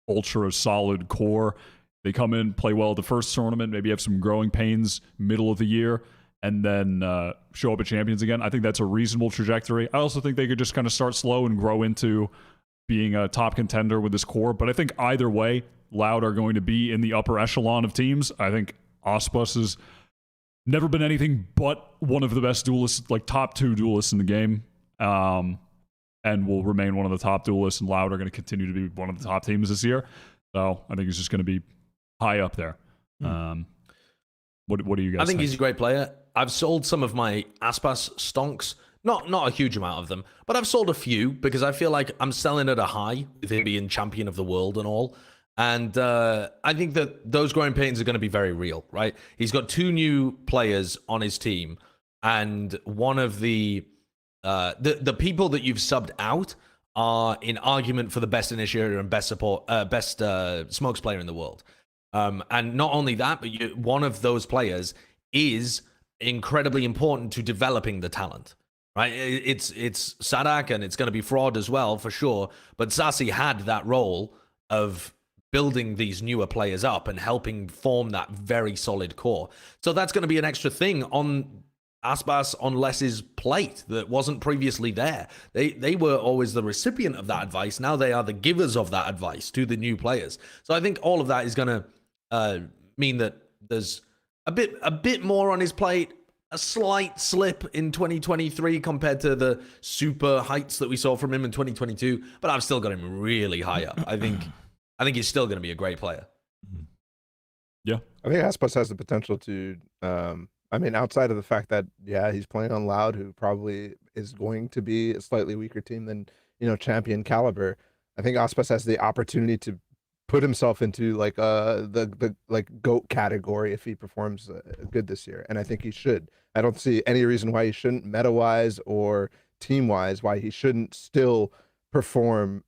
ultra solid core. They come in, play well at the first tournament, maybe have some growing pains middle of the year, and then show up at Champions again. I think that's a reasonable trajectory. I also think they could just kind of start slow and grow into being a top contender with this core. But I think either way, Loud are going to be in the upper echelon of teams. I think Ospas is never been anything but one of the best duelists, like top 2 duelists in the game, and will remain one of the top duelists, and Loud are going to continue to be one of the top teams this year. So I think he's just going to be high up there. What do you guys think? I think he's a great player. I've sold some of my Aspas stonks, not a huge amount of them, but I've sold a few because I feel like I'm selling at a high with him being champion of the world and all. And I think that those growing pains are going to be very real, right? He's got 2 new players on his team, and one of the people that you've subbed out are in argument for the best initiator and best support, best smokes player in the world. And not only that, but one of those players is incredibly important to developing the talent, right? It's Sadak, and it's going to be Fraud as well, for sure. But Sassy had that role of building these newer players up and helping form that very solid core. So that's going to be an extra thing on Aspas on Les's plate that wasn't previously there. They were always the recipient of that advice. Now they are the givers of that advice to the new players. So I think all of that is going to mean that there's a bit more on his plate, a slight slip in 2023 compared to the super heights that we saw from him in 2022, but I've still got him really high up. I think he's still going to be a great player. Yeah. I think Aspas has the potential to, I mean, outside of the fact that, yeah, he's playing on Loud, who probably is going to be a slightly weaker team than, you know, champion caliber. I think Aspas has the opportunity to put himself into like the like GOAT category if he performs good this year. And I think he should. I don't see any reason why he shouldn't, meta-wise or team-wise, why he shouldn't still perform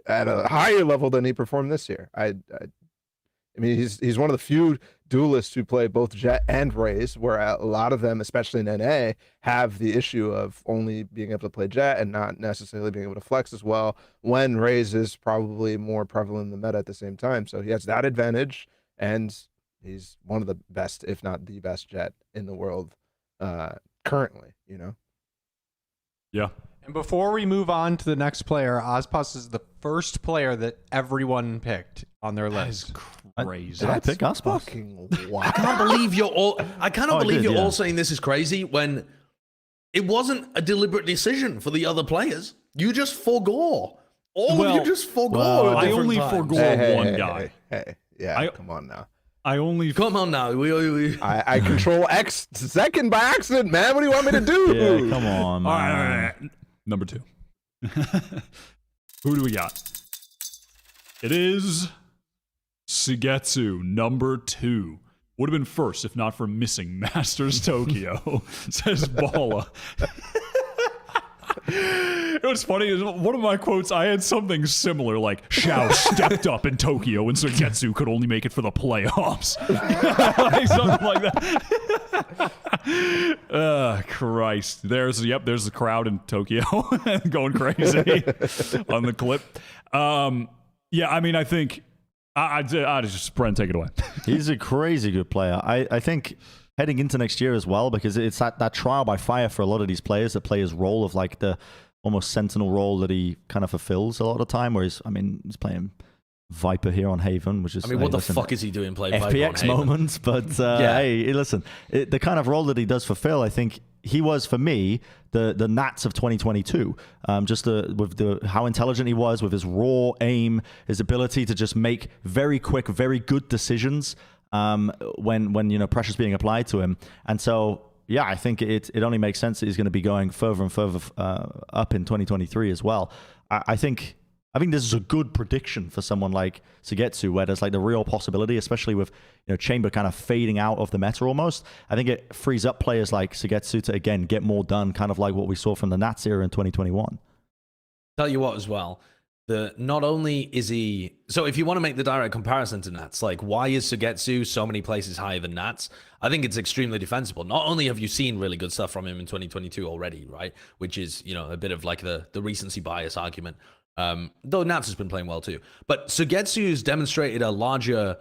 at a higher level than he performed this year. I mean, he's one of the few duelists who play both Jet and Raze, where a lot of them, especially in NA, have the issue of only being able to play Jet and not necessarily being able to flex as well, when Raze is probably more prevalent in the meta at the same time. So he has that advantage, and he's one of the best, if not the best Jet in the world currently, you know? Yeah. And before we move on to the next player, Ozpos is the first player that everyone picked on their list. Crazy. Did I pick Aspas? Fucking I wow. can't believe you're all. I cannot believe did, you're yeah. all saying this is crazy when it wasn't a deliberate decision for the other players. You just forgore. All of you just forgore. at I different only times. forgore one guy. Hey, yeah, come on now. I only Come on now. I control X second by accident, man. What do you want me to do? Yeah, come on, All man. right. Number 2. Who do we got? It is Sugetsu, number 2. Would have been first if not for missing Masters Tokyo, says Bala. It was funny, is one of my quotes, I had something similar, like, Shao stepped up in Tokyo and Sugetsu could only make it for the playoffs. Like, something like that. Christ. There's the crowd in Tokyo going crazy on the clip. Yeah, I mean, I think, I just, Brent, take it away. He's a crazy good player. I think heading into next year as well, because it's that trial by fire for a lot of these players that play his role of like the almost sentinel role that he kind of fulfills a lot of the time, where he's playing Viper here on Haven, which is... I mean, what the fuck is he doing playing Viper on FPX Haven? moments, but hey, listen, the kind of role that he does fulfill, I think he was, for me, the Nats of 2022. With how intelligent he was, with his raw aim, his ability to just make very quick, very good decisions when pressure's being applied to him. And so, yeah, I think it only makes sense that he's going to be going further and further up in 2023 as well. I think this is a good prediction for someone like Sugetsu, where there's like the real possibility, especially with Chamber kind of fading out of the meta almost. I think it frees up players like Sugetsu to again get more done, kind of like what we saw from the Nats era in 2021. Tell you what as well, not only is he... So if you want to make the direct comparison to Nats, like why is Sugetsu so many places higher than Nats? I think it's extremely defensible. Not only have you seen really good stuff from him in 2022 already, right? Which is, a bit of like the recency bias argument. Though Nats has been playing well too. But Sugetsu's demonstrated a larger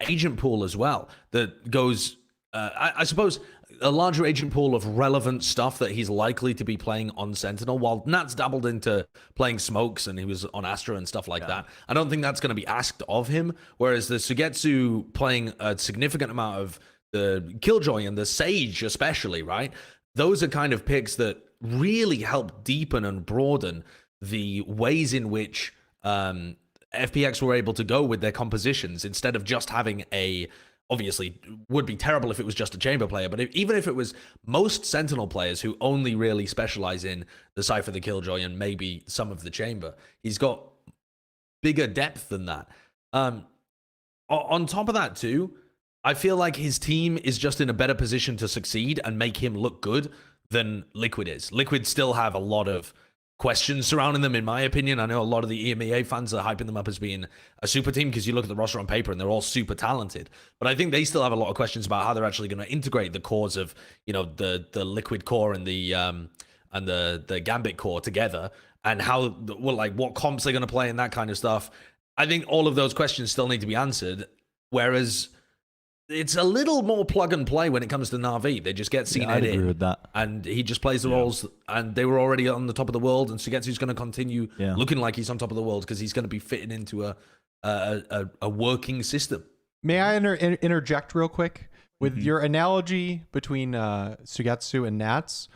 agent pool as well that goes... I suppose a larger agent pool of relevant stuff that he's likely to be playing on Sentinel, while Nats dabbled into playing smokes and he was on Astra and stuff like that. I don't think that's going to be asked of him, whereas the Sugetsu playing a significant amount of the Killjoy and the Sage especially, right? Those are kind of picks that really help deepen and broaden the ways in which FPX were able to go with their compositions instead of just having obviously would be terrible if it was just a Chamber player, but even if it was most Sentinel players who only really specialize in the Cypher, the Killjoy, and maybe some of the Chamber, he's got bigger depth than that. On top of that too, I feel like his team is just in a better position to succeed and make him look good than Liquid is. Liquid still have a lot of questions surrounding them, in my opinion. I know a lot of the EMEA fans are hyping them up as being a super team because you look at the roster on paper and they're all super talented. But I think they still have a lot of questions about how they're actually going to integrate the cores of, the Liquid core and the Gambit core together, and how, what comps they're going to play and that kind of stuff. I think all of those questions still need to be answered. Whereas it's a little more plug and play when it comes to Na'Vi. They just get seen I'd agree with that. and he just plays the roles, and they were already on the top of the world, and Sugetsu's going to continue looking like he's on top of the world because he's going to be fitting into a working system. May I interject real quick with your analogy between Sugetsu and Nats?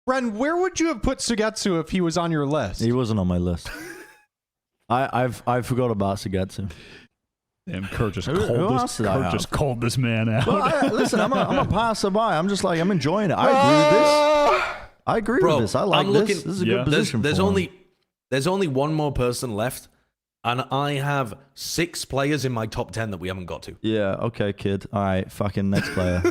Bren, where would you have put Sugetsu if he was on your list? He wasn't on my list. I forgot about Sugetsu. Damn, Kurt just called this man out. Well, listen, I'm a passerby. I'm just like, I'm enjoying it. I agree with this. I agree with this. I like this. This is a good position there's for only him. There's only one more person left, and I have 6 players in my top 10 that we haven't got to. Yeah, okay, kid. All right, fucking next player.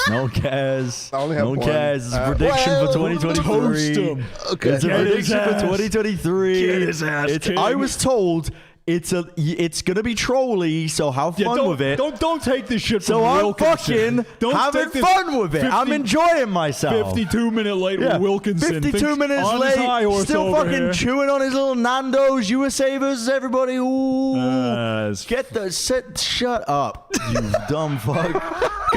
No one cares. I only have no one one. cares. It's a prediction for 2023. Toast him. Okay. It's a prediction for 2023. Get his ass, King. I was told it's gonna be trolly, so have fun with it. Don't take this shit from So I'm Wilkinson. fucking having fun with it. I'm enjoying myself. 52-minute late with Wilkinson. 52 minutes on his high late, horse still over fucking here. chewing on his little Nando's. USA versus everybody. Ooh. Yes. Shut up, you dumb fuck.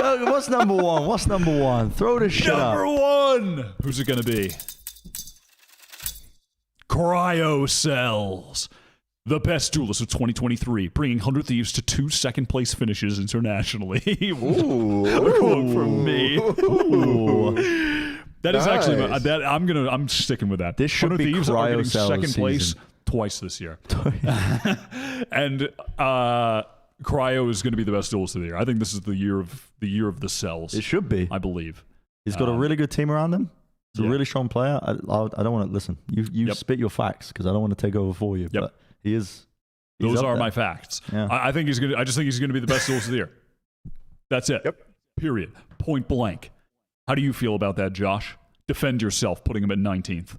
What's number one? What's number one? Throw this shit Number up. one. Who's it going to be? Cryo Cells. The best duelist of 2023, bringing 100 Thieves to 2 second-place finishes internationally. Ooh. A quote from me. Ooh. That is actually Nice. that. I'm sticking with that. This should 100 be Thieves are getting Cryo Cells second place season. twice this year, and Cryo is going to be the best duelist of the year. I think this is the year of the cells. It should be. I believe. He's got a really good team around him. He's yeah. a really strong player. I don't want to listen. You Yep. spit your facts because I don't want to take over for you. Yep. But he is. Those up are there. my facts. Yeah. I think he's gonna. I just think he's going to be the best duelist of the year. That's it. Yep. Period. Point blank. How do you feel about that, Josh? Defend yourself, putting him at 19th.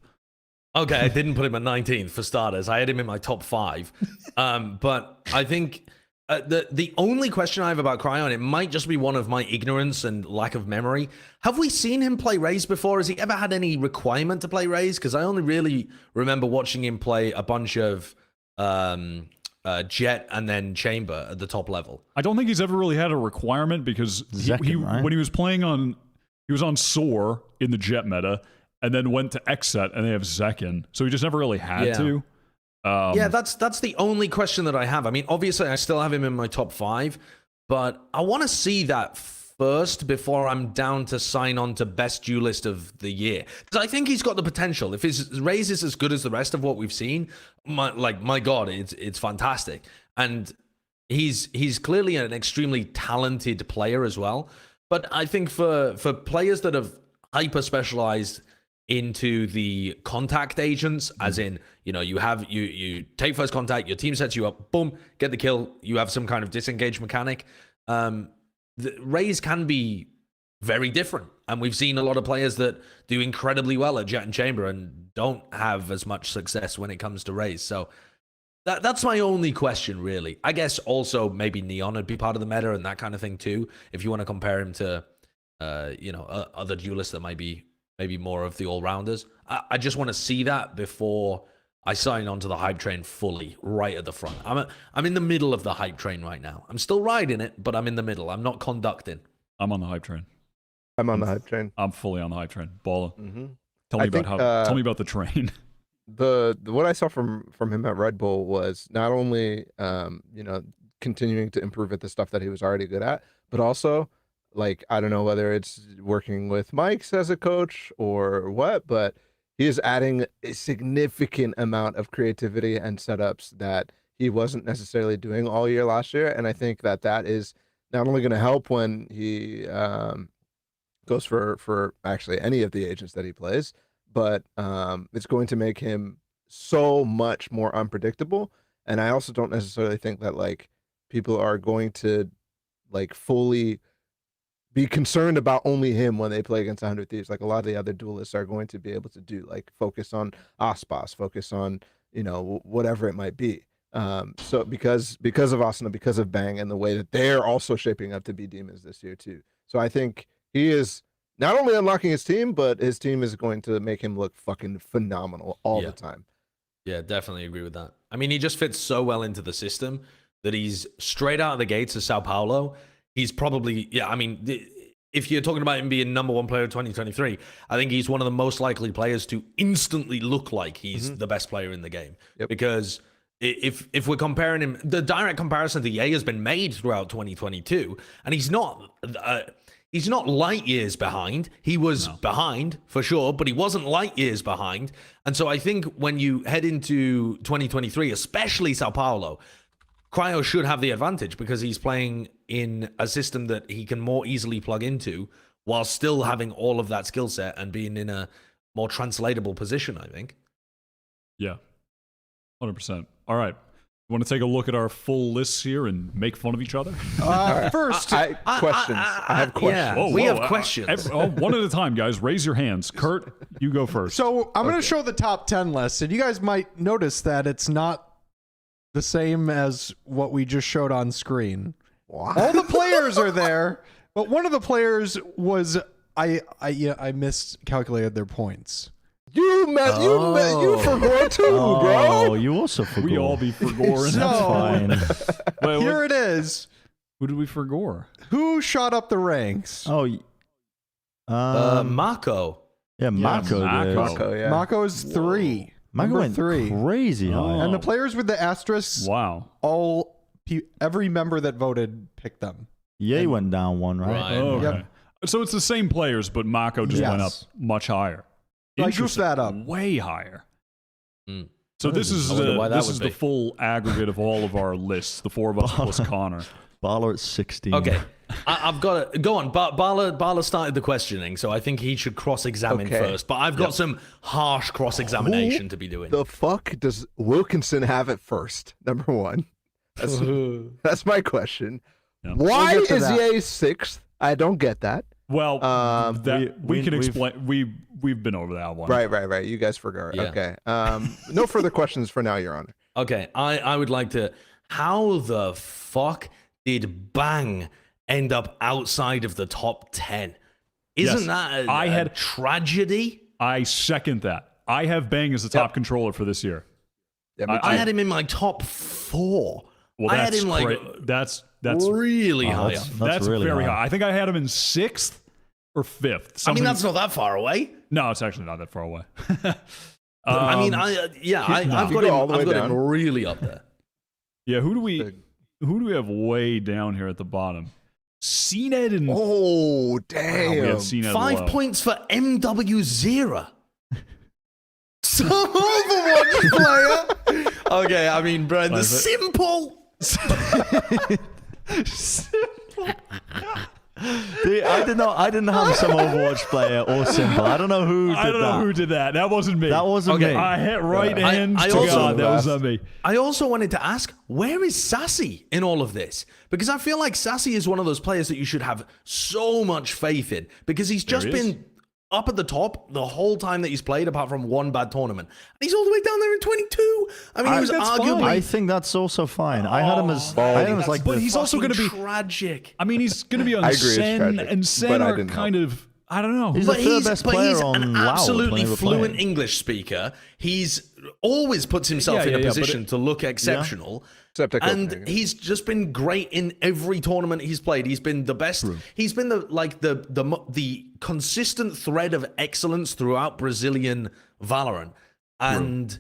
Okay, I didn't put him at 19th for starters. I had him in my top 5. But I think the only question I have about Cryo, and it might just be one of my ignorance and lack of memory, have we seen him play Raze before? Has he ever had any requirement to play Raze? Because I only really remember watching him play a bunch of Jet and then Chamber at the top level. I don't think he's ever really had a requirement because Zekin, right? when he was playing on, he was on Soar in the Jet meta, and then went to Xset, and they have Zekin, so he just never really had to. Yeah, that's the only question that I have. I mean, obviously, I still have him in my top 5, but I want to see that first before I'm down to sign on to best duelist of the year. Because I think he's got the potential. If his Raze is as good as the rest of what we've seen, my God, it's fantastic. And he's clearly an extremely talented player as well. But I think for players that have hyper specialized into the contact agents, as in, you take first contact, your team sets you up, boom, get the kill, you have some kind of disengage mechanic. The Raze can be very different, and we've seen a lot of players that do incredibly well at Jet and Chamber and don't have as much success when it comes to Raze. So that's my only question, really. I guess also maybe Neon would be part of the meta and that kind of thing too, if you want to compare him to other duelists that might be maybe more of the all-rounders. I just want to see that before I sign on to the hype train fully, right at the front. I'm in the middle of the hype train right now. I'm still riding it, but I'm in the middle. I'm not conducting. I'm on the hype train. I'm on the hype train. I'm fully on the hype train. Balla. Mm-hmm. Tell me tell me about the train. The what I saw from him at Red Bull was not only continuing to improve at the stuff that he was already good at, but also, like, I don't know whether it's working with Mike's as a coach or what, but he is adding a significant amount of creativity and setups that he wasn't necessarily doing all year last year. And I think that is not only going to help when he goes for actually any of the agents that he plays, but it's going to make him so much more unpredictable. And I also don't necessarily think that, like, people are going to, like, fully be concerned about only him when they play against 100 Thieves. Like, a lot of the other duelists are going to be able to do, like, focus on Aspas, focus on, whatever it might be. So because of Asuna, because of Bang, and the way that they're also shaping up to be demons this year too. So I think he is not only unlocking his team, but his team is going to make him look fucking phenomenal all the time. Yeah, definitely agree with that. I mean, he just fits so well into the system that he's straight out of the gates of Sao Paulo. He's probably, if you're talking about him being number 1 player of 2023, I think he's one of the most likely players to instantly look like he's the best player in the game. Yep. Because if we're comparing him, the direct comparison to Ye has been made throughout 2022, and he's not light years behind. He was behind for sure, but he wasn't light years behind. And so I think when you head into 2023, especially Sao Paulo, Cryo should have the advantage because he's playing in a system that he can more easily plug into while still having all of that skill set and being in a more translatable position, I think. Yeah, 100%. All right. You want to take a look at our full lists here and make fun of each other? First, I have questions. Yeah, we have questions. One at a time, guys. Raise your hands. Kurt, you go first. so I'm going to show the top 10 list, and you guys might notice that it's not the same as what we just showed on screen. All the players are there, but one of the players was I miscalculated their points. You forgot too, bro. Oh, you also forgot. We all be forgotten. So- That's fine. Wait, Here it is. Who did we forgo? Who shot up the ranks? Oh, Mako. yeah, Mako. Mako. did. Mako, yeah. Mako's 3. Mako Number went 3. crazy high. Oh. And the players with the asterisks, Wow. every member that voted picked them. Ye went down one, right? Right. Oh, okay. Yep. So it's the same players, but Mako just went up Yes. much higher. I goofed Interesting. that up. Way higher. Mm. So this is I wonder why that this would is be. the full aggregate of all of our lists, the four of us plus Connor. Bala at 16. Okay, I've got to go on. Bala started the questioning, so I think he should cross-examine Okay. first. But I've got some harsh cross-examination to be doing. The fuck does Wilkinson have it first? Number one. That's my question. Yeah. Why We'll get to is that. Ye 6th? I don't get that. Well, that we can we've- explain. We've been over that one. Right. You guys forgot. Yeah. Okay. No further questions for now, Your Honor. Okay, I would like to. How the fuck did Bang end up outside of the top 10? Isn't Yes, that I a had- tragedy? I second that. I have Bang as the top controller for this year. Yeah, me I too. had him in my top 4. Well, I had that's him like that's really high that's- up. that's really very high. high. I think I had him in 6th or 5th. I mean, Something- that's not that far away. no, it's actually not that far away. I mean, Um, I've You got go him. all the way I've got down. him really up there. yeah. Who do we have way down here at the bottom? CNET and Oh, Wow, we have damn. CNET 5 low. points for MW0. Some Overwatch player. Okay, I mean, Brad, the Is it? simple. Dude, I didn't have some Overwatch player or Simple. I don't know who did I don't know that. who did that. That wasn't me. That wasn't Okay. me. I hit right hands I to also- God. That was not me. I also wanted to ask, where is Sassy in all of this? Because I feel like Sassy is one of those players that you should have so much faith in, because he's just There he is. been up at the top the whole time that he's played, apart from one bad tournament. And he's all the way down there in 22. I mean, he was that's arguably... I think that's also fine. I had him as like But the he's also going to be. tragic. I mean, he's going to be on I agree, it's Sen, tragic, and Sen but I are didn't kind of. I don't know. He's But the third he's, best but player he's on an WoW absolutely when they were fluent playing. English speaker. He's always puts himself in a but position to look exceptional. Except at And Copenhagen. he's just been great in every tournament he's played. He's been the best. He's been the consistent thread of excellence throughout Brazilian Valorant. And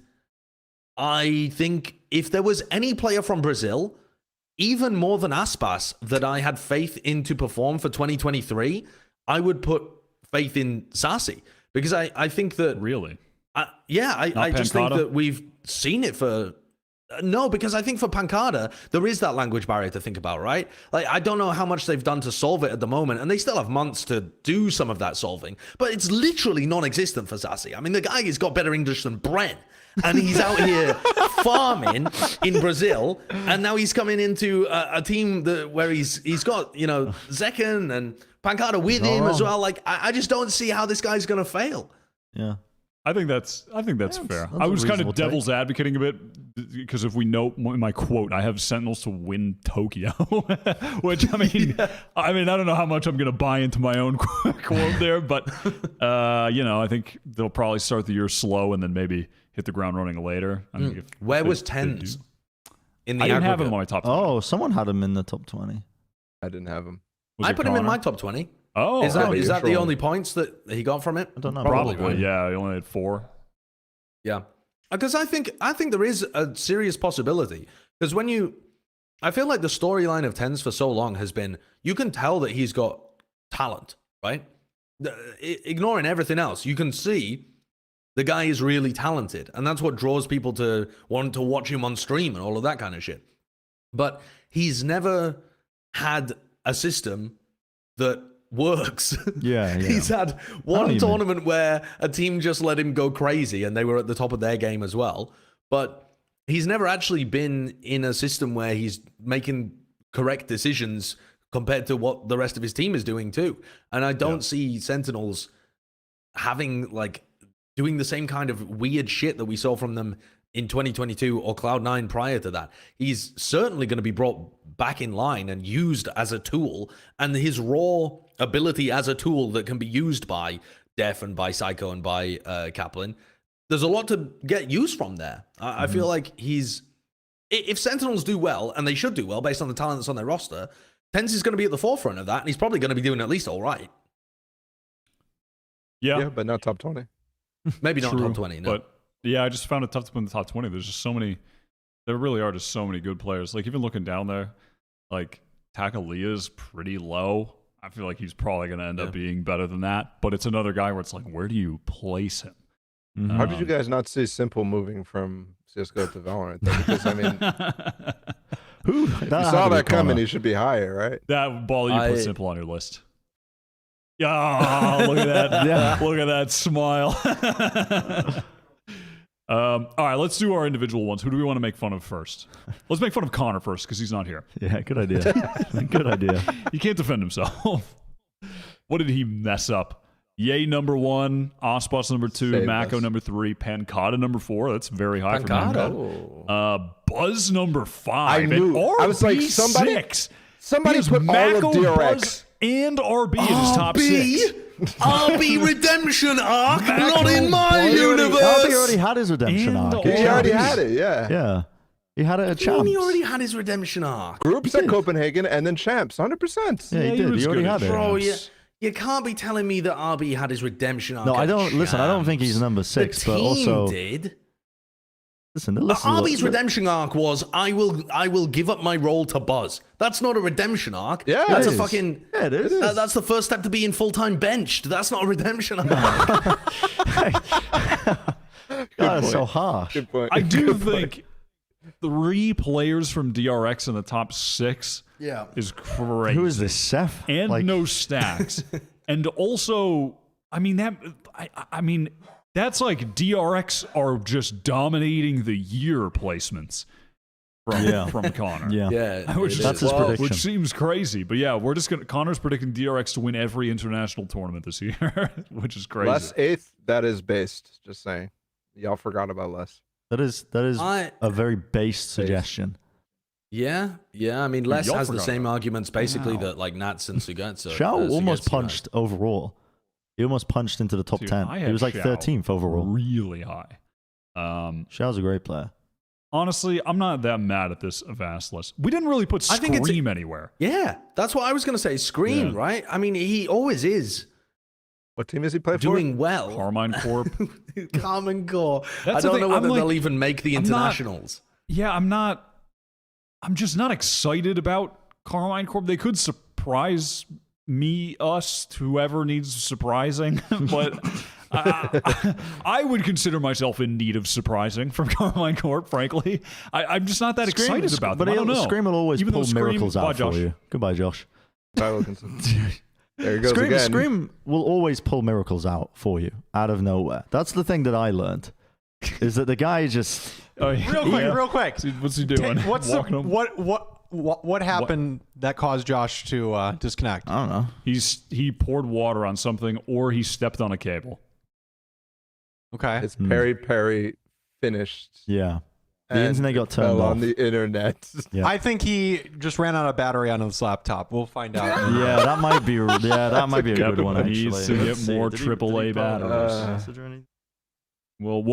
I think if there was any player from Brazil, even more than Aspas, that I had faith in to perform for 2023, I would put faith in Sassy, because I think that Really? I just think Pancada? that we've seen it for. No, because I think for Pancada, there is that language barrier to think about, right? Like, I don't know how much they've done to solve it at the moment, and they still have months to do some of that solving, but it's literally non-existent for Sassy. I mean, the guy has got better English than Brent, and he's out here farming in Brazil, and now he's coming into a team where he's got, you know, Zekken and Pancada with him as well. Like, I just don't see how this guy's going to fail. Yeah. I think that's fair. that's I a was kind reasonable of devil's advocating a bit, because if we know my quote, I have Sentinels to win Tokyo, which I mean, I don't know how much I'm going to buy into my own quote there, but I think they'll probably start the year slow and then maybe hit the ground running later. I mean, if Where they- was they Tens do- in the I didn't have aggregate? him on my top 20. Oh, someone had him in the top 20. I didn't have him. Was I it put him in Connor? my top 20. Oh, Is that okay. is that the Neutral. only points that he got from it? I don't know. probably? right? Yeah, he only had 4. Yeah, because I think there is a serious possibility, because I feel like the storyline of Tens for so long has been, you can tell that he's got talent, right? Ignoring everything else, you can see the guy is really talented, and that's what draws people to want to watch him on stream and all of that kind of shit. But he's never had a system that works. Yeah, yeah. He's had know what one you mean. tournament where a team just let him go crazy and they were at the top of their game as well. But he's never actually been in a system where he's making correct decisions compared to what the rest of his team is doing too. And I don't see Sentinels having, like, doing the same kind of weird shit that we saw from them in 2022 or Cloud9 prior to that. He's certainly going to be brought back in line and used as a tool, and his raw ability as a tool that can be used by Def and by Psycho and by Kaplan, there's a lot to get used from there. I feel like if Sentinels do well, and they should do well based on the talent that's on their roster, Pens is going to be at the forefront of that, and he's probably going to be doing at least all right. Yeah, but not top 20. Maybe not True, top 20, no. But yeah, I just found it tough to put in the top 20. There's just so many. There really are just so many good players. Like even looking down there, like Takalia's pretty low. I feel like he's probably going to end up being better than that. But it's another guy where it's like, where do you place him? How did you guys not see Simple moving from CSGO to Valorant? Though? Because, I mean, Who? you saw that coming, he should be higher, right? That ball you put Simple on your list. Yeah, look at that. Yeah. Look at that smile. All right, let's do our individual ones. Who do we want to make fun of first? Let's make fun of Connor first because he's not here. Yeah, good idea. Good idea. He can't defend himself. What did he mess up? Yay number 1, Osbus number 2, Saved Mako us. number 3, Pancata number 4. That's very high for Pancata? Mako. Buzz number 5. I knew. And I was like, RB somebody- 6. Somebody He has put all Mako, of DRX. Buzz, and RB in his top 6. RB redemption arc, not in my He universe. already had his redemption And arc. He already RB. had it, yeah. Yeah. He had it at champs. He already had his redemption arc. Groups at Copenhagen and then champs, 100%. Yeah, he did. was He already good had at it. Bro, champs. you can't be telling me that RB had his redemption arc. No, I at don't. Listen, I don't think champs. he's number 6, The but team also did. listen. Listen, RB's redemption arc was I will give up my role to Buzz. That's not a redemption arc. Yeah, that's it a is. fucking. Yeah, it is. That's the first step to being full-time benched. That's not a redemption arc. That's so harsh. Good point. I do Good point. think 3 players from DRX in the top 6 Yeah. is crazy. Who is this, Seth? And Like, no stacks. And also, I mean I mean that's like DRX are just dominating the year placements from Connor. Yeah. Yeah, Which, it That's is. his prediction. which seems crazy, but yeah, we're just gonna. Connor's predicting DRX to win every international tournament this year, which is crazy. Les 8th, that is based. Just saying. Y'all forgot about Les. That is a very based suggestion. Yeah. I mean, Les y'all has the forgot same about arguments basically Wow. that like Nats and Sugetsu. Shao almost punched overall. He almost punched into the top Dude, 10. I He had was like Shao 13th overall. really high. Shao's a great player. Honestly, I'm not that mad at this Avast list. We didn't really put I think Scream anywhere. Yeah, that's what I was going to say. Scream, Yeah. right? I mean, he always is What team does he play for? doing well. Carmine Corp. Carmen Core. That's I the don't thing, know whether I'm like- they'll even make the I'm not- internationals. Yeah, I'm just not excited about Carmine Corp. They could surprise me, us, whoever needs surprising, but I would consider myself in need of surprising from Carmine Corp, frankly. I'm just not that excited about them. But I don't know. Scream will always Even though pull Scream- miracles Bye, out Josh. for you. Goodbye, Josh. Ty Wilkinson. There he goes again. Scream will always pull miracles out for you out of nowhere. That's the thing that I learned. Is that the guy just Oh, yeah. Real quick. What's he doing? What's the, Walking him? what happened that caused Josh to disconnect? I don't know. He poured water on something, or he stepped on a cable. Okay. It's Perry finished. Yeah. The and internet got it fell turned off. on the internet. Yeah. I think he just ran out of battery on his laptop. We'll find out. Yeah, that might be. Yeah, that might be a good one. He Actually, needs to get Let's see. more Did he AAA put a batteries. message or anything? Well,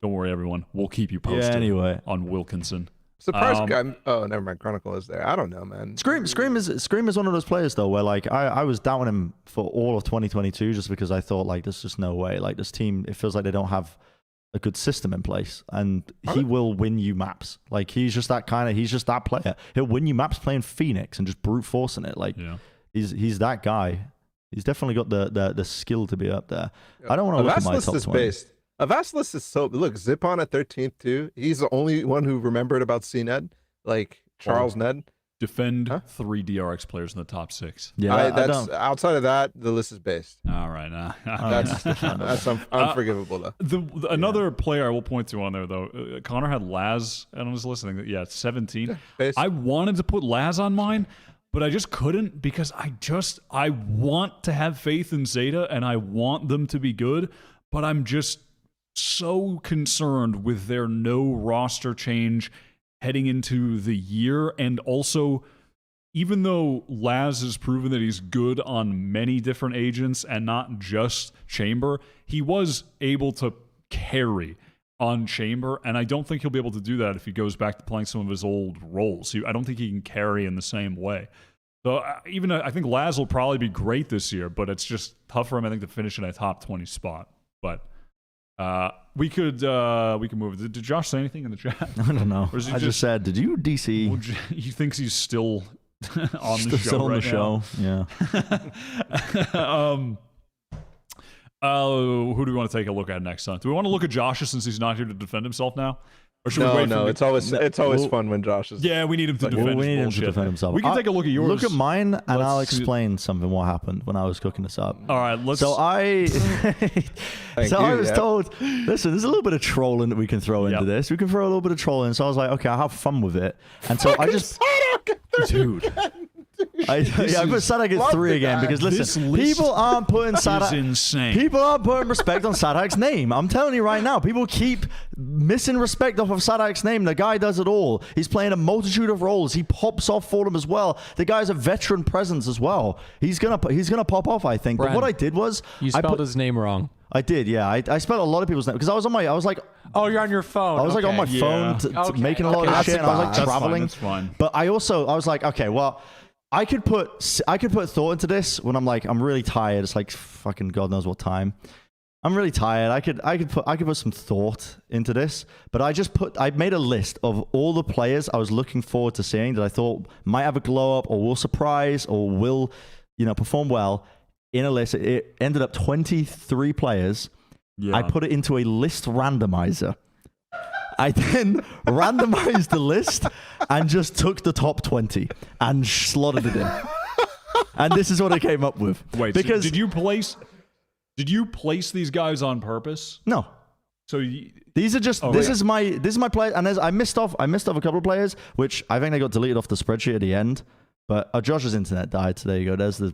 don't worry, everyone. We'll keep you posted. Yeah. Anyway, On Wilkinson. Surprised guy. Oh, never mind. Chronicle is there. I don't know, man. Scream is one of those players though, where like I was doubting him for all of 2022 just because I thought like there's just no way. Like this team, it feels like they don't have a good system in place, and he will win you maps. Like he's just that player. He'll win you maps playing Phoenix and just brute forcing it. Like Yeah. he's that guy. He's definitely got the skill to be up there. I don't want to look at my Avast top list is 20. based. Avast list is so look. Zipon at 13th too. He's the only one who remembered about CNED. Like Charles Ned. Defend Huh? 3 DRX players in the top 6. Yeah, I That's don't. outside of that. The list is based. All right. That's unforgivable though. Another player I will point to on there, though, Connor had Laz on his list. I think, yeah, 17. Based. I wanted to put Laz on mine, but I just couldn't because I want to have faith in Zeta and I want them to be good, but I'm just so concerned with their no roster change heading into the year. And also, even though Laz has proven that he's good on many different agents and not just Chamber, he was able to carry on Chamber, and I don't think he'll be able to do that if he goes back to playing some of his old roles. I don't think he can carry in the same way. So even I think Laz will probably be great this year, but it's just tough for him, I think, to finish in a top 20 spot. But we could move. Did Josh say anything in the chat? I don't know. Or is he I just said, did you DC? Well, he thinks he's still on the show. Still on right the show. Yeah. Who do we want to take a look at next time? Do we want to look at Josh since he's not here to defend himself now? Or should we wait for it's always fun when Josh is. Yeah, we need him to defend we need him his to bullshit. defend himself. We can take a look at yours. Look at mine, and I'll Let's see- explain something what happened when I was cooking this up. All right, let's. So I was told, listen, there's a little bit of trolling that we can throw into this. We can throw a little bit of trolling. So I was like, okay, I'll have fun with it. And so I just, dude. I put Sadak at 3 again because This listen, list people aren't putting is Sadak. insane. People aren't putting respect on Sadak's name. I'm telling you right now, people keep missing respect off of Sadak's name. The guy does it all. He's playing a multitude of roles. He pops off for them as well. The guy's a veteran presence as well. He's gonna pop off, I think. Bren, but what I did was You spelled his name wrong. I did, yeah. I spelled a lot of people's name because I was like Oh, you're on your phone. I was like on my Okay. phone Okay, making a lot okay. of shit. And I was like That's fine, traveling. that's fine. But I was like, okay, well, I could put thought into this when I'm really tired. It's like fucking God knows what time. I'm really tired. I could put some thought into this, but I made a list of all the players I was looking forward to seeing that I thought might have a glow up or will surprise or will, perform well in a list. It ended up 23 players. Yeah. I put it into a list randomizer. I then randomized the list and just took the top 20 and slotted it in. And this is what I came up with. Wait, because so did you place these guys on purpose? no, So these are just this is my player, and I missed off a couple of players, which I think they got deleted off the spreadsheet at the end. But Josh's internet died, so there you go. There's the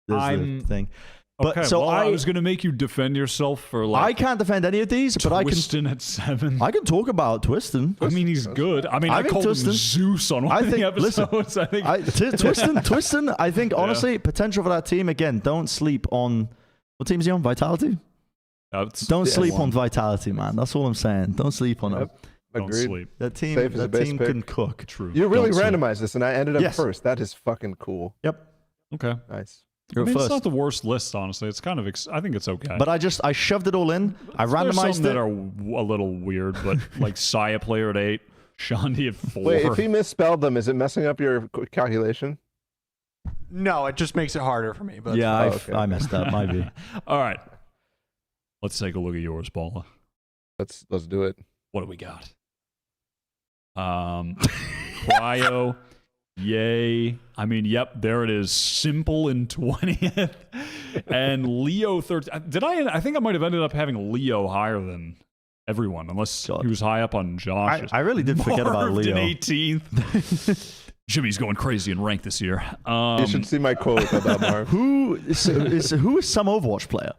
thing. But okay, so well, I was gonna make you defend yourself for like I can't defend any of these, but Twiston at 7. I can talk about Twiston. I mean, he's good. I mean, I I think called him Twiston- Zeus on one of the listen, episodes. I think Twiston, I think honestly, potential for that team again. Don't sleep on what team is he on? Vitality. Don't sleep on Vitality, man. That's all I'm saying. Don't sleep on them. Don't Agreed. sleep. That team, Safe as a base pick. can cook. True. You really Don't sleep. randomized this, and I ended up Yes. first. That is fucking cool. Yep. Okay. Nice. I You're mean, it's first. not the worst list, honestly. It's kind of. I think it's okay. But I shoved it all in. I There's randomized some that are a little weird, but like Saya player at 8, Shandi at 4. Wait, if he misspelled them, is it messing up your calculation? No, it just makes it harder for me. But Yeah, okay. I messed up. Might be. All right. Let's take a look at yours, Paula. Let's do it. What do we got? Cryo. Yay. I mean, yep, there it is. Simple in 20th. And Leo 13th. I think I might have ended up having Leo higher than everyone, unless he was high up on Josh. I really did forget about Marved in Leo. 18th. Jimmy's going crazy in rank this year. You should see my quote about Marv. Who is some Overwatch player?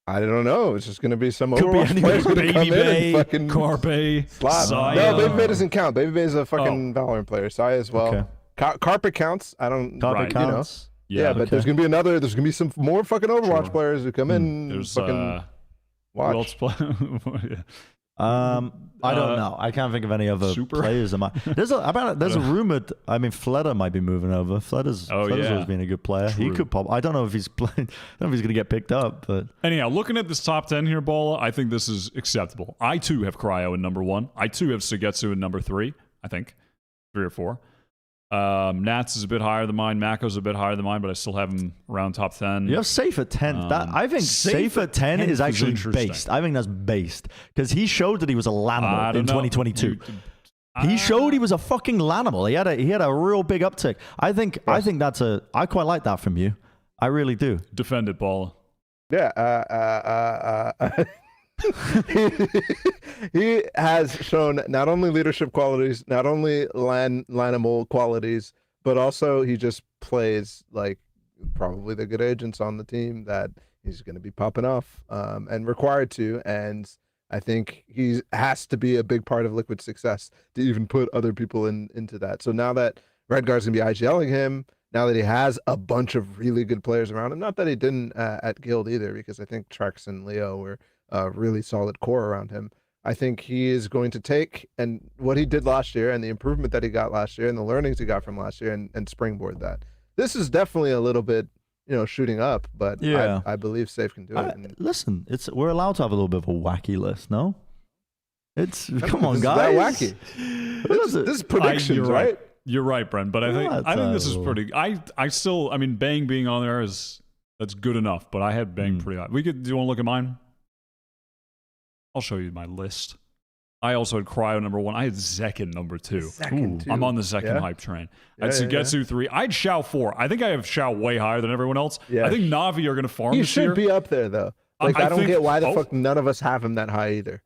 I don't know. It's just going to be some Could be Overwatch anyone. player's going to Baby come in Bay, and fucking Carpe, slap. Saya. No, Baby Bay doesn't count. Baby Bay is a fucking Valorant player. Saya as well. Okay. Carpet counts. I don't. Carpet Right, counts. Yeah, but there's going to be another. There's going to be some more fucking Overwatch Sure. players who come in. There's fucking who else watch. play? I don't know. I can't think of any other Super? players. There's a rumored. I mean, Fleder might be moving over. Fleder's always been a good player. He True. could pop. I don't know if he's playing. I don't know if he's going to get picked up. But Anyhow, looking at this top 10 here, Bola, I think this is acceptable. I too have Cryo in number 1. I too have Sugetsu in number 3. I think 3 or 4. Nats is a bit higher than mine. Mako's a bit higher than mine, but I still have him around top 10. you have Safe at 10. I think Safe at 10 is actually interesting. based. I think that's based because he showed that he was a I Lanimal don't in know. 2022. He showed he was a fucking Lanimal. He had a real big uptick. I think I quite like that from you. I really do. Defend it, Bola. Yeah. He has shown not only leadership qualities, not only Lanimal qualities, but also he just plays like probably the good agents on the team that he's going to be popping off and required to. And I think he has to be a big part of Liquid's success to even put other people into that. So now that Redgar's going to be IGLing him, now that he has a bunch of really good players around him, not that he didn't at Guild either, because I think Trex and Leo were a really solid core around him. I think he is going to take and what he did last year and the improvement that he got last year and the learnings he got from last year and springboard that. This is definitely a little bit, shooting up, but Yeah. I believe Safe can do it. And Listen, we're allowed to have a little bit of a wacky list, no? Come on, this is guys. that wacky. This is predictions, you're right? You're right, Brent. But I think this is pretty. I still. I mean, Bang being on there that's good enough. But I had Bang pretty high. Do you want to look at mine? I'll show you my list. I also had Cryo number 1. I had Zekin number 2. Second, too. I'm on the Zekin Yeah. hype train. I Yeah, had yeah, Sugetsu 3. I had Xiao 4. I think I have Xiao way higher than everyone else. Yeah. I think Navi are going to farm He this year. should be up there though. Like I don't think- get why the oh. fuck none of us have him that high either.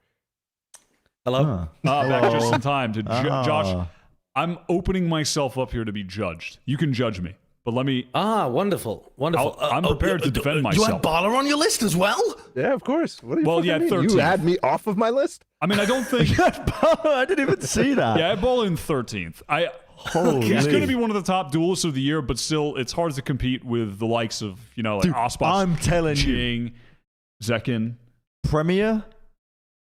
Hello. Back just in time to Ah. Josh. I'm opening myself up here to be judged. You can judge me, but let me. Wonderful. I'm prepared to defend You myself. had Bala on your list as well? Yeah, of course. What do you Well, fucking yeah, mean? 13th. You had me off of my list? I mean, I don't think. I didn't even see that. Yeah, I ball in 13th. Holy. He's going to be one of the top duelists of the year, but still, it's hard to compete with the likes of like Dude, Ospas, I'm telling you. Jing, Zekin. Premier,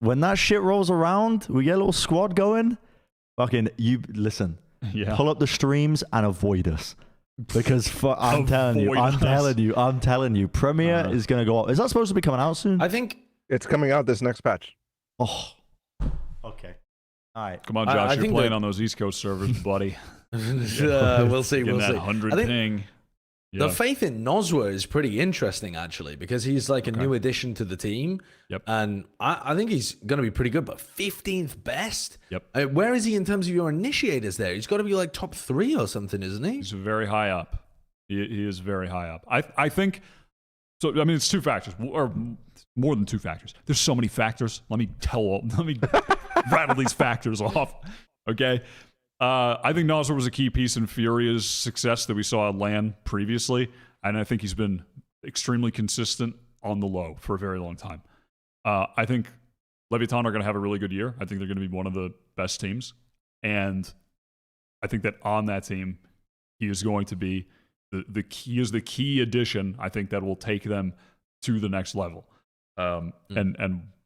when that shit rolls around, we get a little squad going. Fucking, you listen. Yeah. Pull up the streams and avoid us. Because I'm telling you, Premier is going to go up. Is that supposed to be coming out soon? I think. It's coming out this next patch. Oh, okay. All right. Come on, I Josh, you're think playing that- on those East Coast servers, buddy. We'll see. Getting We'll that see. 100 I think ping. the Yeah. faith in Nozwa is pretty interesting, actually, because he's like a new addition to the team. Yep. And I think he's going to be pretty good, but 15th best? Yep. Where is he in terms of your initiators there? He's got to be like top 3 or something, isn't he? He's very high up. He is very high up. I think. So I mean, it's 2 factors, or more than 2 factors. There's so many factors. Let me rattle these factors off. Okay. I think Nozzer was a key piece in Furia's success that we saw at LAN previously, and I think he's been extremely consistent on the low for a very long time. I think Leviathan are going to have a really good year. I think they're going to be one of the best teams, and I think that on that team, he is going to be the key addition. I think that will take them to the next level. And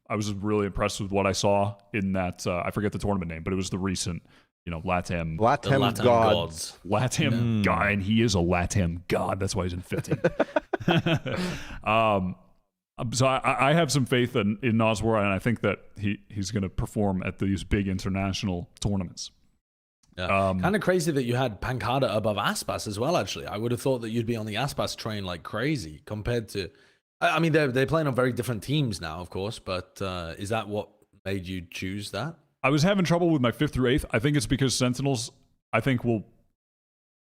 I was really impressed with what I saw in that. I forget the tournament name, but it was the recent. LATAM The Latam Latam God. gods. LATAM guy, and he is a LATAM god. That's why he's in 15. So I have some faith in Nozwar, and I think that he's going to perform at these big international tournaments. Yeah. Kind of crazy that you had Pancada above Aspas as well, actually. I would have thought that you'd be on the Aspas train like crazy compared to... I mean, they're playing on very different teams now, of course, but is that what made you choose that? I was having trouble with my 5th through 8th. I think it's because Sentinels, I think, will...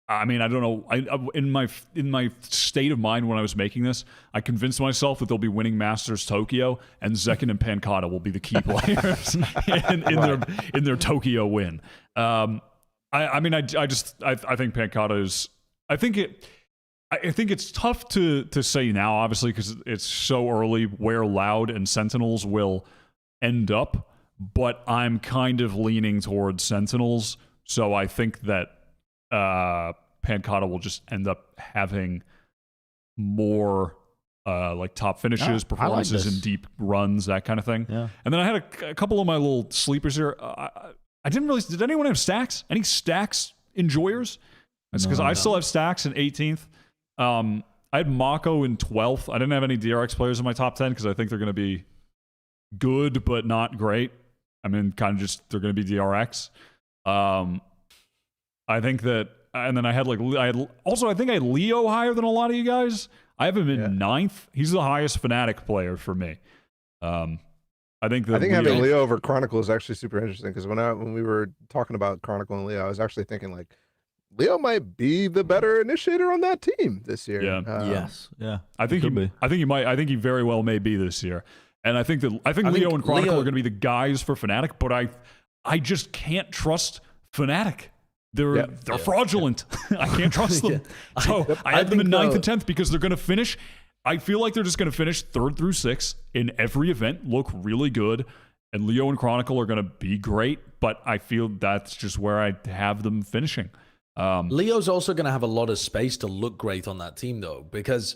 I mean, I don't know. In my state of mind when I was making this, I convinced myself that they'll be winning Masters Tokyo, and Zekin and Pancada will be the key players in their Tokyo win. I mean, I think Pancada is. I think it's tough to say now, obviously, because it's so early where Loud and Sentinels will end up. But I'm kind of leaning towards Sentinels, so I think that Pancada will just end up having more like top finishes, performances in deep runs, that kind of thing. Yeah. And then I had a couple of my little sleepers here. I didn't really. Did anyone have stacks? Any stacks enjoyers? That's because I still have stacks in 18th. I had Mako in 12th. I didn't have any DRX players in my top 10 because I think they're going to be good but not great. I mean, kind of just they're going to be DRX. I think that, and then I think I had Leo higher than a lot of you guys. I have him in 9th. He's the highest Fnatic player for me. I think having Leo over Chronicle is actually super interesting because when we were talking about Chronicle and Leo, I was actually thinking like Leo might be the better initiator on that team this year. Yeah. Yes. Yeah. I think he might. I think he very well may be this year. And I think Leo and Chronicle are going to be the guys for Fnatic, but I just can't trust Fnatic. They're fraudulent. I can't trust them. So I have them in 9th and 10th because they're going to finish. I feel like they're just going to finish 3rd through 6th in every event, look really good. And Leo and Chronicle are going to be great, but I feel that's just where I have them finishing. Leo's also going to have a lot of space to look great on that team, though, because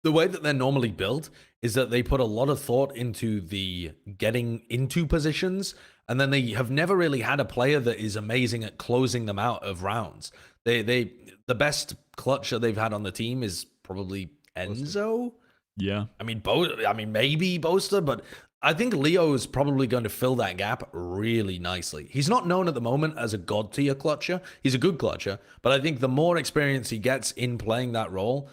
the way that they're normally built is that they put a lot of thought into the getting into positions, and then they have never really had a player that is amazing at closing them out of rounds. The best clutcher they've had on the team is probably Enzo. Yeah. I mean, maybe Boaster, but I think Leo is probably going to fill that gap really nicely. He's not known at the moment as a god tier clutcher. He's a good clutcher, but I think the more experience he gets in playing that role,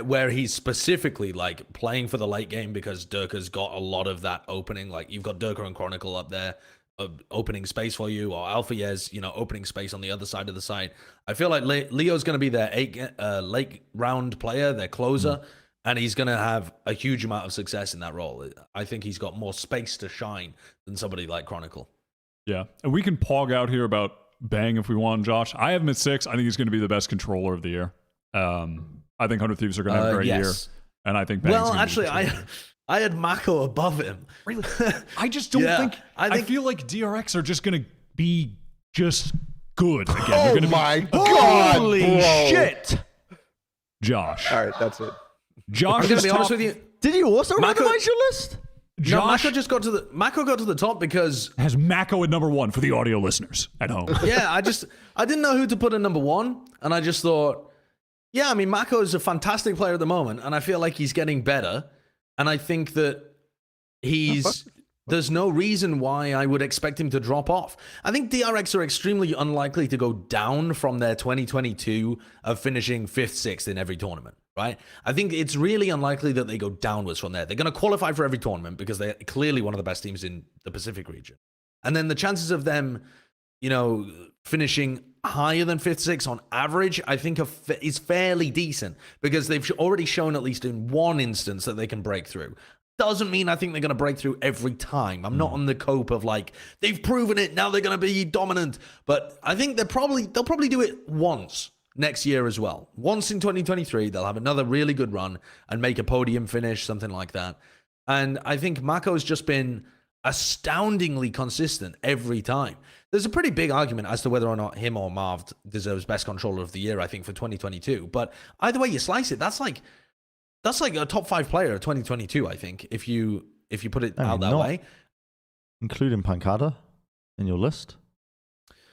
where he's specifically like playing for the late game, because Durka's got a lot of that opening. Like you've got Durka and Chronicle up there opening space for you, or Alpha Yez, opening space on the other side of the site. I feel like Leo's going to be their late round player, their closer. And he's going to have a huge amount of success in that role. I think he's got more space to shine than somebody like Chronicle. Yeah. And we can pog out here about Bang if we want, Josh. I have him at 6. I think he's going to be the best controller of the year. I think 100 Thieves are going to have a great year. And I think Bang's well, gonna be actually, I had Mako above him. Really? I just don't think... I feel like DRX are just going to be just good again. Oh my God, Holy bro. shit! Josh. All right, that's it. Josh I'm going is to be top... honest with you. Did you also Mako- randomize your list? No, Josh Mako just got to the top because has Mako at number 1 for the audio listeners at home. yeah, I didn't know who to put at number 1, and I just thought, yeah, I mean, Mako is a fantastic player at the moment, and I feel like he's getting better, and I think that there's no reason why I would expect him to drop off. I think DRX are extremely unlikely to go down from their 2022 of finishing 5th, 6th in every tournament, right? I think it's really unlikely that they go downwards from there. They're going to qualify for every tournament because they're clearly one of the best teams in the Pacific region. And then the chances of them, finishing higher than 5th, 6th on average, I think is fairly decent because they've already shown at least in one instance that they can break through. Doesn't mean I think they're going to break through every time. I'm not on the cope of like, they've proven it, now they're going to be dominant. But I think they'll probably do it once next year as well. Once in 2023, they'll have another really good run and make a podium finish, something like that. And I think Mako's just been astoundingly consistent every time. There's a pretty big argument as to whether or not him or Marv deserves best controller of the year, I think, for 2022. But either way you slice it, that's like a top 5 player of 2022, I think, if you put it out that way. Including Pancada in your list?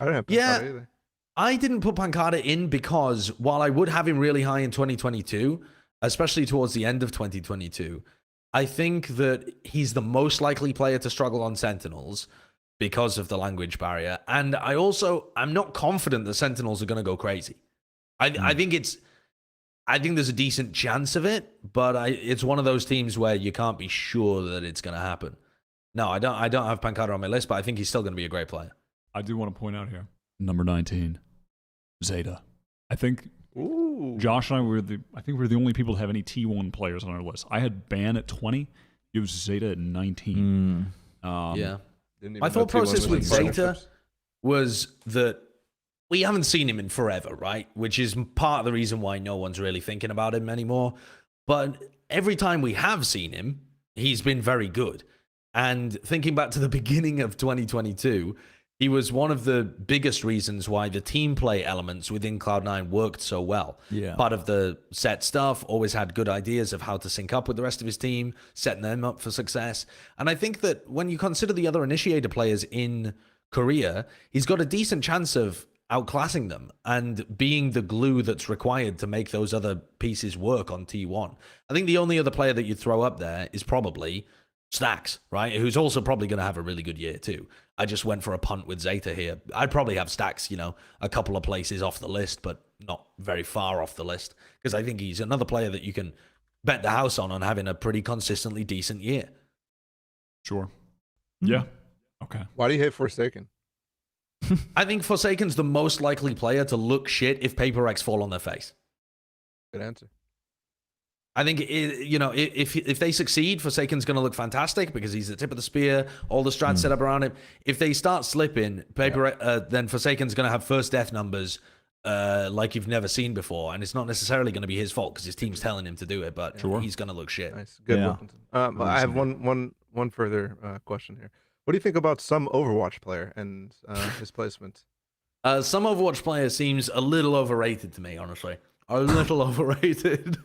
I don't have Yeah. either. I didn't put Pancada in because while I would have him really high in 2022, especially towards the end of 2022, I think that he's the most likely player to struggle on Sentinels because of the language barrier. And I'm not confident that Sentinels are going to go crazy. I think there's a decent chance of it, but it's one of those teams where you can't be sure that it's going to happen. No, I don't have Pancada on my list, but I think he's still going to be a great player. I do want to point out here, number 19, Zeta. I think Josh and I we're the only people to have any T1 players on our list. I had Ban at 20. You have Zeta at 19. Yeah. Didn't even My know thought T1 process was with in Zeta partnerships. was that we haven't seen him in forever, right? Which is part of the reason why no one's really thinking about him anymore. But every time we have seen him, he's been very good. And thinking back to the beginning of 2022, he was one of the biggest reasons why the team play elements within Cloud9 worked so well. Yeah. Part of the set stuff, always had good ideas of how to sync up with the rest of his team, setting them up for success. And I think that when you consider the other initiator players in Korea, he's got a decent chance of outclassing them and being the glue that's required to make those other pieces work on T1. I think the only other player that you'd throw up there is probably Stacks, right? Who's also probably going to have a really good year too. I just went for a punt with Zeta here. I'd probably have Stacks, a couple of places off the list, but not very far off the list, because I think he's another player that you can bet the house on having a pretty consistently decent year. Sure. Yeah. Okay. Why do you hate Forsaken? I think Forsaken's the most likely player to look shit if Paper X fall on their face. Good answer. I think, if they succeed, Forsaken's going to look fantastic because he's the tip of the spear, all the strats set up around him. If they start slipping, then Forsaken's going to have first death numbers like you've never seen before. And it's not necessarily going to be his fault because his team's telling him to do it, but he's going to look shit. Nice. Good. Yeah. I have one further question here. What do you think about some Overwatch player and his placement? Some Overwatch player seems a little overrated to me, honestly. A little overrated.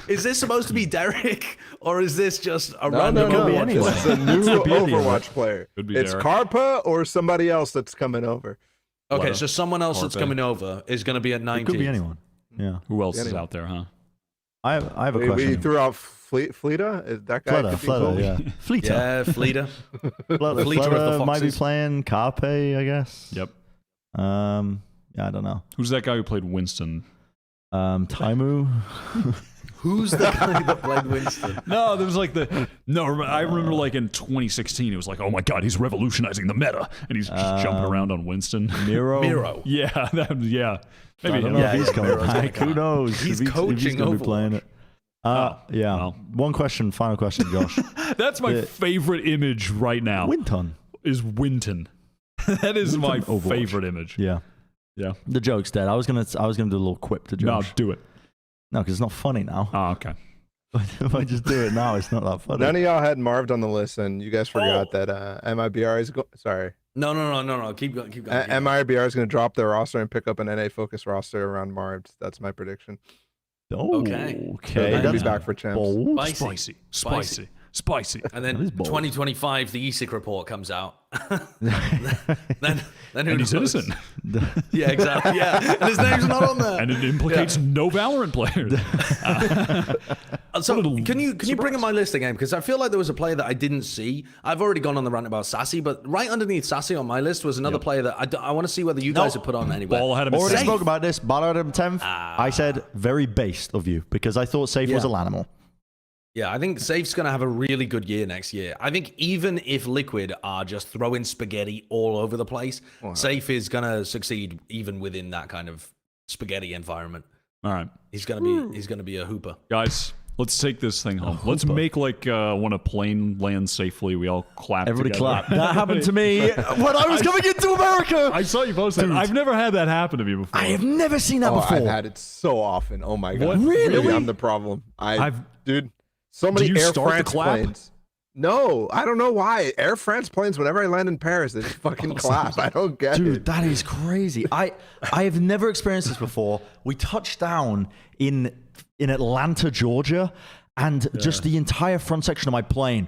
Is this supposed to be Derek, or is this just a No, random? no, be no. anyone. It's a new the beauty of it. Overwatch player. Could be It's Derek. Karpa or somebody else that's coming over. Okay, Leto. so someone else that's Carpe. coming over is going to be at 19. It could be anyone. Yeah. Who else is Anyone. out there, huh? I have a We question. threw out Fleeta. Is that guy? could be Fleta, cool? yeah. Fleeta. Yeah, Fleeta. Fleta, Fleeta of the Fleta might be Foxes. playing Carpe, I guess. Yep. Yeah, I don't know. Who's that guy who played Winston? Taimu. Who's the guy that played Winston? No, there was like I remember like in 2016, it was like, oh my god, he's revolutionizing the meta, and he's just jumping around on Winston. Miro. Yeah, yeah. Maybe I don't him. know Yeah, if he's coming Miro's back. gonna Who knows? He's if he's coaching gonna be Overwatch. playing it. Yeah. well. One question, final question, Josh. That's my favorite image right now. Winton. Is Winton. That is my Overwatch. favorite image. Yeah. Yeah. The joke's dead. I was gonna do a little quip to No, Josh. do it. No, because it's not funny now. Oh, okay. If I just do it now, it's not that funny. None of y'all had Marved on the list, and you guys forgot that MIBR is sorry. No. Keep going. Keep going. MIBR is going to drop their roster and pick up an NA focus roster around Marved. That's my prediction. Oh, Okay. So Okay. they'll be That's back for champs. bold. Spicy. And then That is bold. 2025, the ESIC report comes out. then who And he's knows? innocent. Yeah, exactly. Yeah, and his name's not on there. And it implicates no Valorant players. So What a can you bring up my list again? Because I feel like there was a player that I didn't see. I've already gone on the rant about Sassy, but right underneath Sassy on my list was another player that I want to see whether you guys have put on anywhere. Ball ahead of Already Safe. spoke about this. Ballard at 10th. I said very based of you because I thought Safe was Yeah. a Lanimal. Yeah, I think Safe's going to have a really good year next year. I think even if Liquid are just throwing spaghetti all over the place, Safe is going to succeed even within that kind of spaghetti environment. All right, He's going to be a hooper. guys, let's take this thing home. Let's make like when a plane lands safely, we all clap. Everybody together. clap. That happened to me when I was coming into America. I saw you post that. I've never had that happen to me before. I have never seen that Oh, before. I've had it so often. Oh my god! What? Maybe Really? I'm the problem. Dude, so Do many you Air start the France clap? planes. No, I don't know why. Air France planes. Whenever I land in Paris, they just fucking clap. I don't get Dude, it. that is crazy. I have never experienced this before. We touched down in Atlanta, Georgia, and just the entire front section of my plane.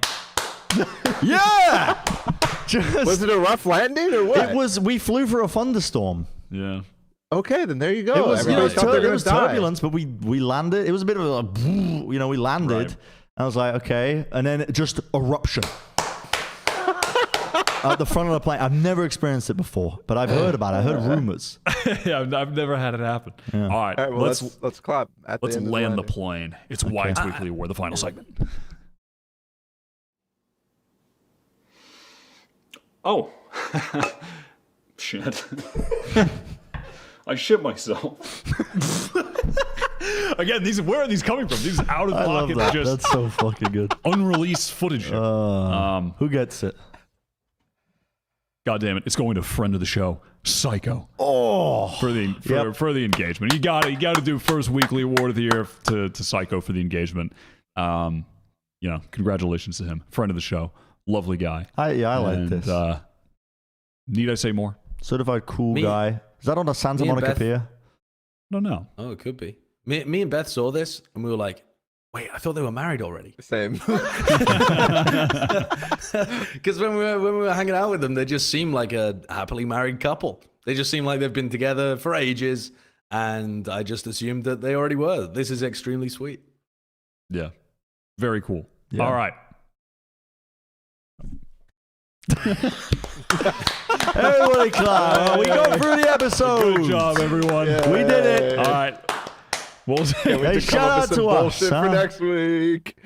Yeah. Was it a rough landing or what? It was. We flew for a thunderstorm. Yeah. Okay, then there you go. It was, Everybody thought they were it gonna was die. turbulence, but we landed. It was a bit of a, we landed. Right. I was like, okay, and then just eruption at the front of the plane. I've never experienced it before, but I've heard about it. I heard rumors. Yeah, I've never had it happen. All right, All right, well, let's clap at let's the end of land the landing. plane. It's Wyatt's Weekly Award, the final segment. Oh. Shit. I shit myself. Again, where are these coming from? These out of I love pocket, that. just That's so fucking good. unreleased footage. Who gets it? God damn it! It's going to friend of the show, Psycho, Oh, for the engagement. You got to do first weekly award of the year to Psycho for the engagement. Congratulations to him, friend of the show, lovely guy. I like this. Need I say more? Certified cool Me- guy. Is that on a Santa me and Monica Beth- pier? No, no. Oh, it could be. Me and Beth saw this and we were like, wait, I thought they were married already. Same. Because when we were hanging out with them, they just seemed like a happily married couple. They just seem like they've been together for ages, and I just assumed that they already were. This is extremely sweet. Yeah, very cool. Yeah. All right. Everybody clap. We got through the episode. Good job, everyone. We did it. All right. We'll Can't wait Hey, to shout come up out with some to us, bullshit huh? for next week.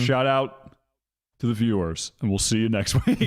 shout out to the viewers, and we'll see you next week.